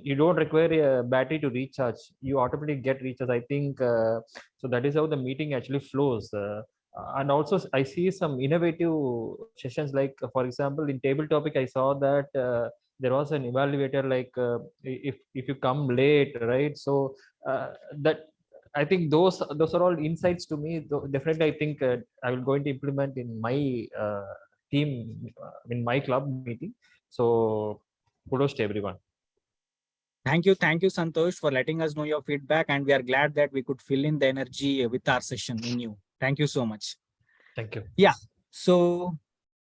W: you don't require a battery to recharge; you automatically get recharge. I think so. That is how the meeting actually flows. And also, I see some innovative sessions. Like, for example, in table topic, I saw that there was an evaluator. Like, if you come late, right? So that I think those are all insights to me. Definitely, I think I will going to implement in my team in my club meeting. So kudos to everyone.
R: Thank you, Santosh, for letting us know your feedback, and we are glad that we could fill in the energy with our session in you. Thank you so much.
W: Thank you.
R: Yeah. So,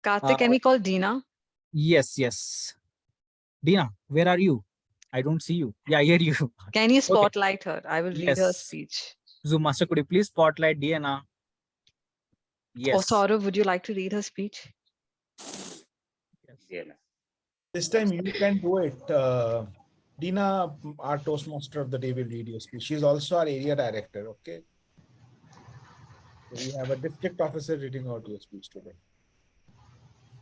G: Karthik, can we call Dina?
R: Yes. Dina, where are you? I don't see you. Yeah, I hear you.
G: Can you
R: Okay.
G: spotlight her? I will read her
R: Yes.
G: speech.
R: Zoom Master, could you please spotlight Diana? Yes.
G: Or Saurav, would you like to read her speech?
I: This time you can do it. Dina, our Toastmaster of the day, will read your speech. She's also our area director. Okay. We have a district officer reading out your speech today.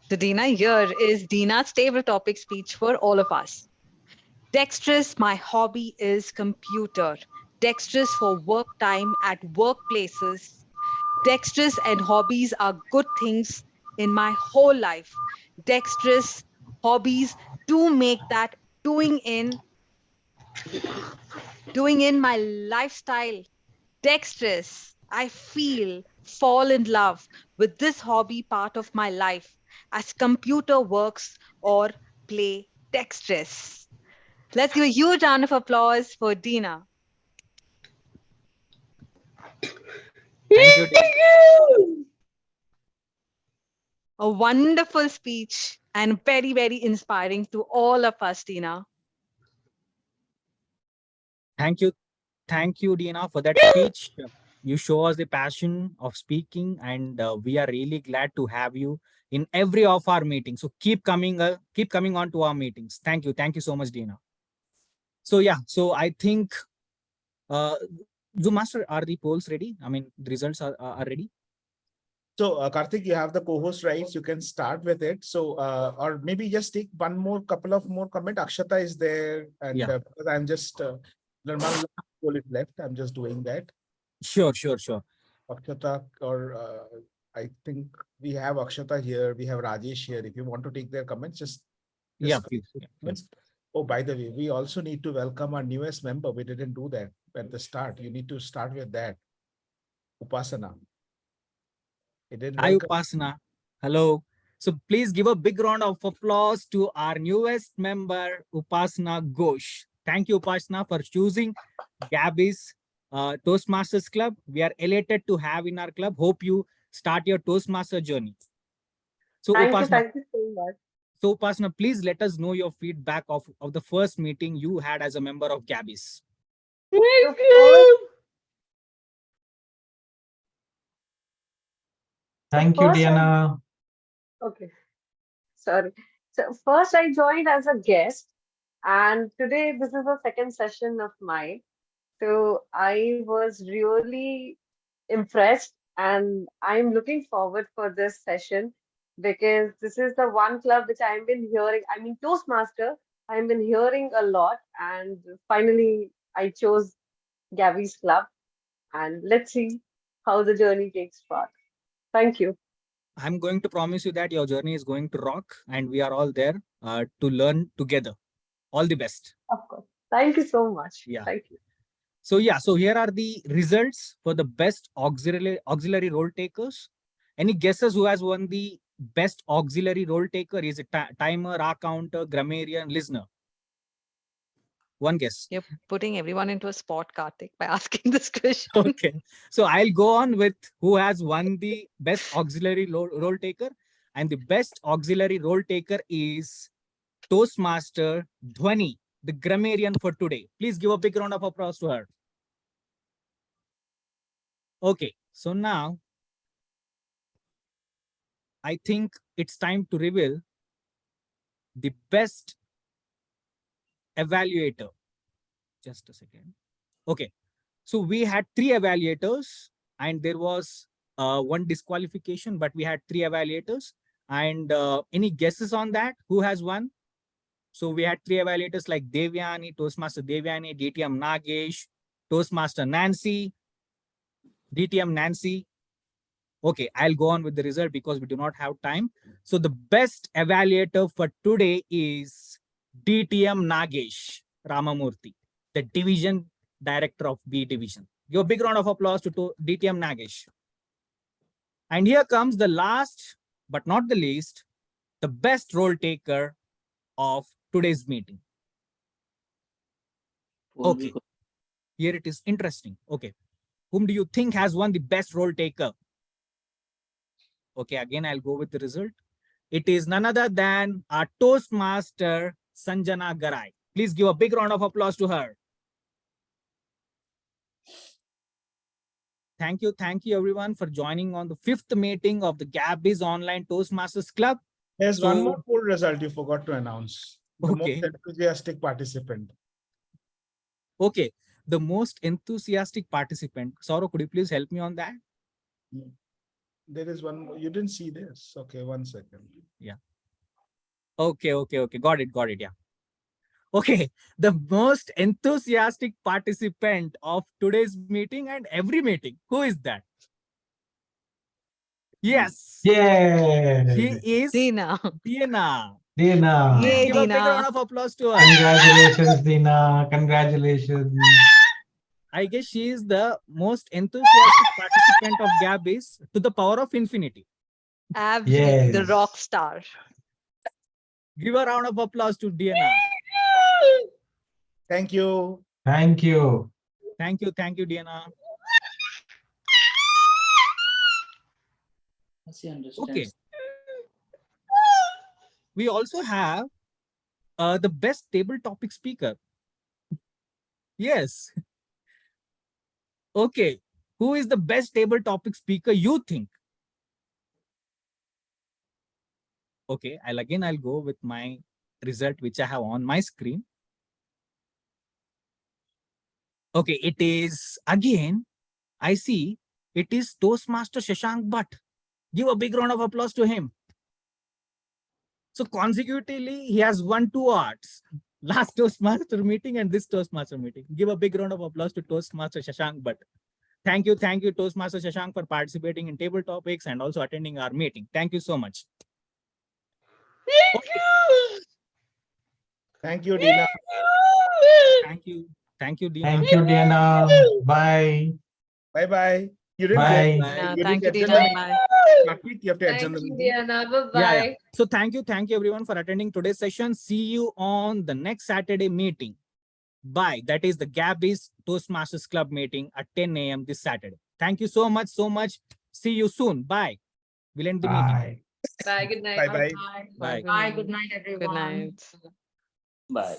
G: So Dina, here is Dina's table topic speech for all of us. Dexterous, my hobby is computer. Dexterous for work time at workplaces. Dexterous and hobbies are good things in my whole life. Dexterous hobbies do make that doing in my lifestyle. Dexterous, I fall in love with this hobby part of my life as computer works or play dexterous. Let's give a huge round of applause for Dina.
R: Thank you, Dina.
G: A wonderful speech and very, very inspiring to all of us, Dina.
R: Thank you, Dina, for that speech. You show us the passion of speaking, and we are really glad to have you in every of our meetings. So keep coming on to our meetings. Thank you so much, Dina. So yeah, so I think Zoom Master, are the polls ready? I mean, the results are ready.
I: So Karthik, you have the co-host rights. You can start with it. So or maybe just take couple of more comment. Akshata is there, and because I'm just one last poll is left. I'm just doing that.
R: Sure.
I: Akshata, or I think we have Akshata here. We have Rajesh here. If you want to take their comments, just
R: please.
I: comments. Oh, by the way, we also need to welcome our newest member. We didn't do that at the start. You need to start with that. Upasana.
R: Hi, Upasana. Hello. So please give a big round of applause to our newest member, Upasana Ghosh. Thank you, Upasana, for choosing Gabbys Toastmasters Club. We are elated to have in our club. Hope you start your Toastmaster journey. So
U: Thank
R: Upasana,
U: you so much.
R: So Upasana, please let us know your feedback of the first meeting you had as a member of Gabbys.
U: Thank you.
Q: Thank you, Diana.
U: Okay, sorry. So first I joined as a guest, and today this is the second session of mine. So I was really impressed, and I'm looking forward for this session because this is the one club which I've been hearing. I mean, Toastmaster, I've been hearing a lot, and finally I chose Gabbys Club, and let's see how the journey takes part. Thank you.
R: I'm going to promise you that your journey is going to rock, and we are all there to learn together. All the best.
U: Of course. Thank you so much.
R: Yeah.
U: Thank you.
R: So yeah, so here are the results for the best auxiliary role takers. Any guesses who has won the best auxiliary role taker? Is it timer, counter, grammarian, listener? One guess.
G: You're putting everyone into a spot, Karthik, by asking this question.
R: Okay. So I'll go on with who has won the best auxiliary role taker. And the best auxiliary role taker is Toastmaster Dhwani, the grammarian for today. Please give a big round of applause to her. Okay. So now I think it's time to reveal the best evaluator. Just a second. Okay. So we had 3 evaluators and there was one disqualification, but we had 3 evaluators. And any guesses on that? Who has won? So we had 3 evaluators like Devyani, Toastmaster Devyani, DTM Nagesh, Toastmaster Nancy, DTM Nancy. Okay, I'll go on with the result because we do not have time. So the best evaluator for today is DTM Nagesh Ramamurthy, the division director of B division. Give a big round of applause to DTM Nagesh. And here comes the last, but not the least, the best role taker of today's meeting. Okay, here it is interesting. Okay, whom do you think has won the best role taker? Okay, again, I'll go with the result. It is none other than our Toastmaster Sanjana Garai. Please give a big round of applause to her. Thank you everyone for joining on the 5th meeting of the Gabbys Online Toastmasters Club.
I: There's one more cool result you forgot to announce. The most enthusiastic participant.
R: Okay, the most enthusiastic participant. Saurav, could you please help me on that?
I: There is one more. You didn't see this. Okay, 1 second.
R: Yeah. Okay. Got it. Yeah. Okay, the most enthusiastic participant of today's meeting and every meeting. Who is that? Yes.
Q: Yeah.
R: She is
G: Dina.
Q: Dina.
R: Please give a big
G: Dina.
R: round of applause to her.
Q: Congratulations, Dina. Congratulations.
R: I guess she is the most enthusiastic participant of Gabbys to the power of infinity.
G: Absolutely, the
Q: Yes.
G: rock star.
R: Give a round of applause to Diana.
I: Thank you.
Q: Thank you.
R: Thank you, Diana. Okay. We also have the best table topic speaker. Yes. Okay. Who is the best table topic speaker you think? Okay, I'll go with my result, which I have on my screen. Okay, it is again, I see it is Toastmaster Shashank Bhatt. Give a big round of applause to him. So consecutively, he has won 2 awards. Last Toastmaster meeting and this Toastmaster meeting. Give a big round of applause to Toastmaster Shashank Bhatt. Thank you, Toastmaster Shashank, for participating in table topics and also attending our meeting. Thank you so much.
I: Thank you, Dina.
R: Thank you, Dina.
Q: Thank you, Dina. Bye.
I: Bye. You didn't
Q: Bye.
I: get.
G: Thank you,
I: didn't
G: Dina.
I: get
G: Bye.
I: You have to
L: Thank
I: adjourn the
L: you,
I: meeting.
L: Diana. Bye-bye.
R: Yeah. So thank you everyone for attending today's session. See you on the next Saturday meeting. Bye. That is the Gabbys Toastmasters Club meeting at 10 a.m. this Saturday. Thank you so much. See you soon. Bye. We'll end the meeting.
L: Bye. Good night.
I: Bye.
R: Bye.
L: Bye. Good night, everyone.
G: Good night.
V: Bye.